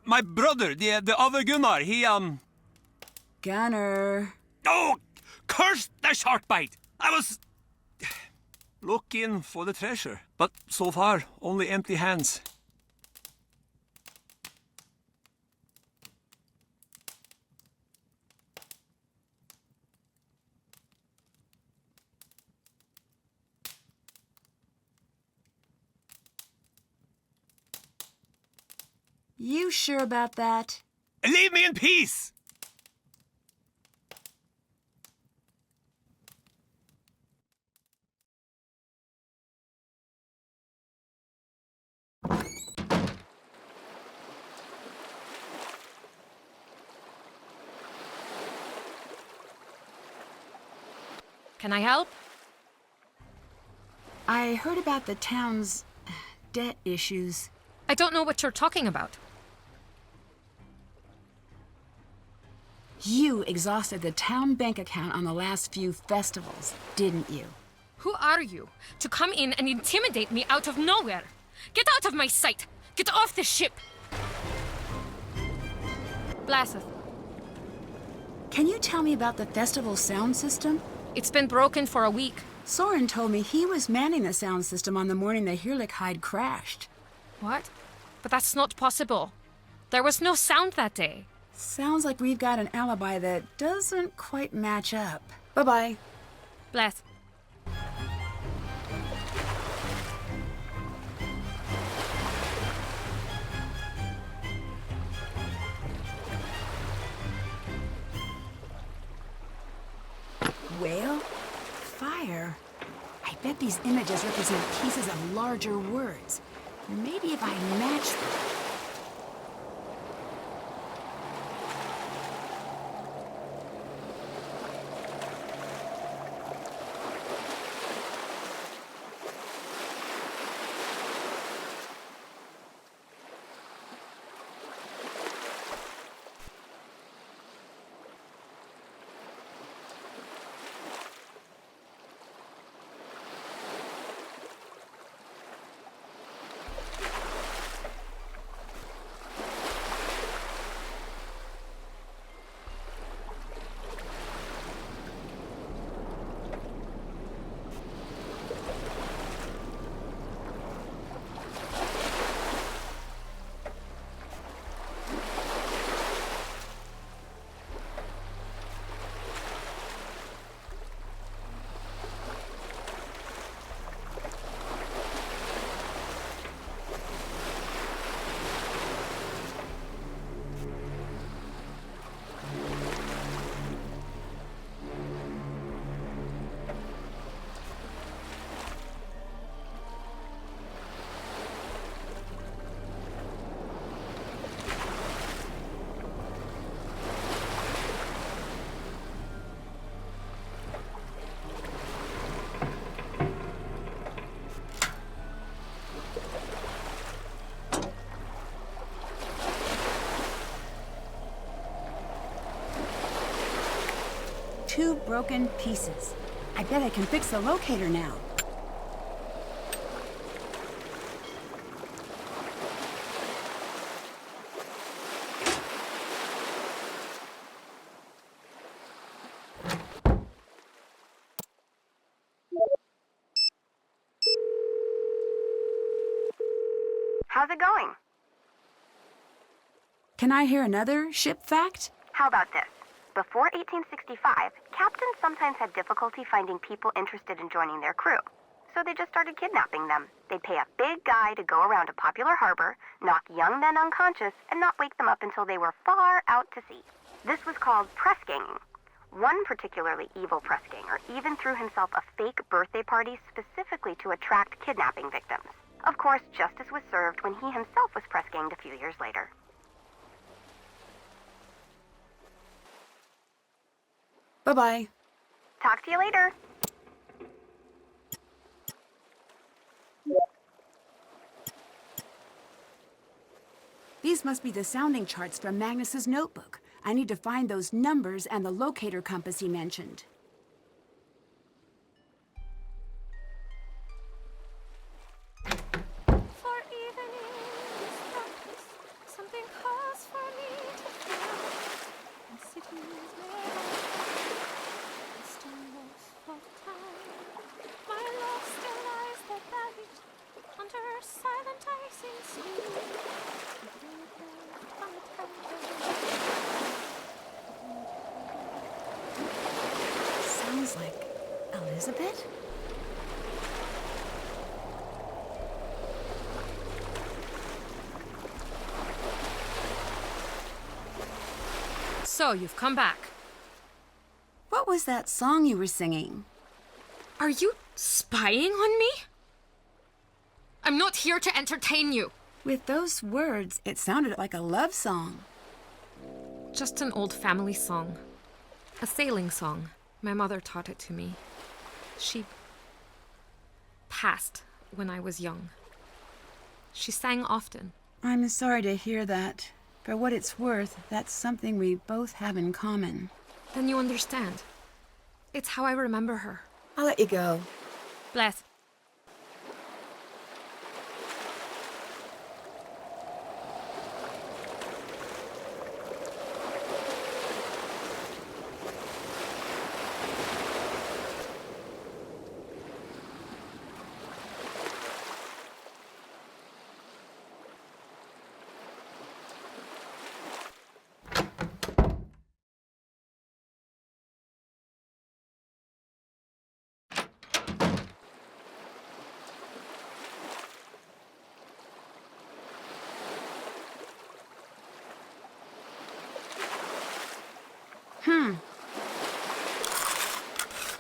my brother, the other Gunnar. Gunnar. Oh, curse the shark bite! I was looking for the treasure, but so far, only empty hands. You sure about that? Leave me in peace! Can I help? I heard about the town's debt issues. I don't know what you're talking about. You exhausted the town bank account on the last few festivals, didn't you? Who are you to come in and intimidate me out of nowhere? Get out of my sight! Get off the ship! Blaseth. Can you tell me about the festival sound system? It's been broken for a week. Soren told me he was manning the sound system on the morning the Heerlijkheid crashed. What? But that's not possible. There was no sound that day. Sounds like we've got an alibi that doesn't quite match up. Bye-bye. Bless. Whale? Fire? I bet these images represent pieces of larger words. Maybe if I match them. Two broken pieces. I bet I can fix the locator now. How's it going? Can I hear another ship fact? How about this? Before 1865, captains sometimes had difficulty finding people interested in joining their crew. So they just started kidnapping them. They'd pay a big guy to go around a popular harbor, knock young men unconscious, and not wake them up until they were far out to sea. This was called press ganging. One particularly evil press ganger even threw himself a fake birthday party specifically to attract kidnapping victims. Of course, justice was served when he himself was press ganged a few years later. Bye-bye. Talk to you later. These must be the sounding charts from Magnus's notebook. I need to find those numbers and the locator compass he mentioned. For even in this darkness, something calls for me to feel. And cities where my love still lies there buried under silent icing sea. Sounds like Elizabeth? So you've come back. What was that song you were singing? Are you spying on me? I'm not here to entertain you. With those words, it sounded like a love song. Just an old family song. A sailing song. My mother taught it to me. She passed when I was young. She sang often. I'm sorry to hear that. For what it's worth, that's something we both have in common. Then you understand. It's how I remember her. I'll let you go. Bless.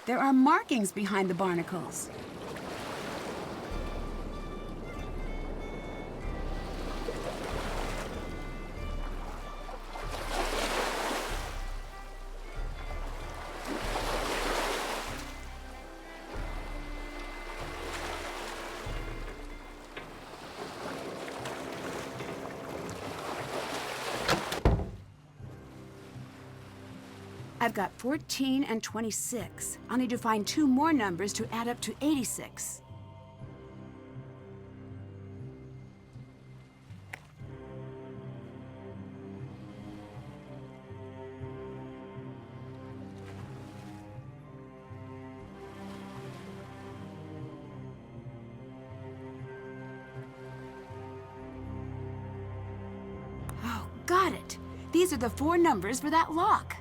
There are markings behind the barnacles. I've got 14 and 26. I'll need to find 2 more numbers to add up to 86. Oh, got it. These are the 4 numbers for that lock.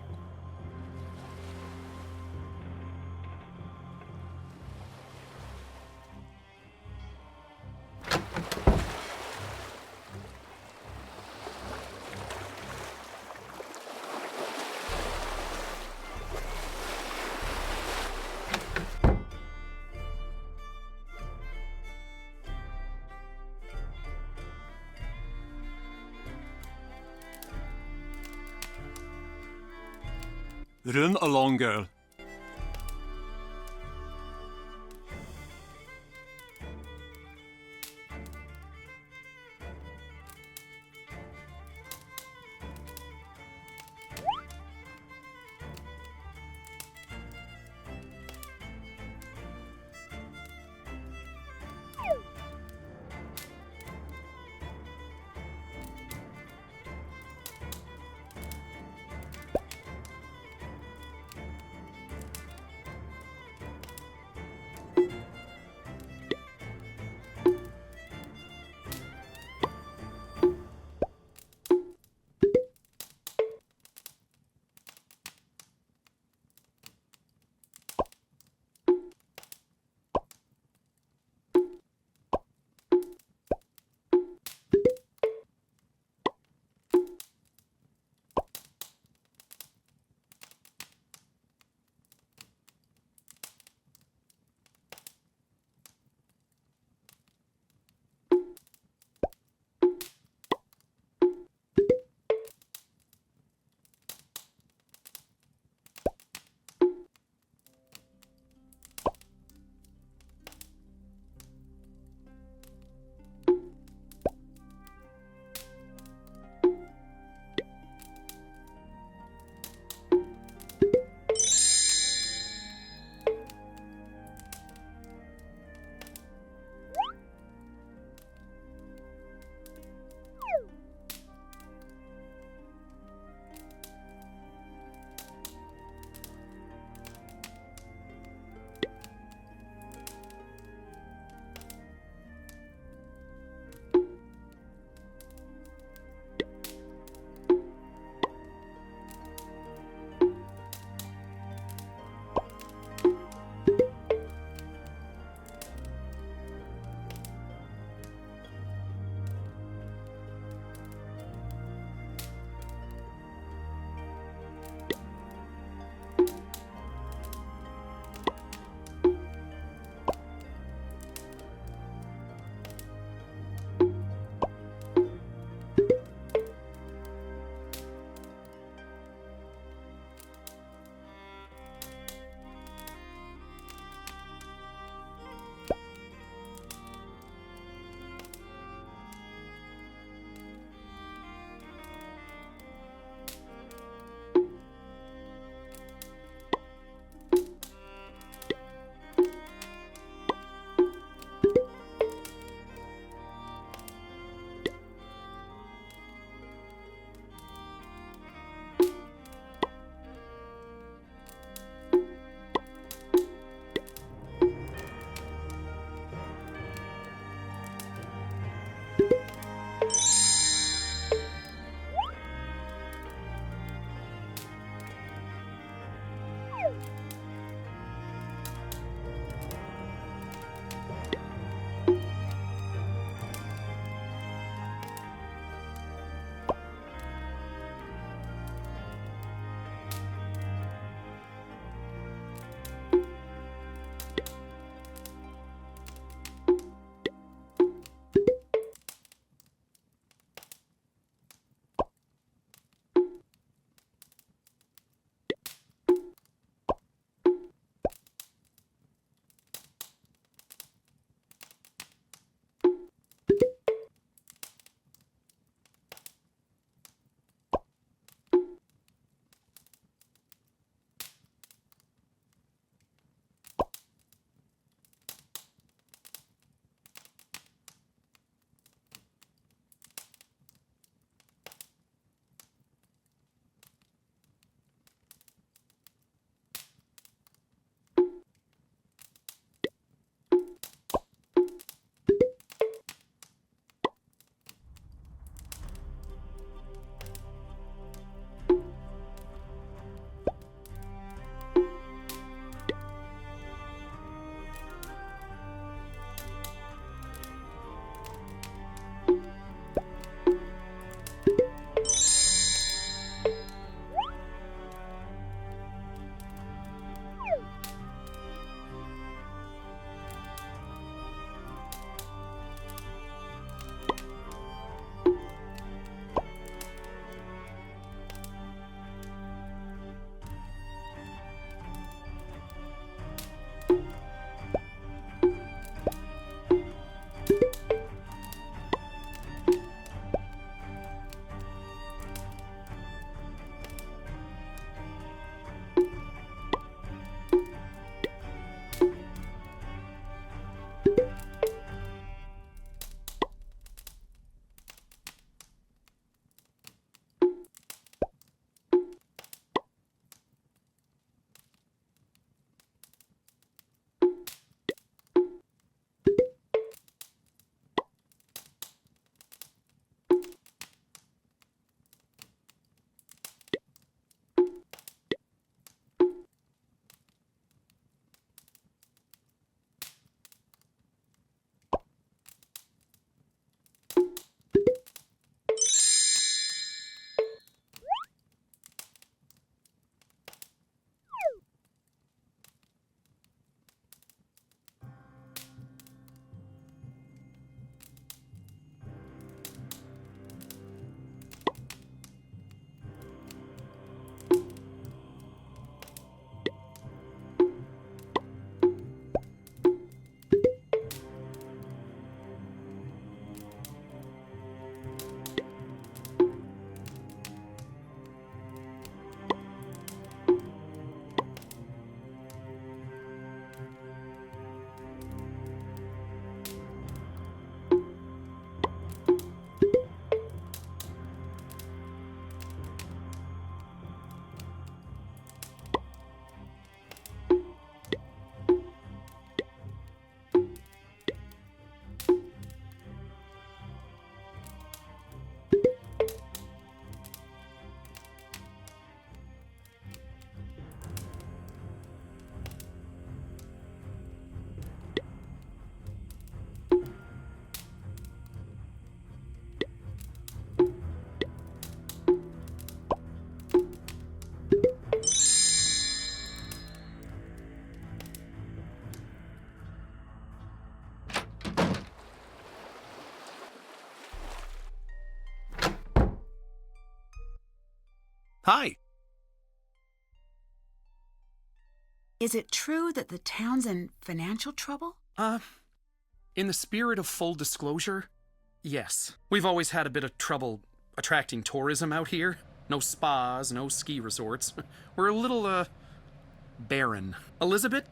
Run along, girl. Hi. Is it true that the town's in financial trouble? In the spirit of full disclosure, yes. We've always had a bit of trouble attracting tourism out here. No spas, no ski resorts. We're a little, barren. Elizabeth,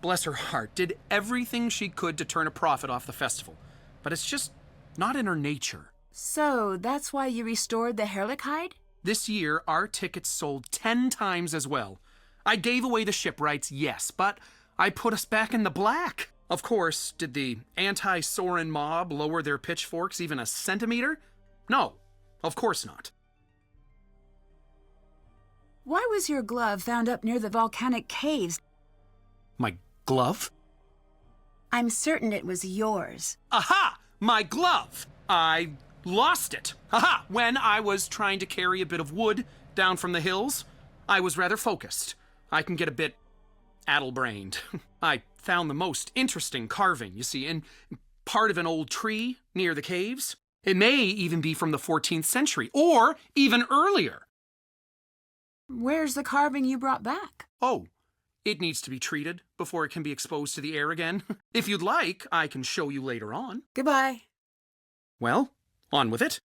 bless her heart, did everything she could to turn a profit off the festival. But it's just not in her nature. So that's why you restored the Heerlijkheid? This year, our tickets sold 10 times as well. I gave away the shipwrights, yes, but I put us back in the black. Of course, did the anti-Soren mob lower their pitchforks even a centimeter? No, of course not. Why was your glove found up near the volcanic caves? My glove? I'm certain it was yours. Aha! My glove! I lost it. Aha! When I was trying to carry a bit of wood down from the hills, I was rather focused. I can get a bit addle-brained. I found the most interesting carving, you see, in part of an old tree near the caves. It may even be from the 14th century, or even earlier. Where's the carving you brought back? Oh, it needs to be treated before it can be exposed to the air again. If you'd like, I can show you later on. Goodbye. Well, on with it.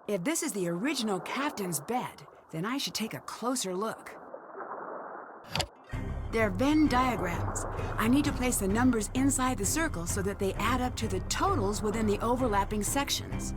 If this is the original captain's bed, then I should take a closer look. They're Venn diagrams. I need to place the numbers inside the circle so that they add up to the totals within the overlapping sections.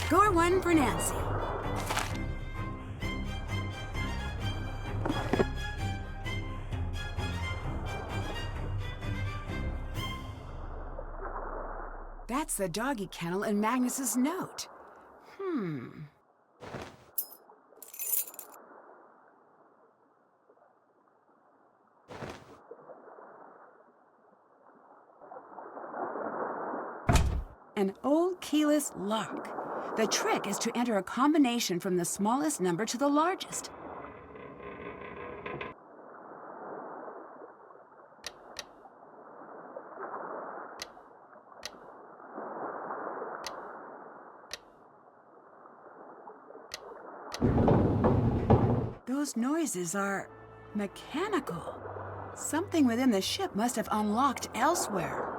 Score one for Nancy. That's the doggy kennel in Magnus's note. An old keyless lock. The trick is to enter a combination from the smallest number to the largest. Those noises are mechanical. Something within the ship must have unlocked elsewhere.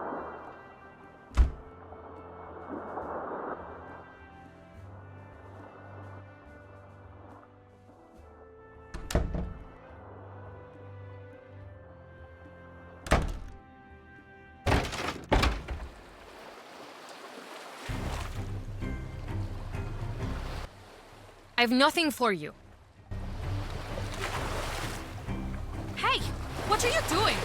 I have nothing for you. Hey, what are you doing?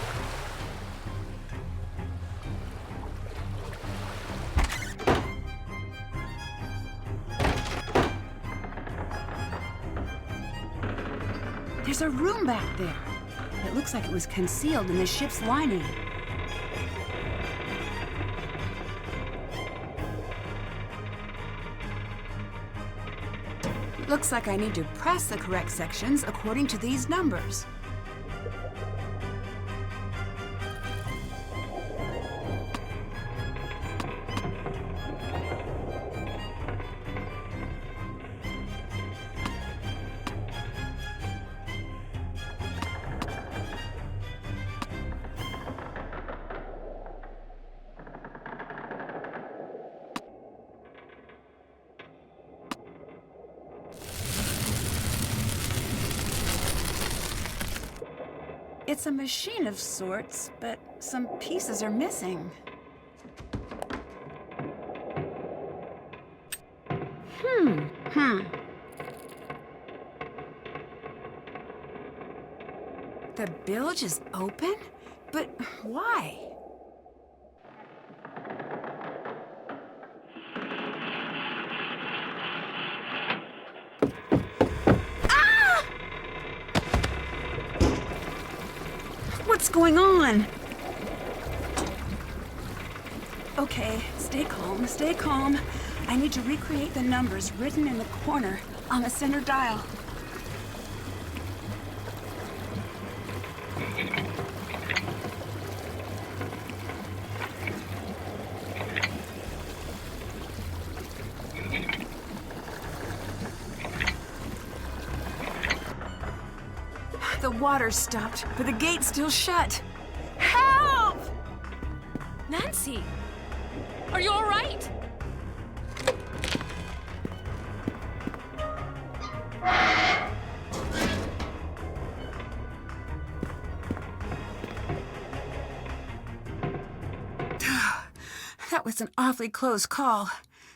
There's a room back there. It looks like it was concealed in the ship's lining. Looks like I need to press the correct sections according to these numbers. It's a machine of sorts, but some pieces are missing. The bilge is open? But why? Ah! What's going on? Okay, stay calm, stay calm. I need to recreate the numbers written in the corner on the center dial. The water stopped, but the gate's still shut. Help! Nancy! Are you all right? That was an awfully close call.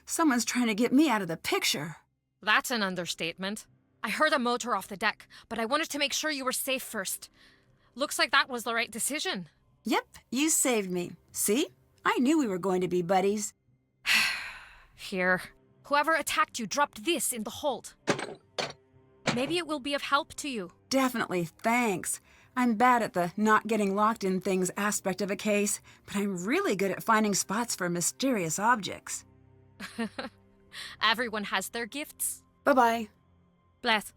Someone's trying to get me out of the picture. That's an understatement. I heard a motor off the deck, but I wanted to make sure you were safe first. Looks like that was the right decision. Yep, you saved me. See? I knew we were going to be buddies. Here. Whoever attacked you dropped this in the hold. Maybe it will be of help to you. Definitely, thanks. I'm bad at the not getting locked in things aspect of a case, but I'm really good at finding spots for mysterious objects. Everyone has their gifts. Bye-bye. Bless.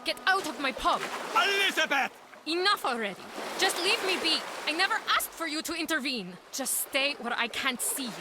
Get out of my pub! Elizabeth! Enough already! Just leave me be! I never asked for you to intervene! Just stay where I can't see you.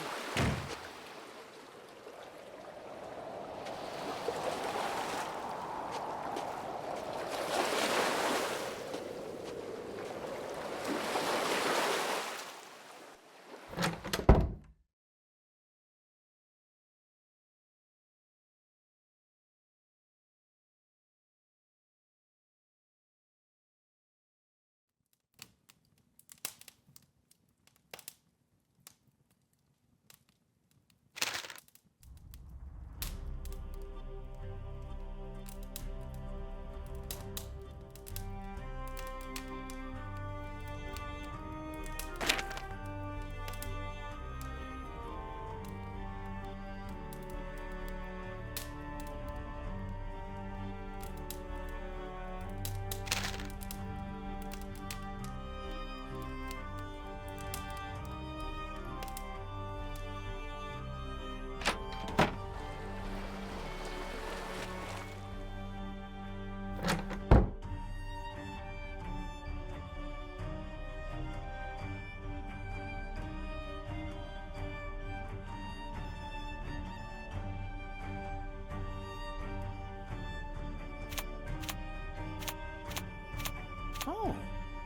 Oh,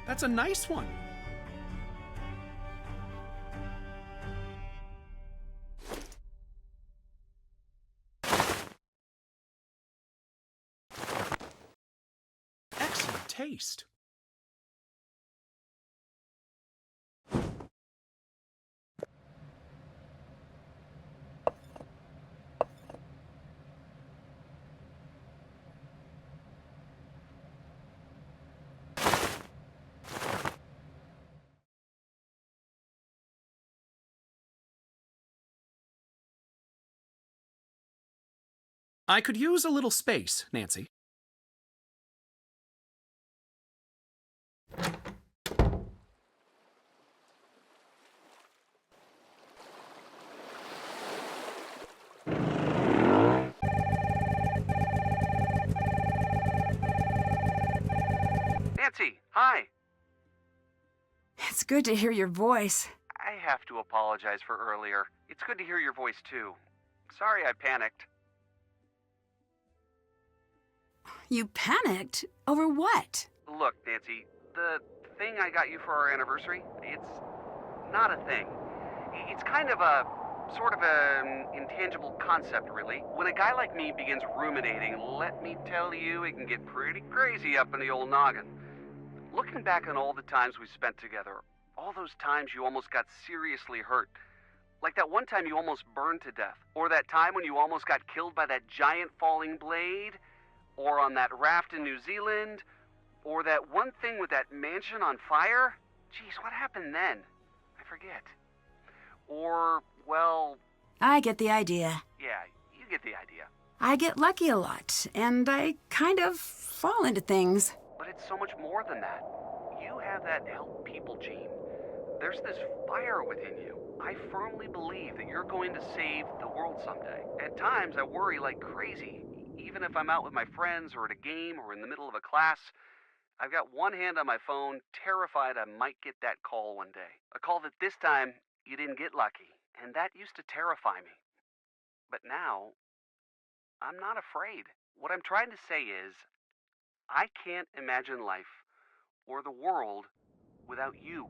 that's a nice one. Excellent taste. I could use a little space, Nancy. Nancy, hi. It's good to hear your voice. I have to apologize for earlier. It's good to hear your voice, too. Sorry I panicked. You panicked? Over what? Look, Nancy, the thing I got you for our anniversary, it's not a thing. It's kind of a sort of an intangible concept, really. When a guy like me begins ruminating, let me tell you, it can get pretty crazy up in the old noggin. Looking back on all the times we spent together, all those times you almost got seriously hurt, like that one time you almost burned to death, or that time when you almost got killed by that giant falling blade, or on that raft in New Zealand, or that one thing with that mansion on fire. Geez, what happened then? I forget. Or, well... I get the idea. Yeah, you get the idea. I get lucky a lot, and I kind of fall into things. But it's so much more than that. You have that help people gene. There's this fire within you. I firmly believe that you're going to save the world someday. At times, I worry like crazy. Even if I'm out with my friends or at a game or in the middle of a class, I've got one hand on my phone, terrified I might get that call one day. A call that this time, you didn't get lucky. And that used to terrify me. But now, I'm not afraid. What I'm trying to say is, I can't imagine life or the world without you.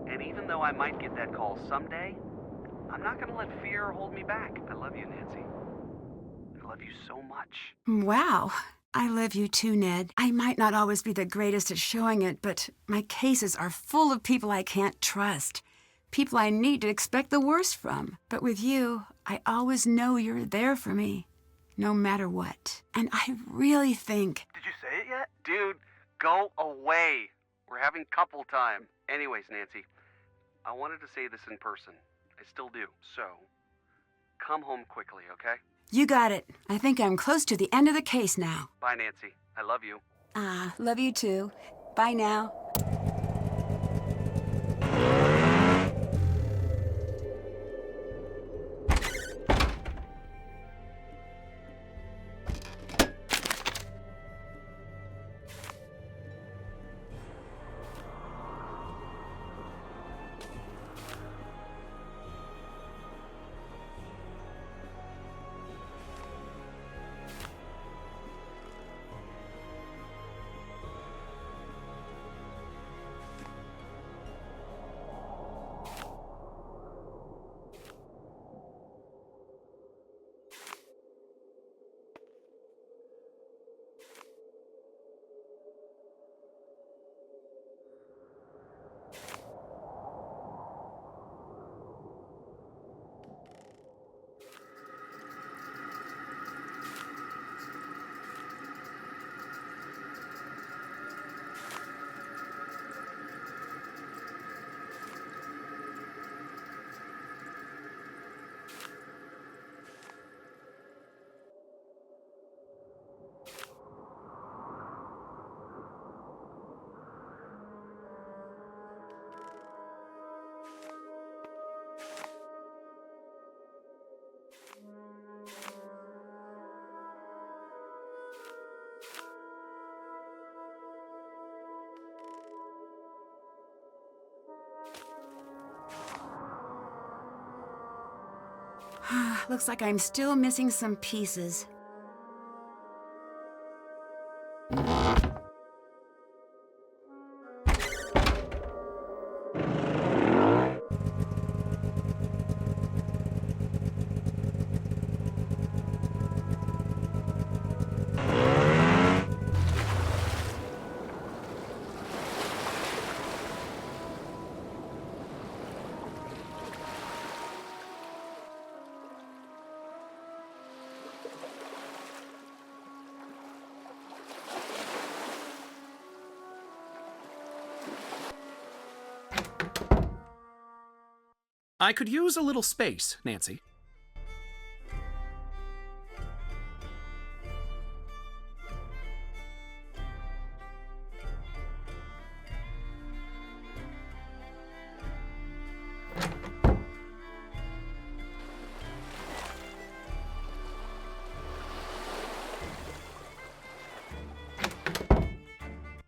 And even though I might get that call someday, I'm not going to let fear hold me back. I love you, Nancy. I love you so much. Wow. I love you too, Ned. I might not always be the greatest at showing it, but my cases are full of people I can't trust. People I need to expect the worst from. But with you, I always know you're there for me, no matter what. And I really think... Did you say it yet? Dude, go away. We're having couple time. Anyways, Nancy, I wanted to say this in person. I still do. So, come home quickly, okay? You got it. I think I'm close to the end of the case now. Bye, Nancy. I love you. Love you too. Bye now. Looks like I'm still missing some pieces. I could use a little space, Nancy.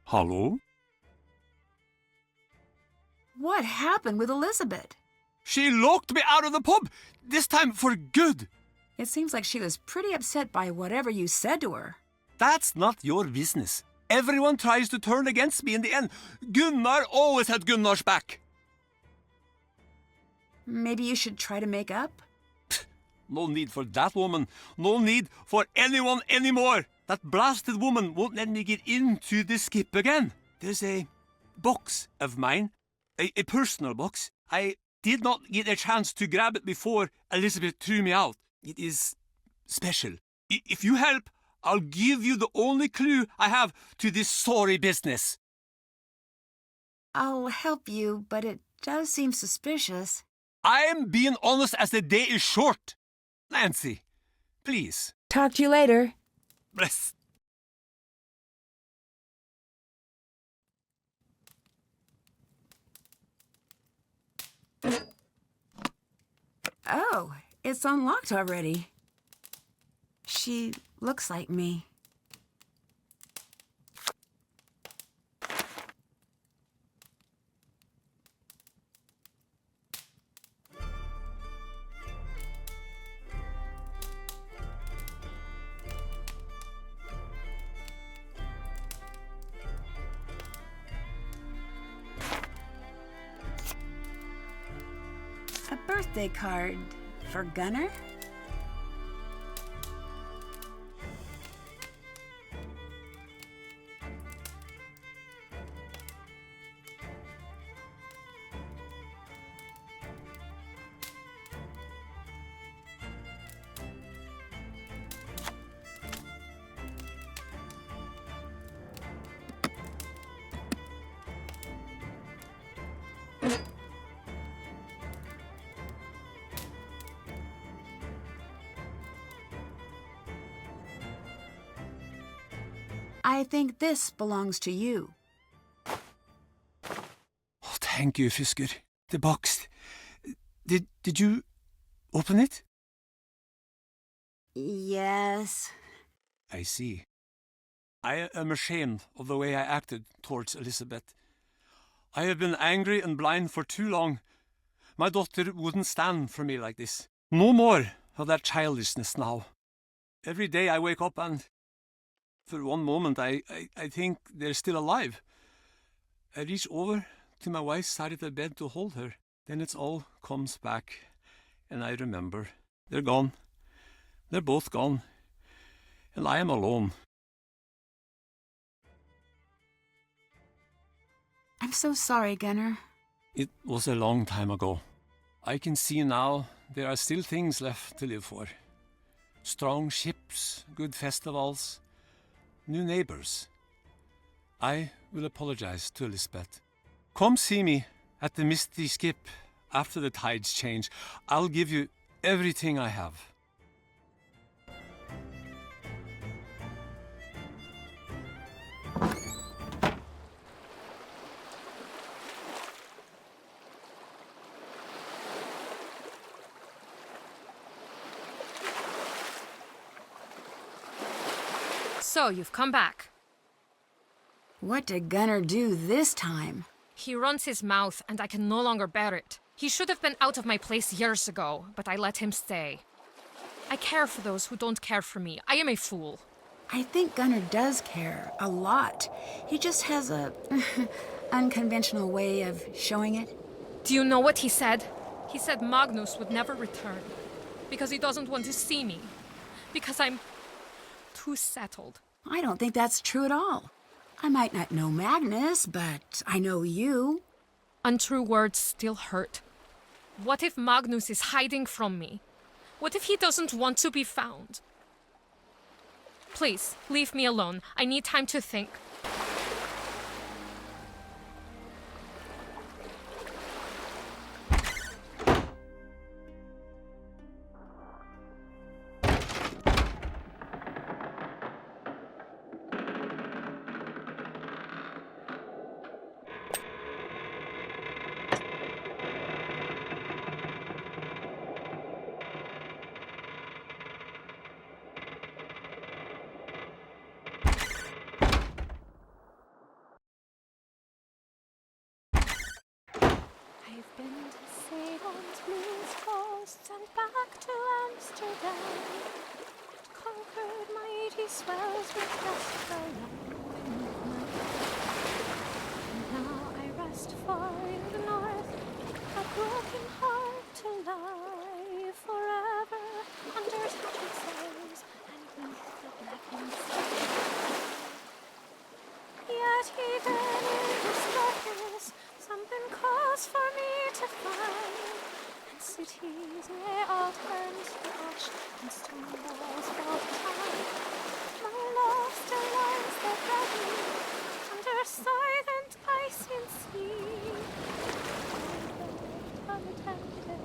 Hello? What happened with Elizabeth? She locked me out of the pub, this time for good. It seems like she was pretty upset by whatever you said to her. That's not your business. Everyone tries to turn against me in the end. Gunnar always had Gunnar's back. Maybe you should try to make up? No need for that woman. No need for anyone anymore. That blasted woman won't let me get into the skip again. There's a box of mine, a personal box. I did not get a chance to grab it before Elizabeth threw me out. It is special. If you help, I'll give you the only clue I have to this sorry business. I'll help you, but it does seem suspicious. I'm being honest as the day is short. Nancy, please. Talk to you later. Bless. Oh, it's unlocked already. She looks like me. A birthday card for Gunnar? I think this belongs to you. Oh, thank you, Fisker. The box. Did you open it? Yes. I see. I am ashamed of the way I acted towards Elizabeth. I have been angry and blind for too long. My daughter wouldn't stand for me like this. No more of that childishness now. Every day I wake up and, for one moment, I think they're still alive. I reach over to my wife's side of the bed to hold her. Then it all comes back, and I remember. They're gone. They're both gone. And I am alone. I'm so sorry, Gunnar. It was a long time ago. I can see now there are still things left to live for. Strong ships, good festivals, new neighbors. I will apologize to Elizabeth. Come see me at the Misty Skip after the tides change. I'll give you everything I have. So, you've come back. What did Gunnar do this time? He runs his mouth, and I can no longer bear it. He should have been out of my place years ago, but I let him stay. I care for those who don't care for me. I am a fool. I think Gunnar does care, a lot. He just has a unconventional way of showing it. Do you know what he said? He said Magnus would never return. Because he doesn't want to see me. Because I'm too settled. I don't think that's true at all. I might not know Magnus, but I know you. Untrue words still hurt. What if Magnus is hiding from me? What if he doesn't want to be found? Please, leave me alone. I need time to think. been to Ceylon's blues coast and back to Amsterdam, and conquered mighty swells with just the love of my heart. And now I rest far in the north, a broken heart to lie forever under tattered sails and beneath the blackened sea. Yet even in this darkness, something calls for me to find, and cities may all turn to ash and stone walls fall down. My love still lies there ready under silent ice and sea, unattended.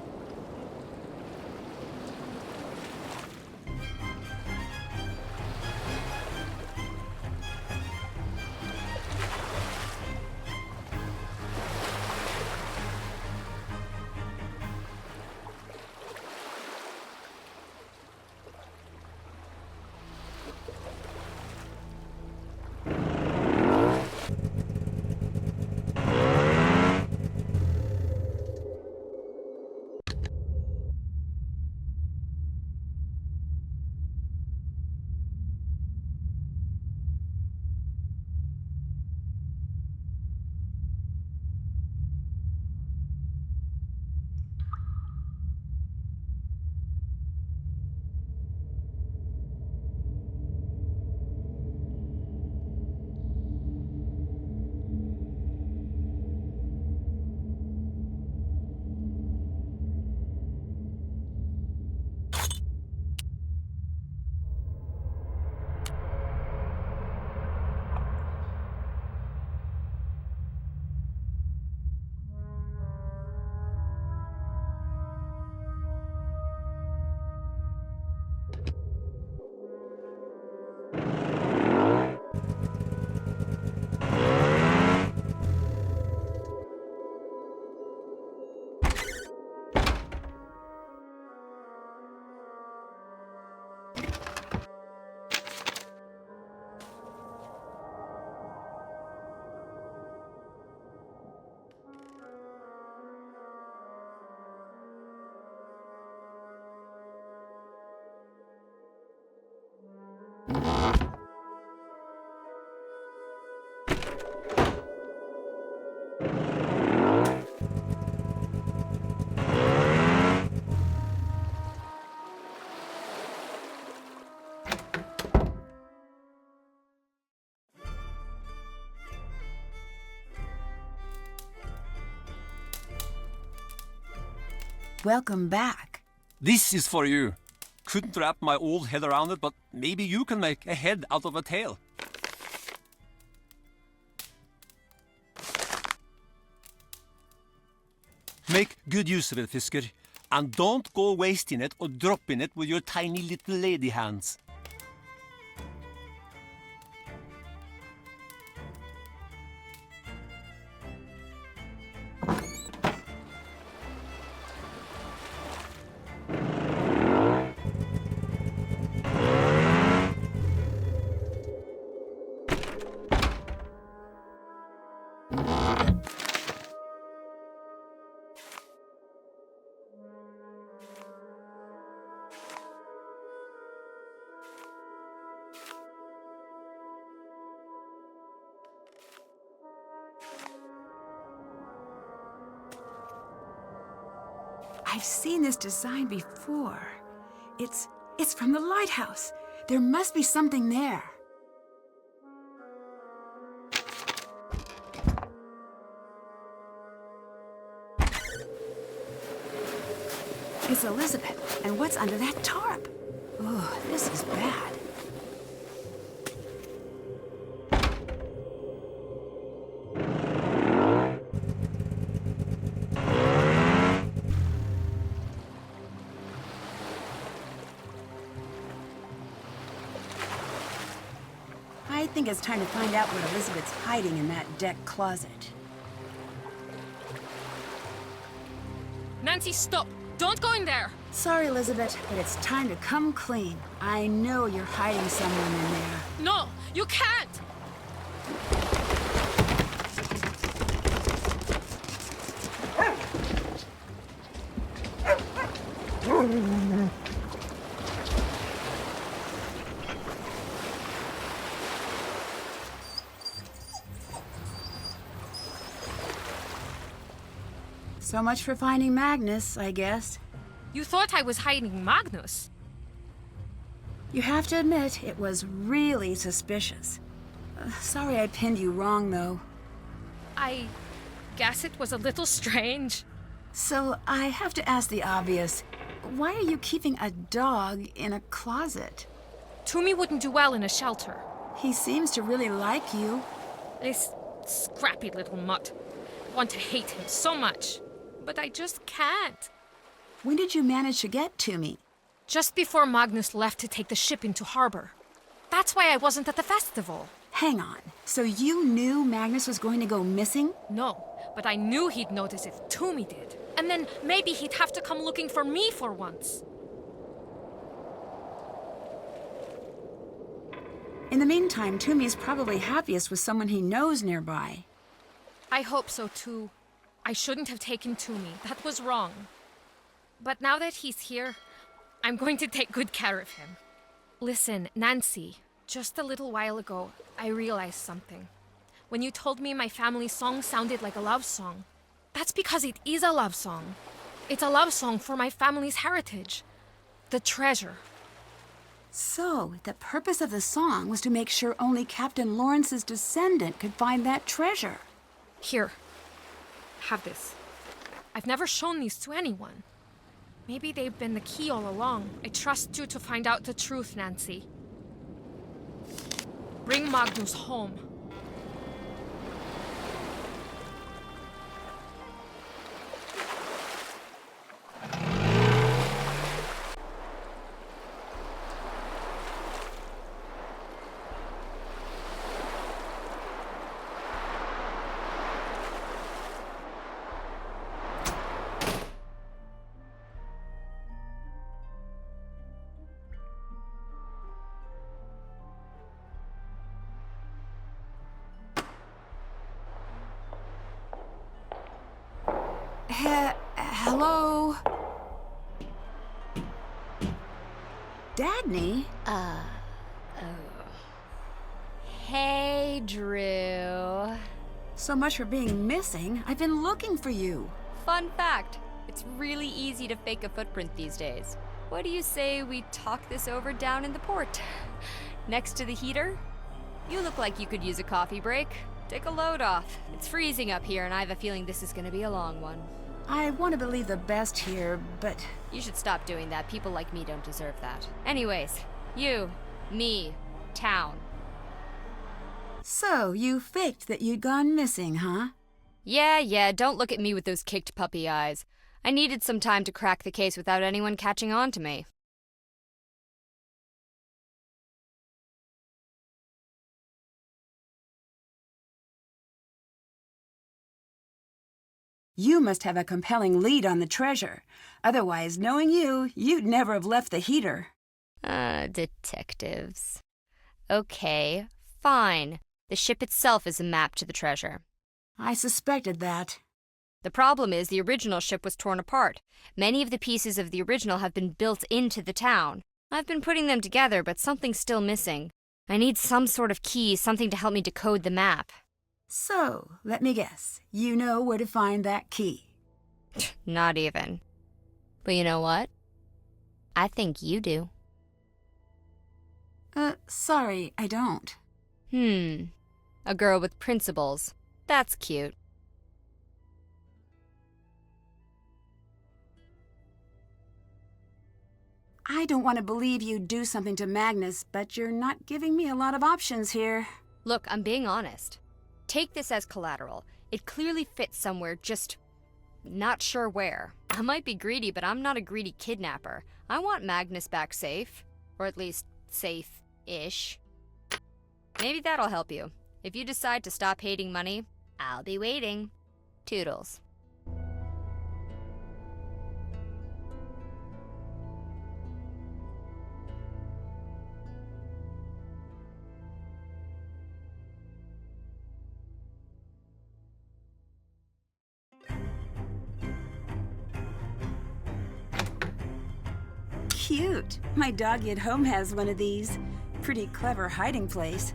Welcome back. This is for you. Couldn't wrap my old head around it, but maybe you can make a head out of a tail. Make good use of it, Fisker, and don't go wasting it or dropping it with your tiny little lady hands. I've seen this design before. It's from the lighthouse. There must be something there. It's Elizabeth. And what's under that tarp? Oh, this is bad. I think it's time to find out what Elizabeth's hiding in that deck closet. Nancy, stop! Don't go in there! Sorry, Elizabeth, but it's time to come clean. I know you're hiding someone in there. No, you can't! So much for finding Magnus, I guess. You thought I was hiding Magnus? You have to admit, it was really suspicious. Sorry I pinned you wrong, though. I guess it was a little strange. So, I have to ask the obvious. Why are you keeping a dog in a closet? Toomey wouldn't do well in a shelter. He seems to really like you. This scrappy little mutt. I want to hate him so much. But I just can't. When did you manage to get to me? Just before Magnus left to take the ship into harbor. That's why I wasn't at the festival. Hang on. So you knew Magnus was going to go missing? No, but I knew he'd notice if Toomey did. And then maybe he'd have to come looking for me for once. In the meantime, Toomey's probably happiest with someone he knows nearby. I hope so too. I shouldn't have taken Toomey. That was wrong. But now that he's here, I'm going to take good care of him. Listen, Nancy, just a little while ago, I realized something. When you told me my family's song sounded like a love song, that's because it is a love song. It's a love song for my family's heritage. The treasure. So, the purpose of the song was to make sure only Captain Lawrence's descendant could find that treasure. Here. Have this. I've never shown these to anyone. Maybe they've been the key all along. I trust you to find out the truth, Nancy. Bring Magnus home. Hello? Dagny? Hey, Drew. So much for being missing. I've been looking for you. Fun fact, it's really easy to fake a footprint these days. What do you say we talk this over down in the port? Next to the heater? You look like you could use a coffee break. Take a load off. It's freezing up here, and I have a feeling this is gonna be a long one. I want to believe the best here, but... You should stop doing that. People like me don't deserve that. Anyways, you, me, town. So, you faked that you'd gone missing, huh? Yeah, don't look at me with those kicked puppy eyes. I needed some time to crack the case without anyone catching on to me. You must have a compelling lead on the treasure. Otherwise, knowing you, you'd never have left the heater. Detectives. Okay, fine. The ship itself is a map to the treasure. I suspected that. The problem is the original ship was torn apart. Many of the pieces of the original have been built into the town. I've been putting them together, but something's still missing. I need some sort of key, something to help me decode the map. So, let me guess. You know where to find that key. Not even. But you know what? I think you do. Sorry, I don't. A girl with principles. That's cute. I don't want to believe you'd do something to Magnus, but you're not giving me a lot of options here. Look, I'm being honest. Take this as collateral. It clearly fits somewhere, just not sure where. I might be greedy, but I'm not a greedy kidnapper. I want Magnus back safe. Or at least, safe-ish. Maybe that'll help you. If you decide to stop hating money, I'll be waiting. Toodles. cute. My doggy at home has one of these. Pretty clever hiding place.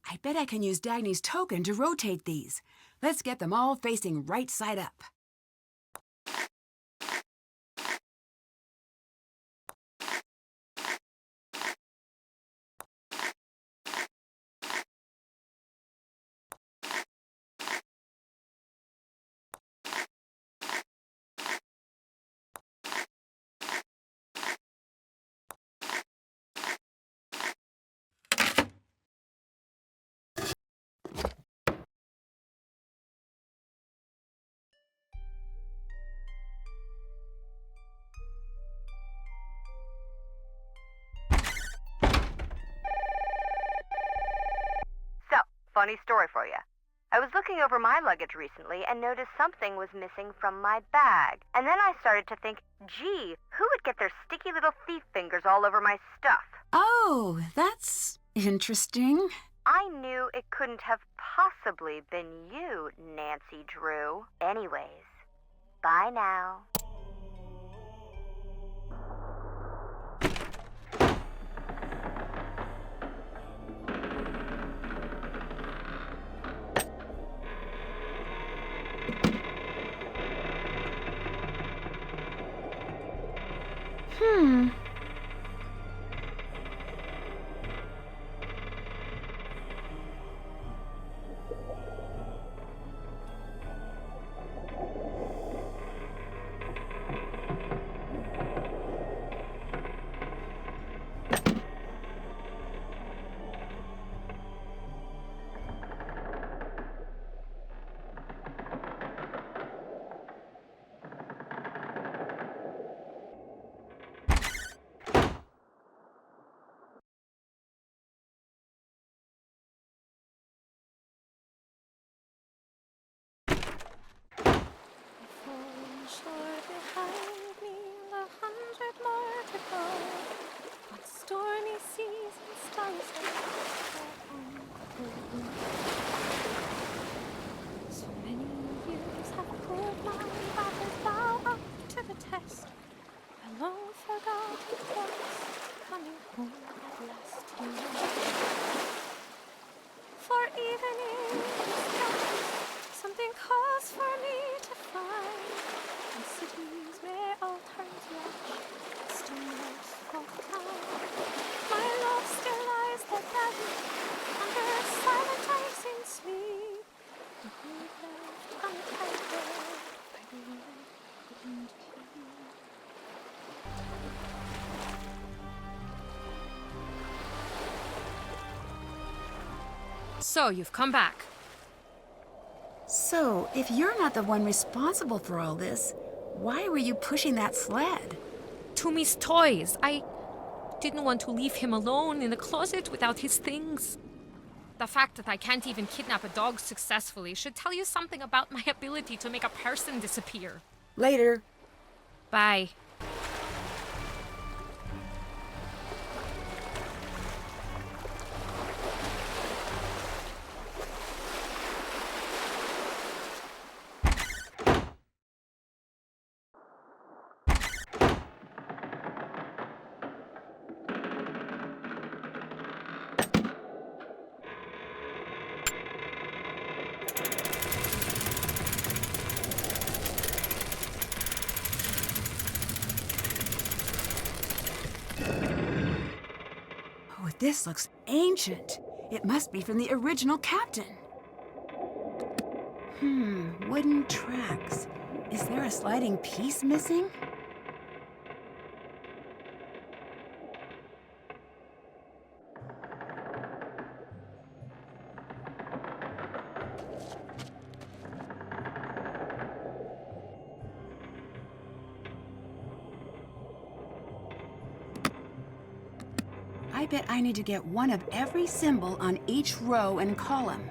I bet I can use Dagny's token to rotate these. Let's get them all facing right side up. Funny story for you. I was looking over my luggage recently and noticed something was missing from my bag. And then I started to think, gee, who would get their sticky little thief fingers all over my stuff? Oh, that's interesting. I knew it couldn't have possibly been you, Nancy Drew. Anyways, bye now. So, you've come back. So, if you're not the one responsible for all this, why were you pushing that sled? Toomey's toys. I didn't want to leave him alone in the closet without his things. The fact that I can't even kidnap a dog successfully should tell you something about my ability to make a person disappear. Later. Bye. Oh, this looks ancient. It must be from the original captain. Wooden tracks. Is there a sliding piece missing? I bet I need to get one of every symbol on each row and column.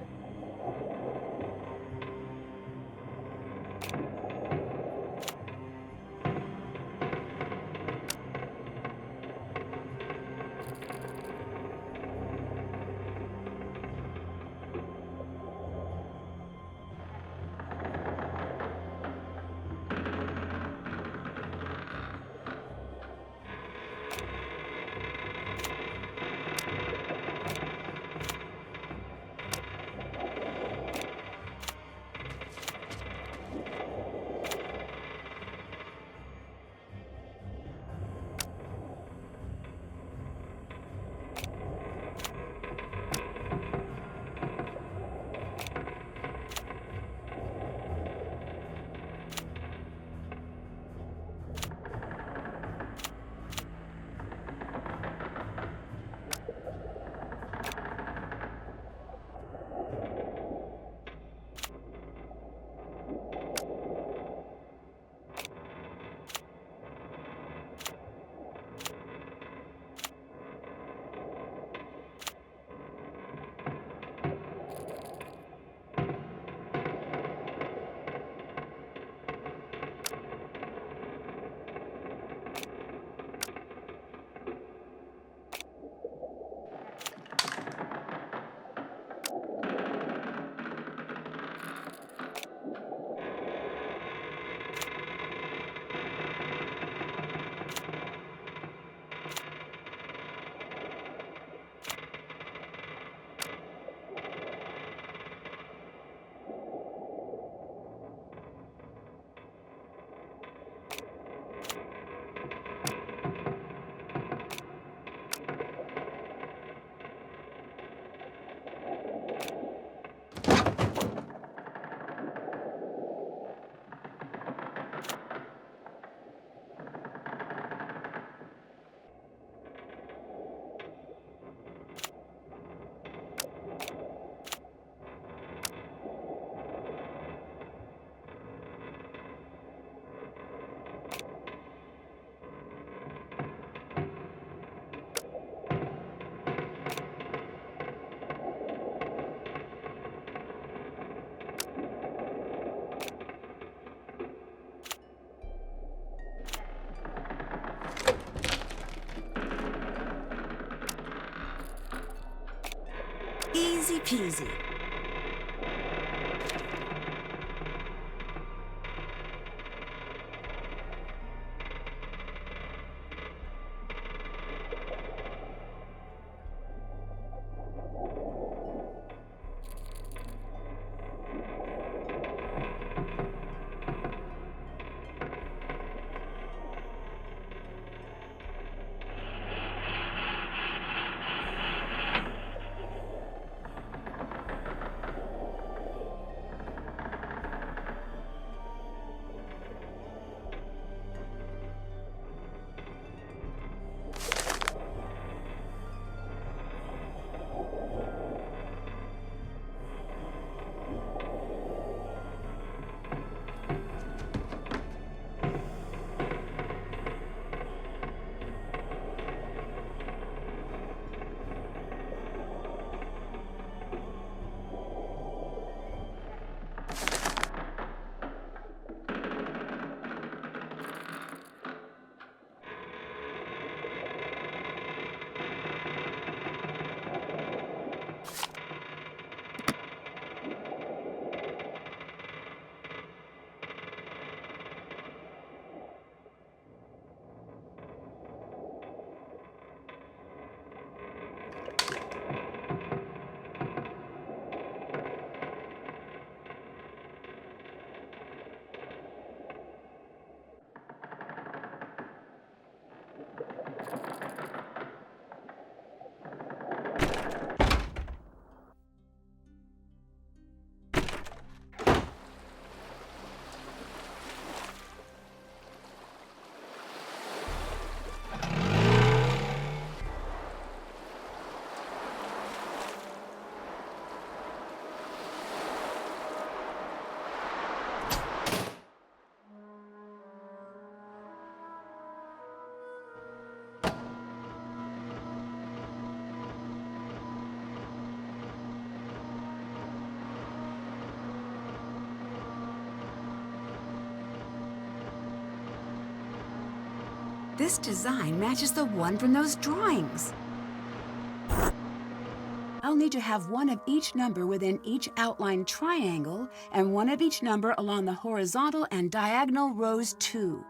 Easy peasy. This design matches the one from those drawings. I'll need to have one of each number within each outlined triangle and one of each number along the horizontal and diagonal rows too.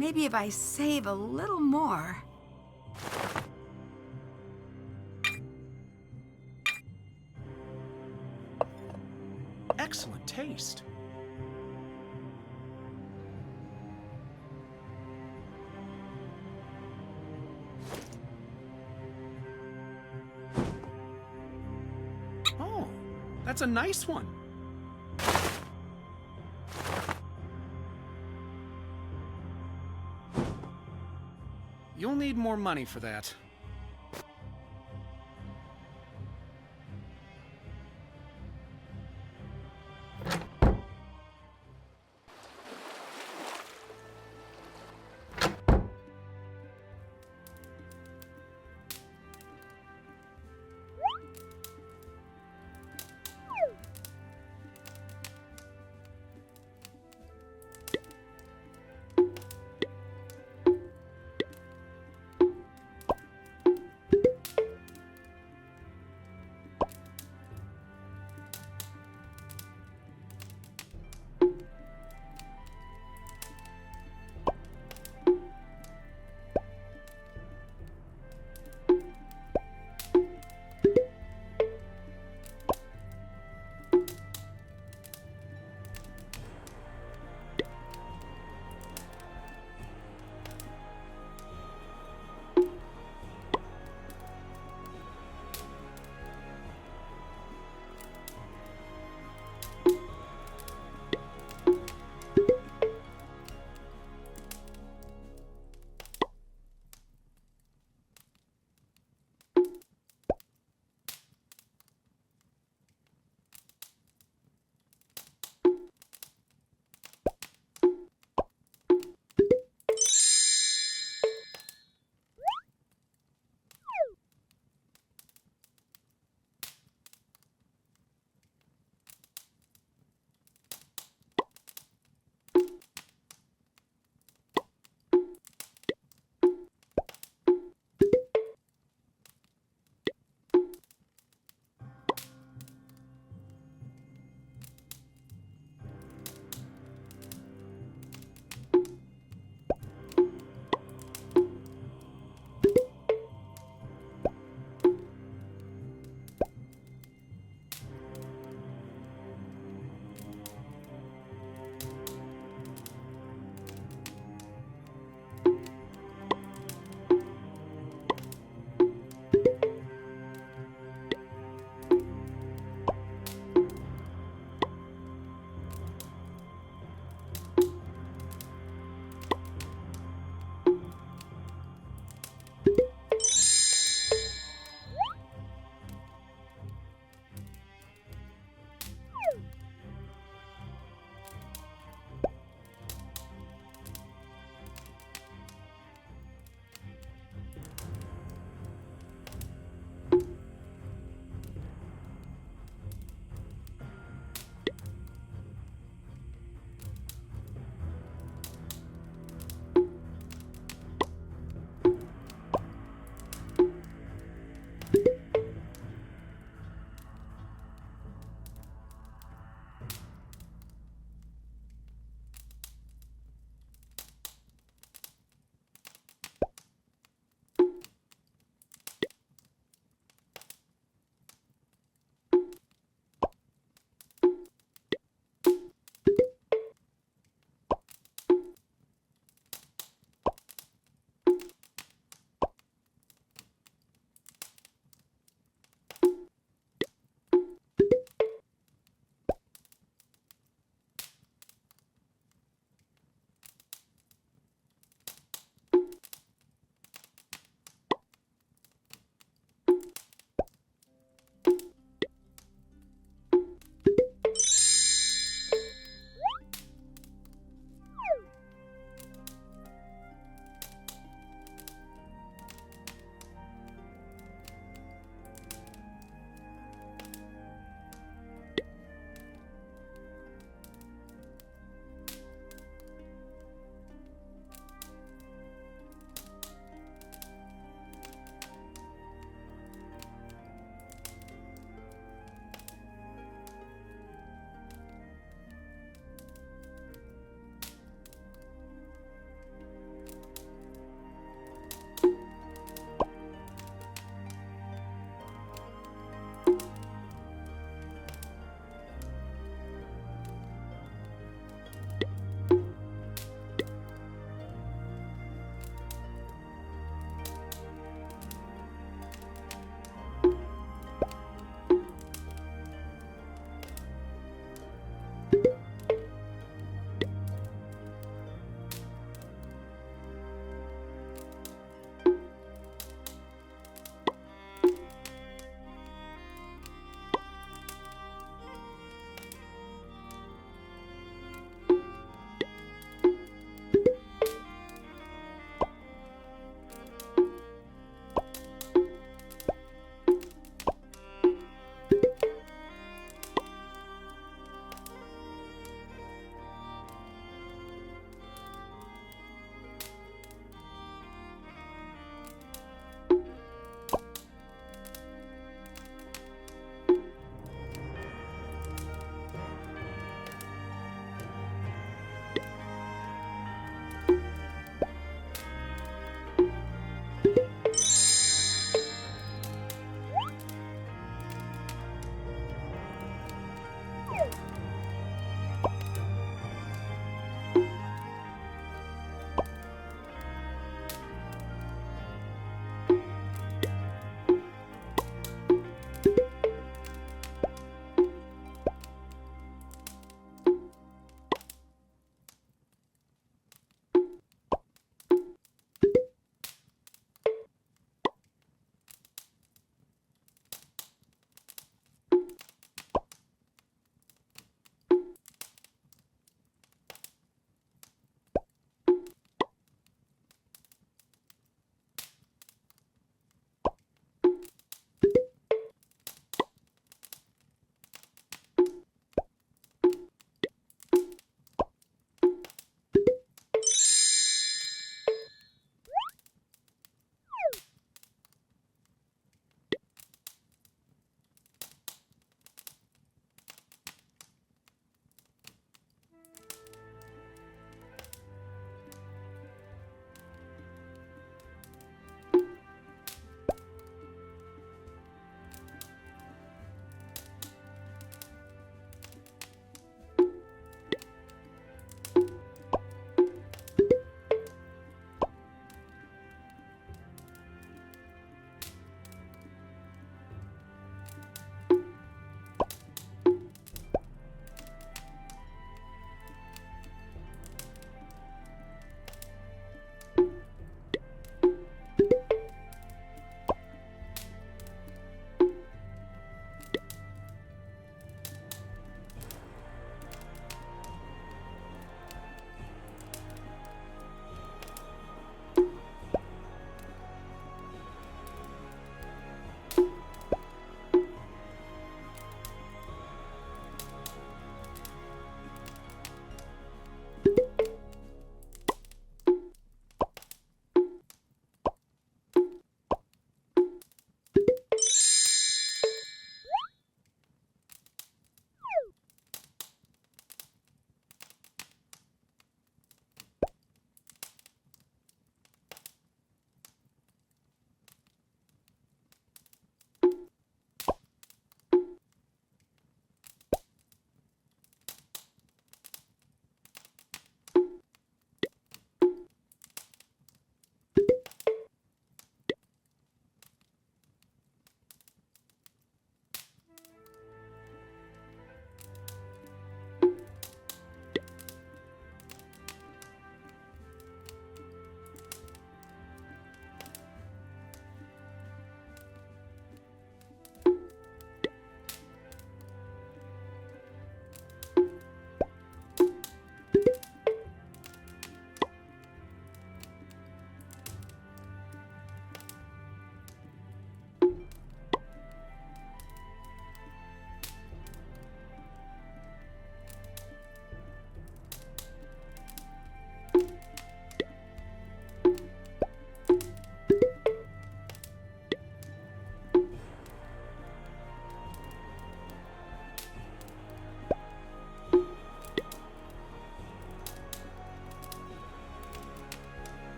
Maybe if I save a little more. Excellent taste. Oh, that's a nice one. You'll need more money for that.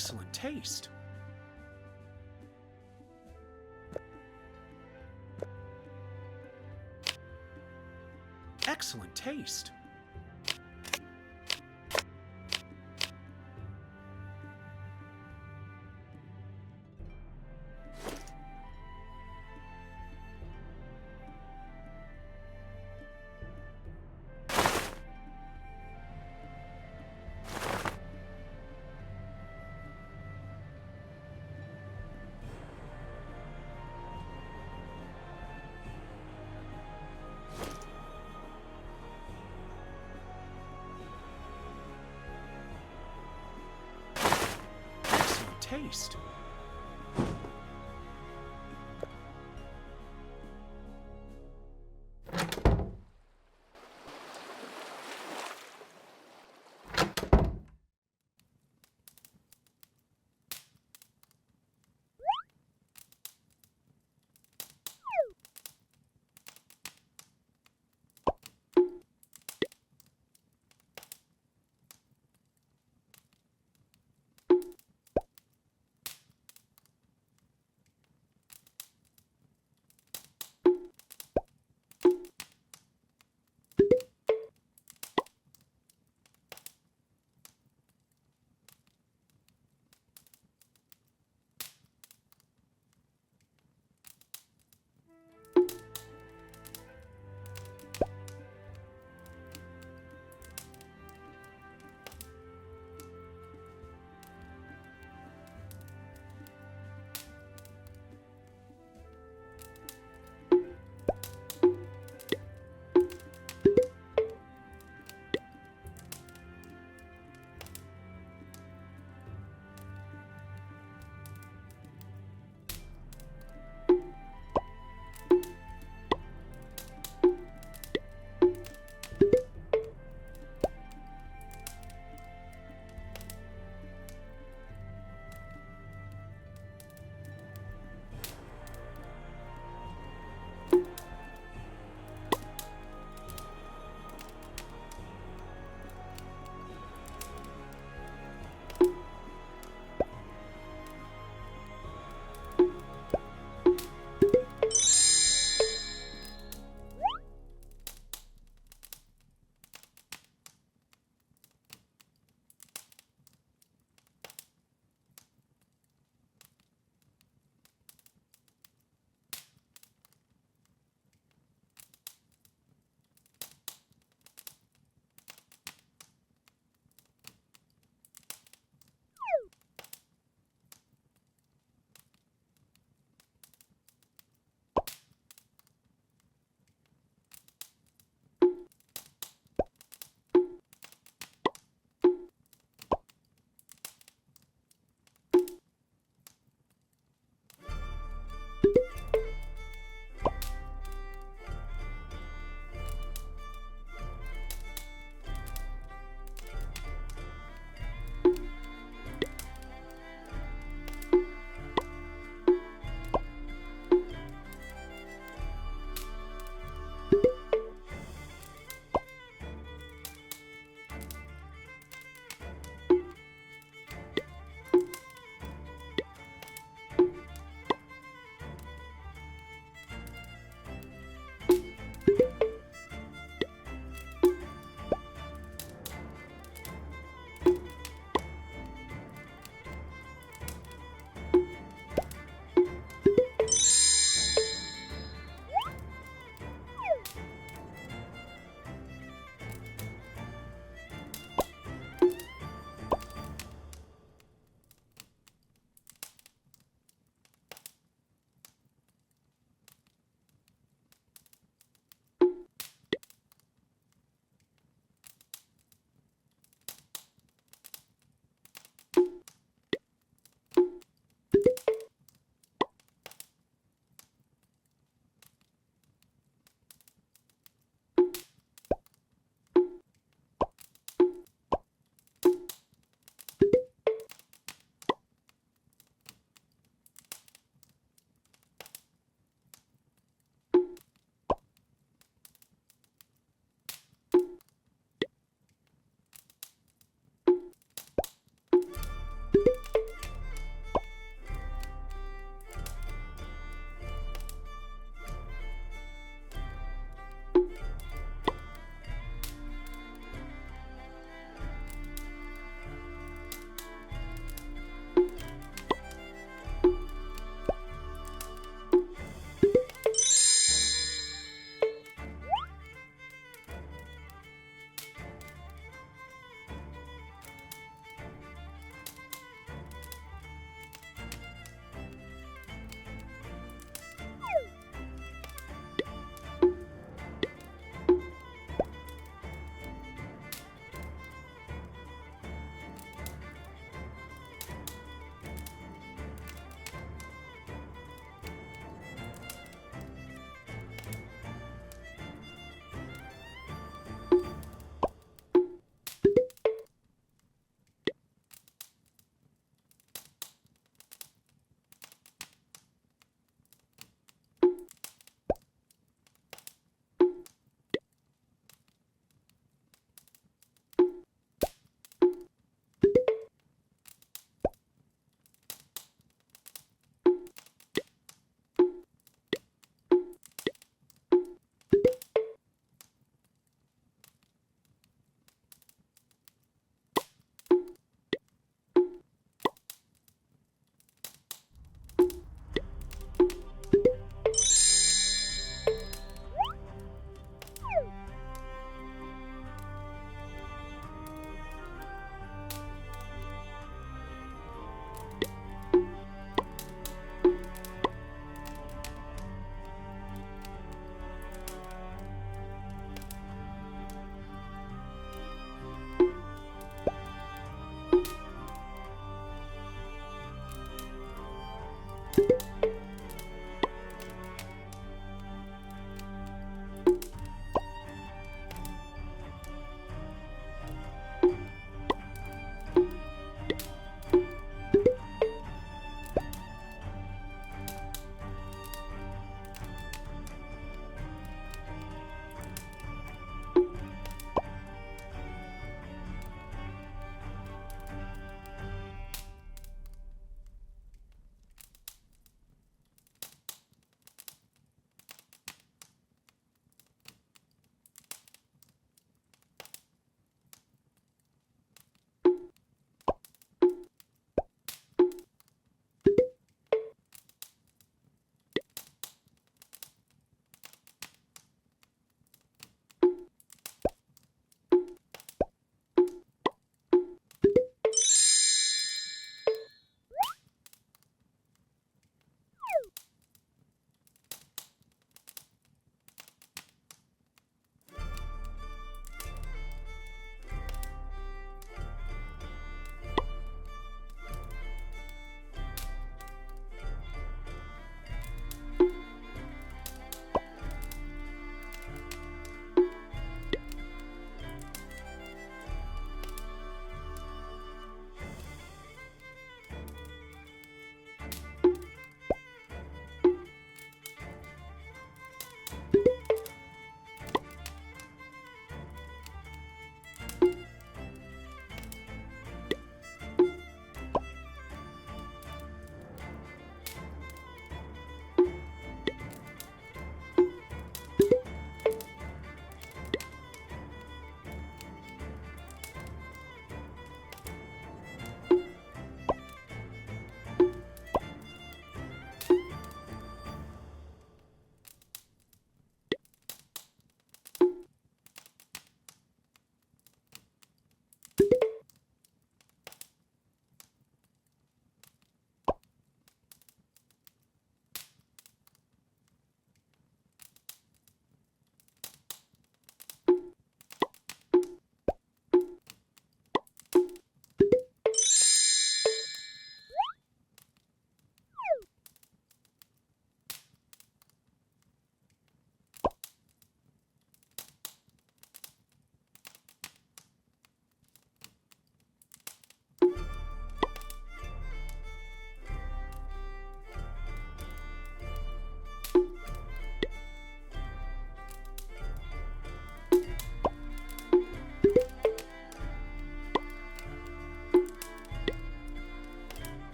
Excellent taste. Excellent taste. Taste.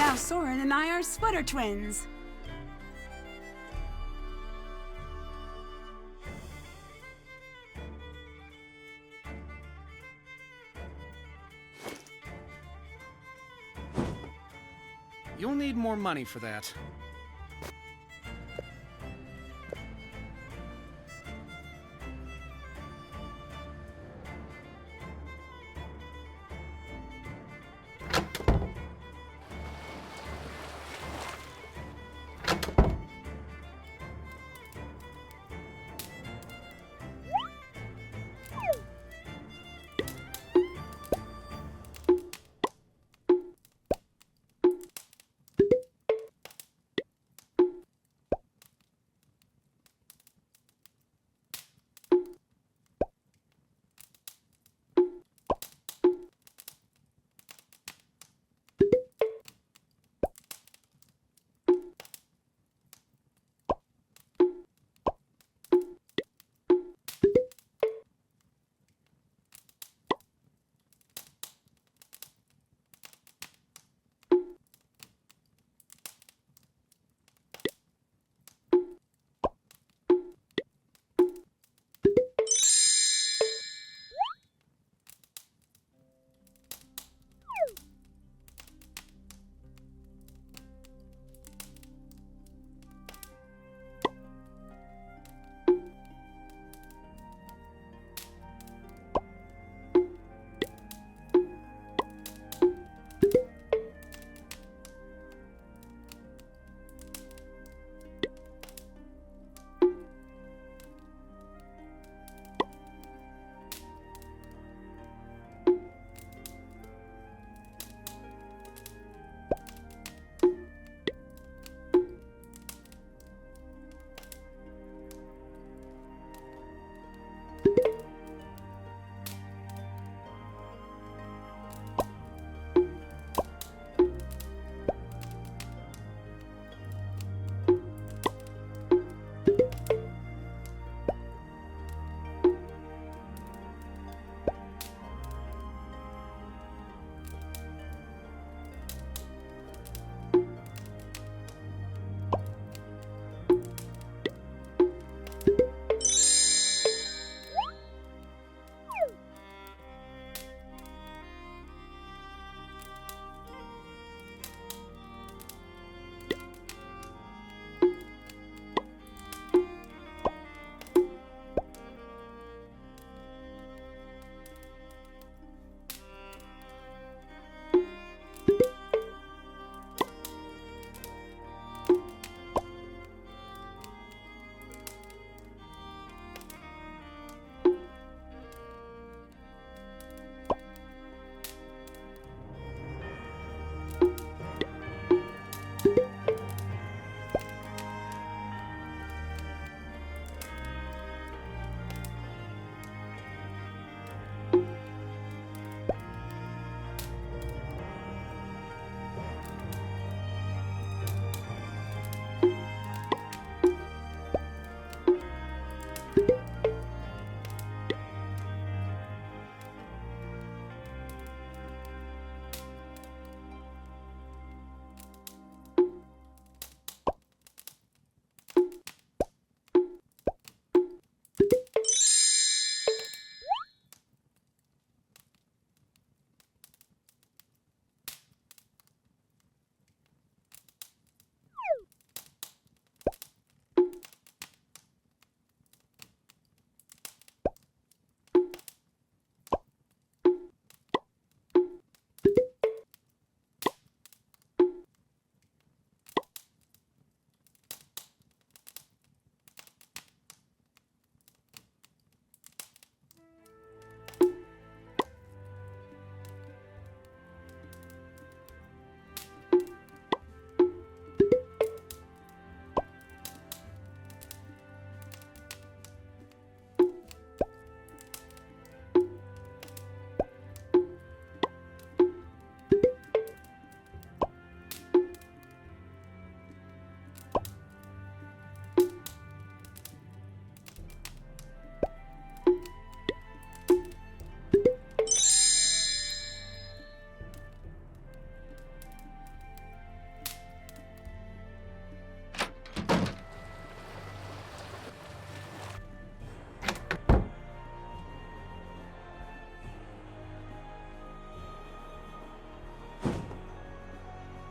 Now Soren and I are sweater twins. You'll need more money for that.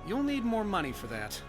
You'll need more money for that.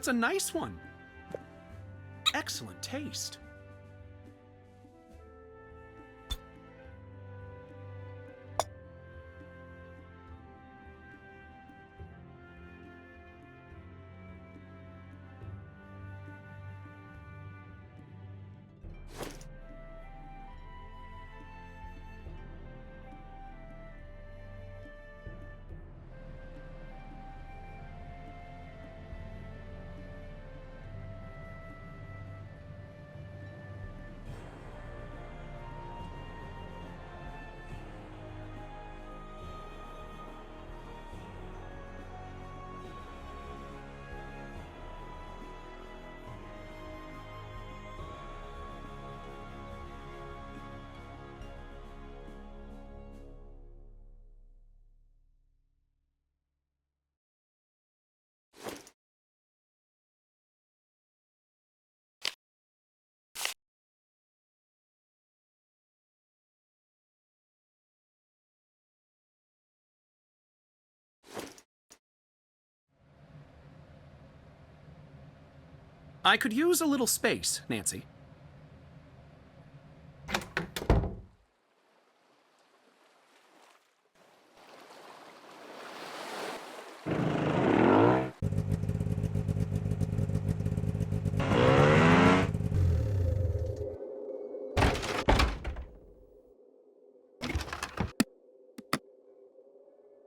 That's a nice one. Excellent taste. I could use a little space, Nancy.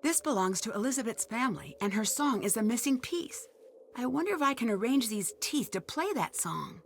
This belongs to Elizabeth's family, and her song is a missing piece. I wonder if I can arrange these teeth to play that song.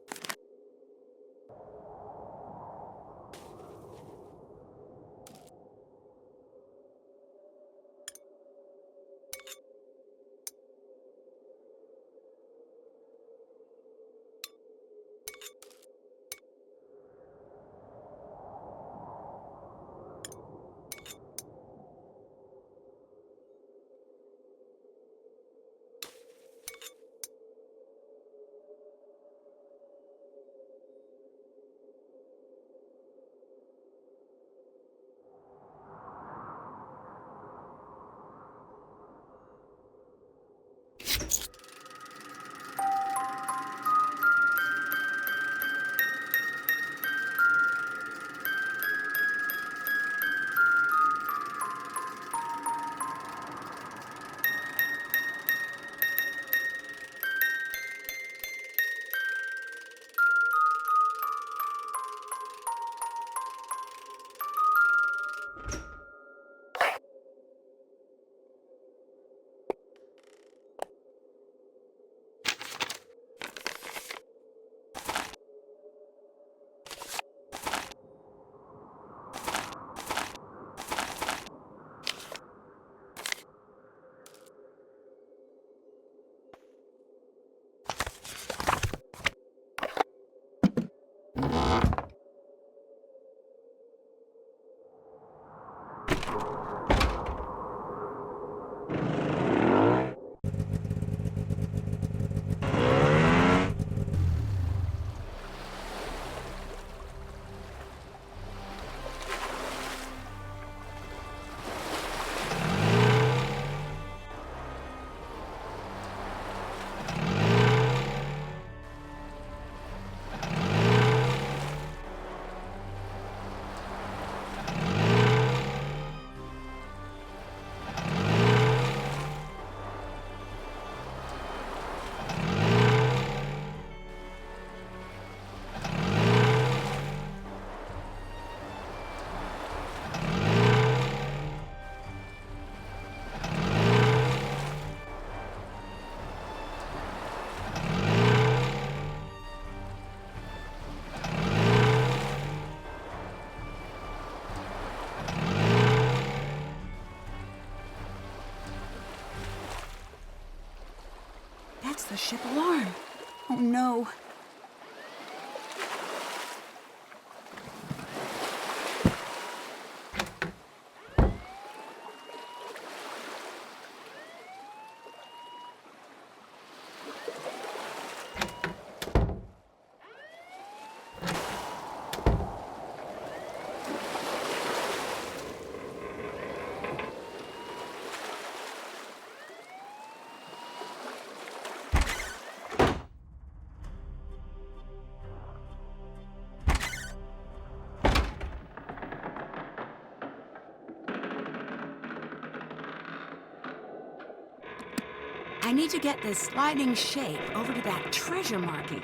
That's the ship alarm. Oh no. I need to get this sliding shape over to that treasure marking.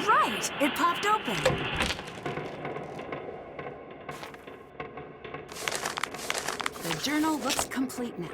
Right! It popped open. The journal looks complete now.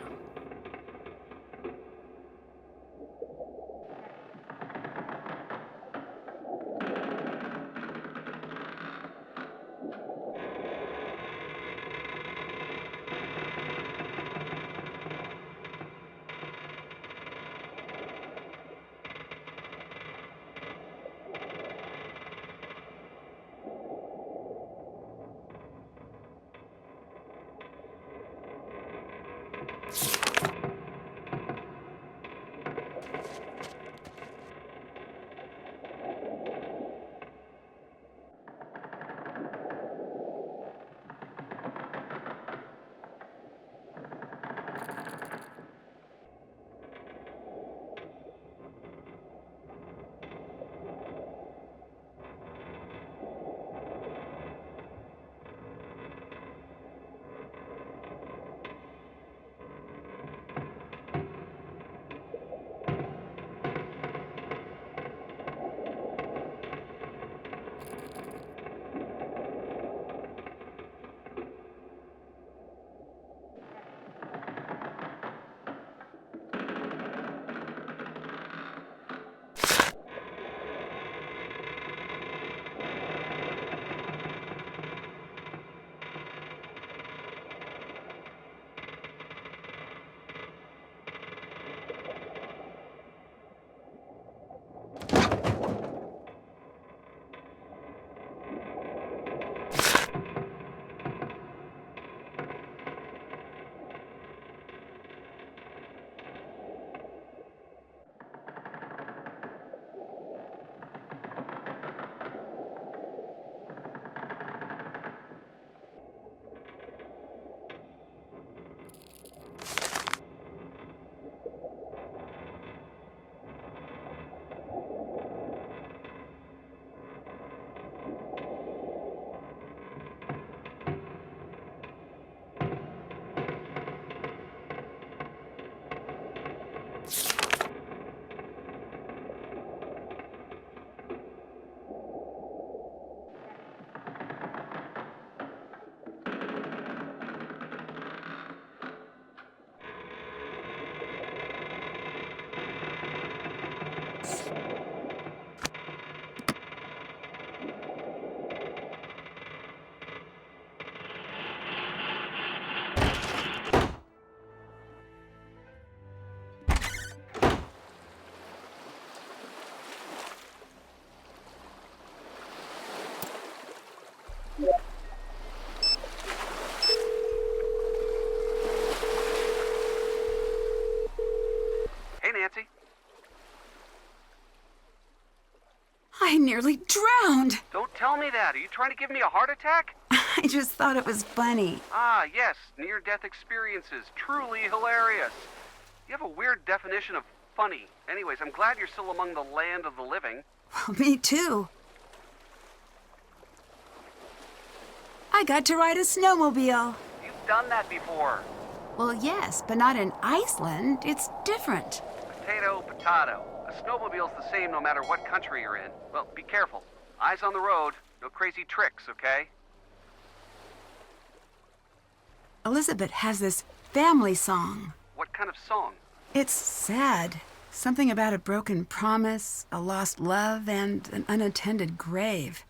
Nancy? I nearly drowned. Don't tell me that. Are you trying to give me a heart attack? I just thought it was funny. Ah, yes, near-death experiences. Truly hilarious. You have a weird definition of funny. Anyways, I'm glad you're still among the land of the living. Well, me too. I got to ride a snowmobile. You've done that before. Well, yes, but not in Iceland. It's different. Potato, potato. A snowmobile's the same no matter what country you're in. Well, be careful. Eyes on the road. No crazy tricks, okay? Elizabeth has this family song. What kind of song? It's sad. Something about a broken promise, a lost love, and an unattended grave.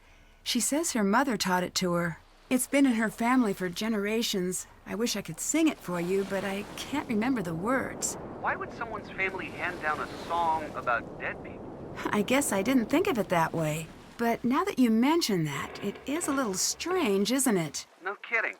She says her mother taught it to her. It's been in her family for generations. I wish I could sing it for you, but I can't remember the words. Why would someone's family hand down a song about dead people? I guess I didn't think of it that way. But now that you mention that, it is a little strange, isn't it? No kidding.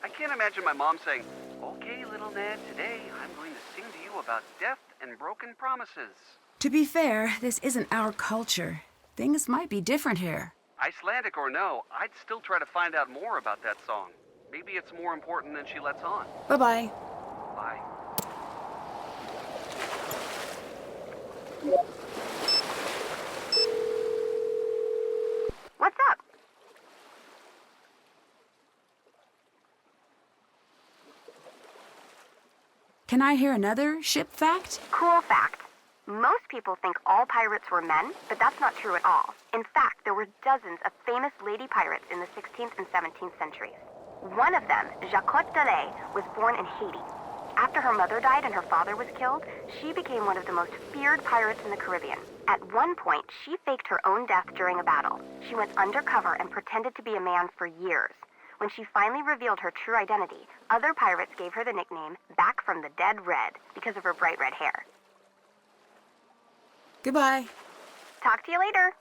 I can't imagine my mom saying, "Okay, little Ned, today I'm going to sing to you about death and broken promises." To be fair, this isn't our culture. Things might be different here. Icelandic or no, I'd still try to find out more about that song. Maybe it's more important than she lets on. Bye-bye. Bye. What's up? Can I hear another ship fact? Cool fact. Most people think all pirates were men, but that's not true at all. In fact, there were dozens of famous lady pirates in the 16th and 17th centuries. One of them, Jacquot de Lay, was born in Haiti. After her mother died and her father was killed, she became one of the most feared pirates in the Caribbean. At one point, she faked her own death during a battle. She went undercover and pretended to be a man for years. When she finally revealed her true identity, other pirates gave her the nickname Back from the Dead Red because of her bright red hair. Goodbye. Talk to you later.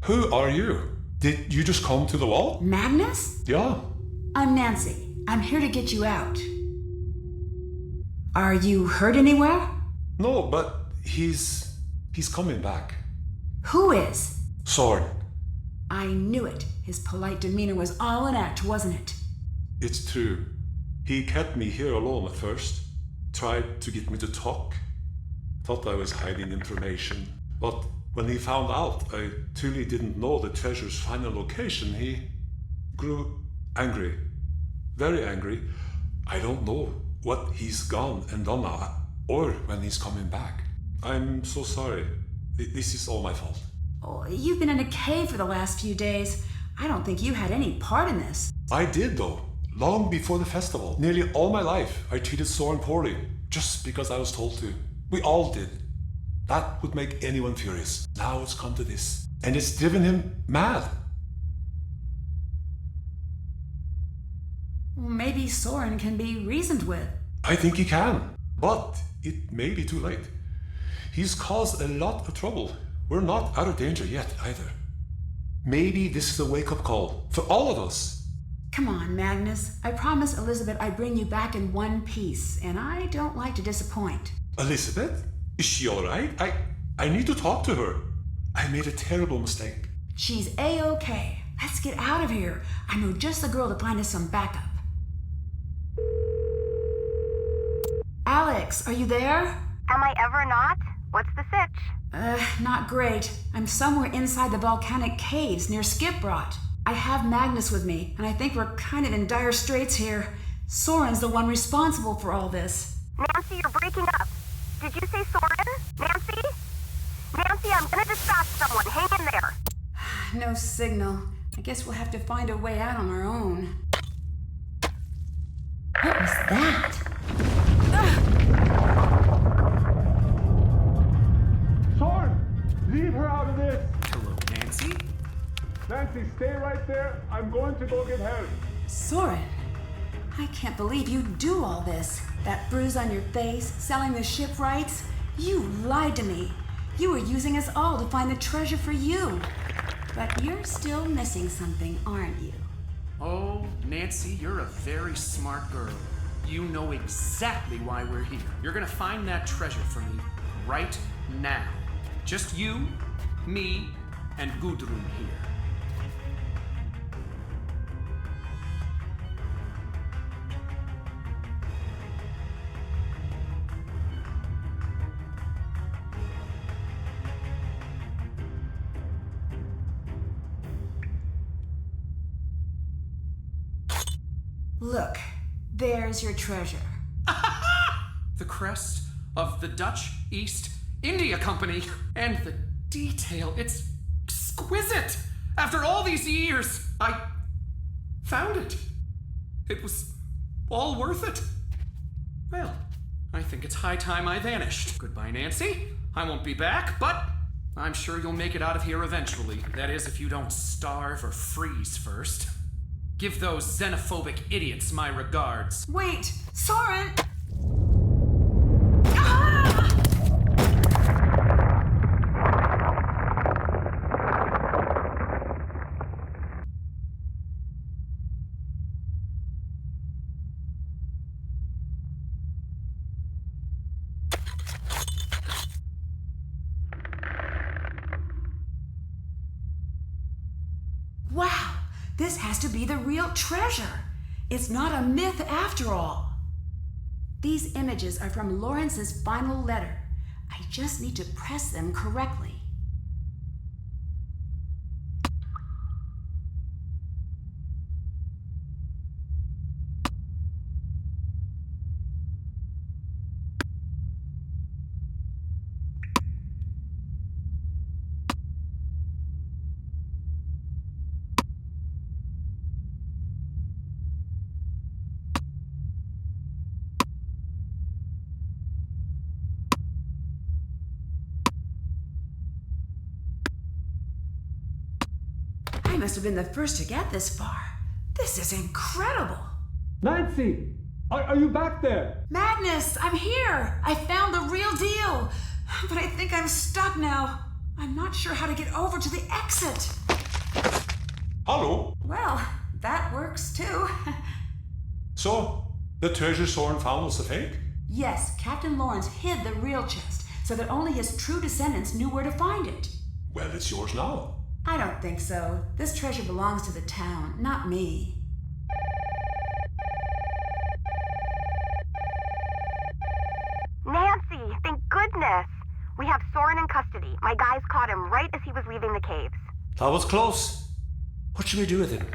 Who are you? Did you just come to the wall? Magnus? Yeah. I'm Nancy. I'm here to get you out. Are you hurt anywhere? No, but he's coming back. Who is? Soren. I knew it. His polite demeanor was all an act, wasn't it? It's true. He kept me here alone at first. Tried to get me to talk. Thought I was hiding information. But when he found out I truly didn't know the treasure's final location, he grew angry. Very angry. I don't know what he's gone and done now, or when he's coming back. I'm so sorry. This is all my fault. Oh, you've been in a cave for the last few days. I don't think you had any part in this. I did, though. Long before the festival. Nearly all my life, I treated Soren poorly, just because I was told to. We all did. That would make anyone furious. Now it's come to this. And it's driven him mad. Well, maybe Soren can be reasoned with. I think he can, but it may be too late. He's caused a lot of trouble. We're not out of danger yet, either. Maybe this is a wake-up call for all of us. Come on, Magnus. I promised Elizabeth I'd bring you back in one piece, and I don't like to disappoint. Elizabeth? Is she all right? I need to talk to her. I made a terrible mistake. She's A-okay. Let's get out of here. I know just the girl to find us some backup. Alex, are you there? Am I ever not? What's the sitch? Not great. I'm somewhere inside the volcanic caves near Skipbrot. I have Magnus with me, and I think we're kind of in dire straits here. Soren's the one responsible for all this. Nancy, you're breaking up. Did you say Soren? Nancy? Nancy, I'm gonna dispatch someone. Hang in there. No signal. I guess we'll have to find a way out on our own. What was that? Soren! Leave her out of this! Hello, Nancy? Nancy, stay right there. I'm going to go get help. Soren, I can't believe you do all this. That bruise on your face, selling the shipwrights. You lied to me. You were using us all to find the treasure for you. But you're still missing something, aren't you? Oh, Nancy, you're a very smart girl. You know exactly why we're here. You're gonna find that treasure for me right now. Just you, me, and Gudrun here. Look, there's your treasure. The crest of the Dutch East India Company. And the detail, it's exquisite. After all these years, I found it. It was all worth it. Well, I think it's high time I vanished. Goodbye, Nancy. I won't be back, but I'm sure you'll make it out of here eventually. That is, if you don't starve or freeze first. Give those xenophobic idiots my regards. Wait, Soren! Wow, this has to be the real treasure. It's not a myth after all. These images are from Lawrence's final letter. I just need to press them correctly. I must have been the first to get this far. This is incredible. Nancy! Are you back there? Magnus, I'm here. I found the real deal. But I think I'm stuck now. I'm not sure how to get over to the exit. Hallo? Well, that works too. So, the treasure Soren found was a fake? Yes, Captain Lawrence hid the real chest so that only his true descendants knew where to find it. Well, it's yours now. I don't think so. This treasure belongs to the town, not me. Nancy, thank goodness. We have Soren in custody. My guys caught him right as he was leaving the caves. That was close. What should we do with him?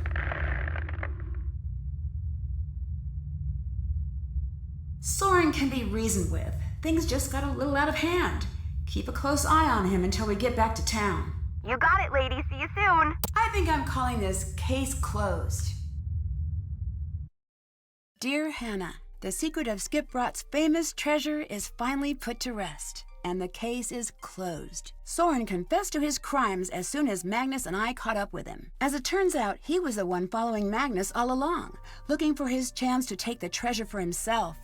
Soren can be reasoned with. Things just got a little out of hand. Keep a close eye on him until we get back to town. You got it, lady. See you soon. I think I'm calling this case closed. Dear Hannah, the secret of Skipbrot's famous treasure is finally put to rest, and the case is closed. Soren confessed to his crimes as soon as Magnus and I caught up with him. As it turns out, he was the one following Magnus all along, looking for his chance to take the treasure for himself.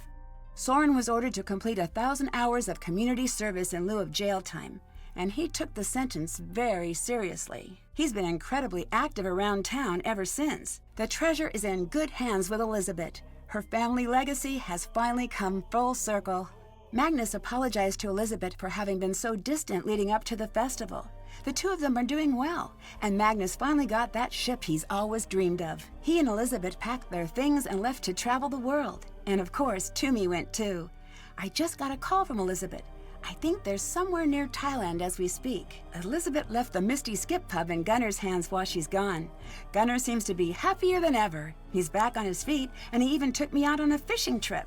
Soren was ordered to complete 1,000 hours of community service in lieu of jail time, and he took the sentence very seriously. He's been incredibly active around town ever since. The treasure is in good hands with Elizabeth. Her family legacy has finally come full circle. Magnus apologized to Elizabeth for having been so distant leading up to the festival. The two of them are doing well, and Magnus finally got that ship he's always dreamed of. He and Elizabeth packed their things and left to travel the world. And of course, Toomey went too. I just got a call from Elizabeth. I think they're somewhere near Thailand as we speak. Elizabeth left the Misty Skip pub in Gunner's hands while she's gone. Gunner seems to be happier than ever. He's back on his feet, and he even took me out on a fishing trip.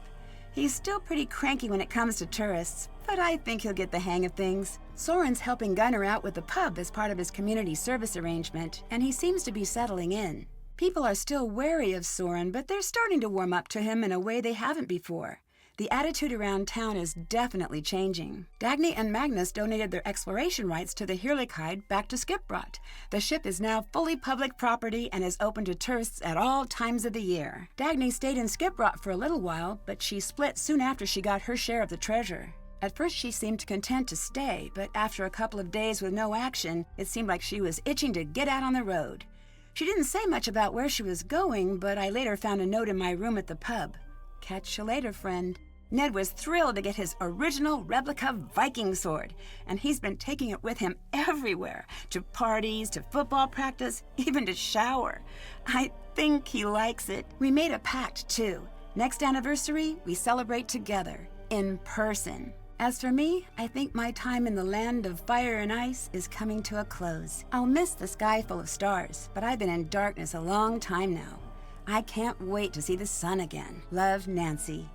He's still pretty cranky when it comes to tourists, but I think he'll get the hang of things. Soren's helping Gunner out with the pub as part of his community service arrangement, and he seems to be settling in. People are still wary of Soren, but they're starting to warm up to him in a way they haven't before. The attitude around town is definitely changing. Dagny and Magnus donated their exploration rights to the Heerlijkheid back to Skipbrot. The ship is now fully public property and is open to tourists at all times of the year. Dagny stayed in Skipbrot for a little while, but she split soon after she got her share of the treasure. At first she seemed content to stay, but after a couple of days with no action, it seemed like she was itching to get out on the road. She didn't say much about where she was going, but I later found a note in my room at the pub. Catch you later, friend. Ned was thrilled to get his original replica Viking sword, and he's been taking it with him everywhere, to parties, to football practice, even to shower. I think he likes it. We made a pact, too. Next anniversary, we celebrate together, in person. As for me, I think my time in the land of fire and ice is coming to a close. I'll miss the sky full of stars, but I've been in darkness a long time now. I can't wait to see the sun again. Love, Nancy.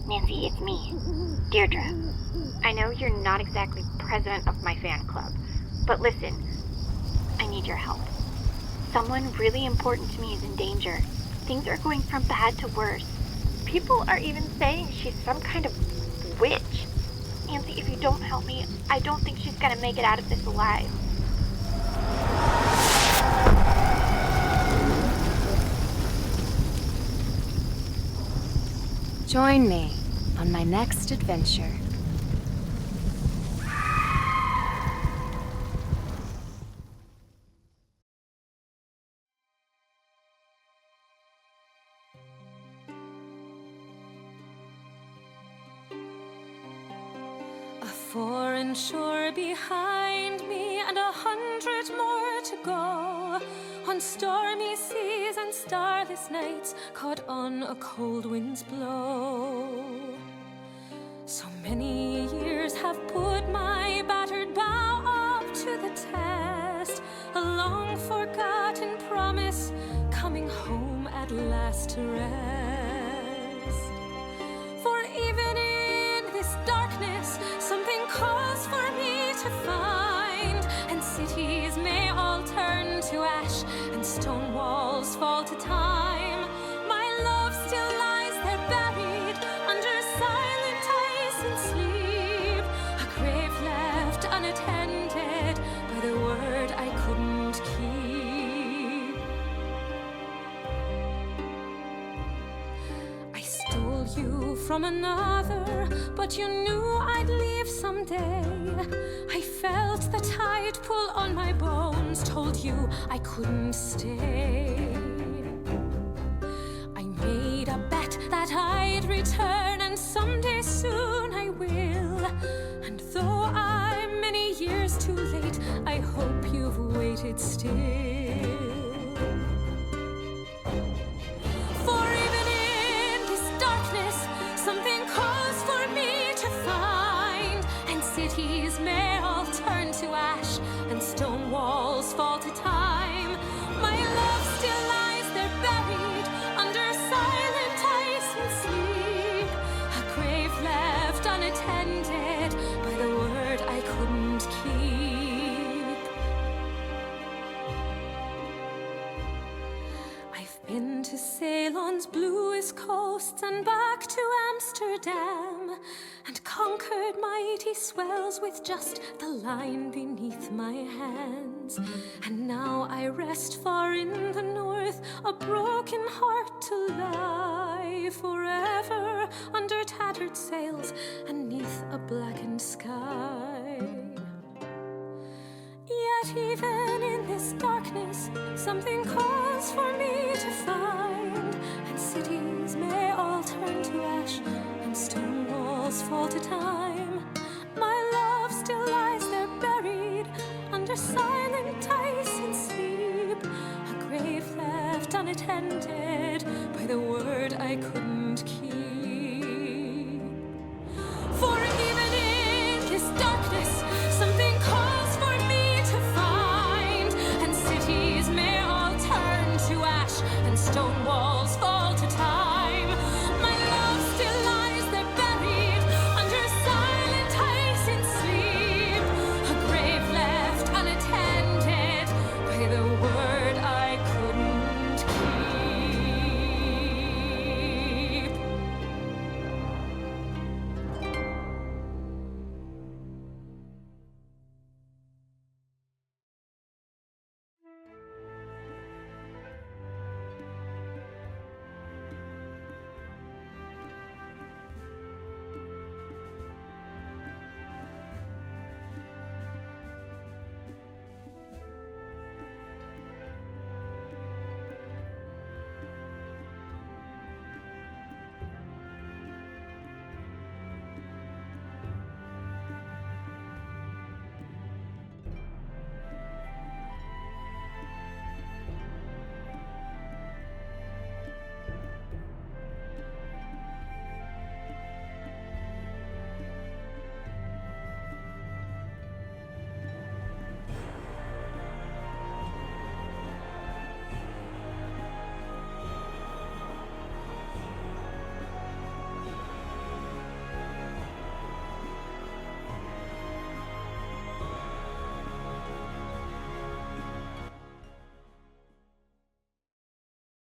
Nancy, it's me, Deirdre. I know you're not exactly president of my fan club, but listen, I need your help. Someone really important to me is in danger. Things are going from bad to worse. People are even saying she's some kind of witch. Nancy, if you don't help me, I don't think she's gonna make it out of this alive. Join me on my next adventure. A foreign shore behind me and 100 more to go, on stormy seas and starless nights, caught on a cold wind's blow. So many years have put my battered bow up to the test, a long forgotten promise coming home at last to rest. For even in this darkness, something calls for me to find, and cities may all turn to ash and stone unattended by the word I couldn't keep. I stole you from another, but you knew I'd leave someday. I felt the tide pull on my bones, told you I couldn't stay. I made a bet that I'd return, and someday soon I will. And though I'm many years too late, I hope you've waited still. For even in this darkness, something calls for me to find. And cities may all turn to ash, and stone walls fall to time. My love still lies there buried under silent ice and sleep. A grave left unattended by the word I couldn't keep. I've been to Ceylon's bluest coasts and back to Amsterdam, and conquered mighty swells with just the line beneath my hands. And now I rest far in the north, a broken heart to lie forever under tattered sails and neath a blackened sky. Yet even in this darkness, something calls for me to find. And cities may all turn to ash, and stone walls fall to time. My love still lies there buried under silent ice and sleep. A grave left unattended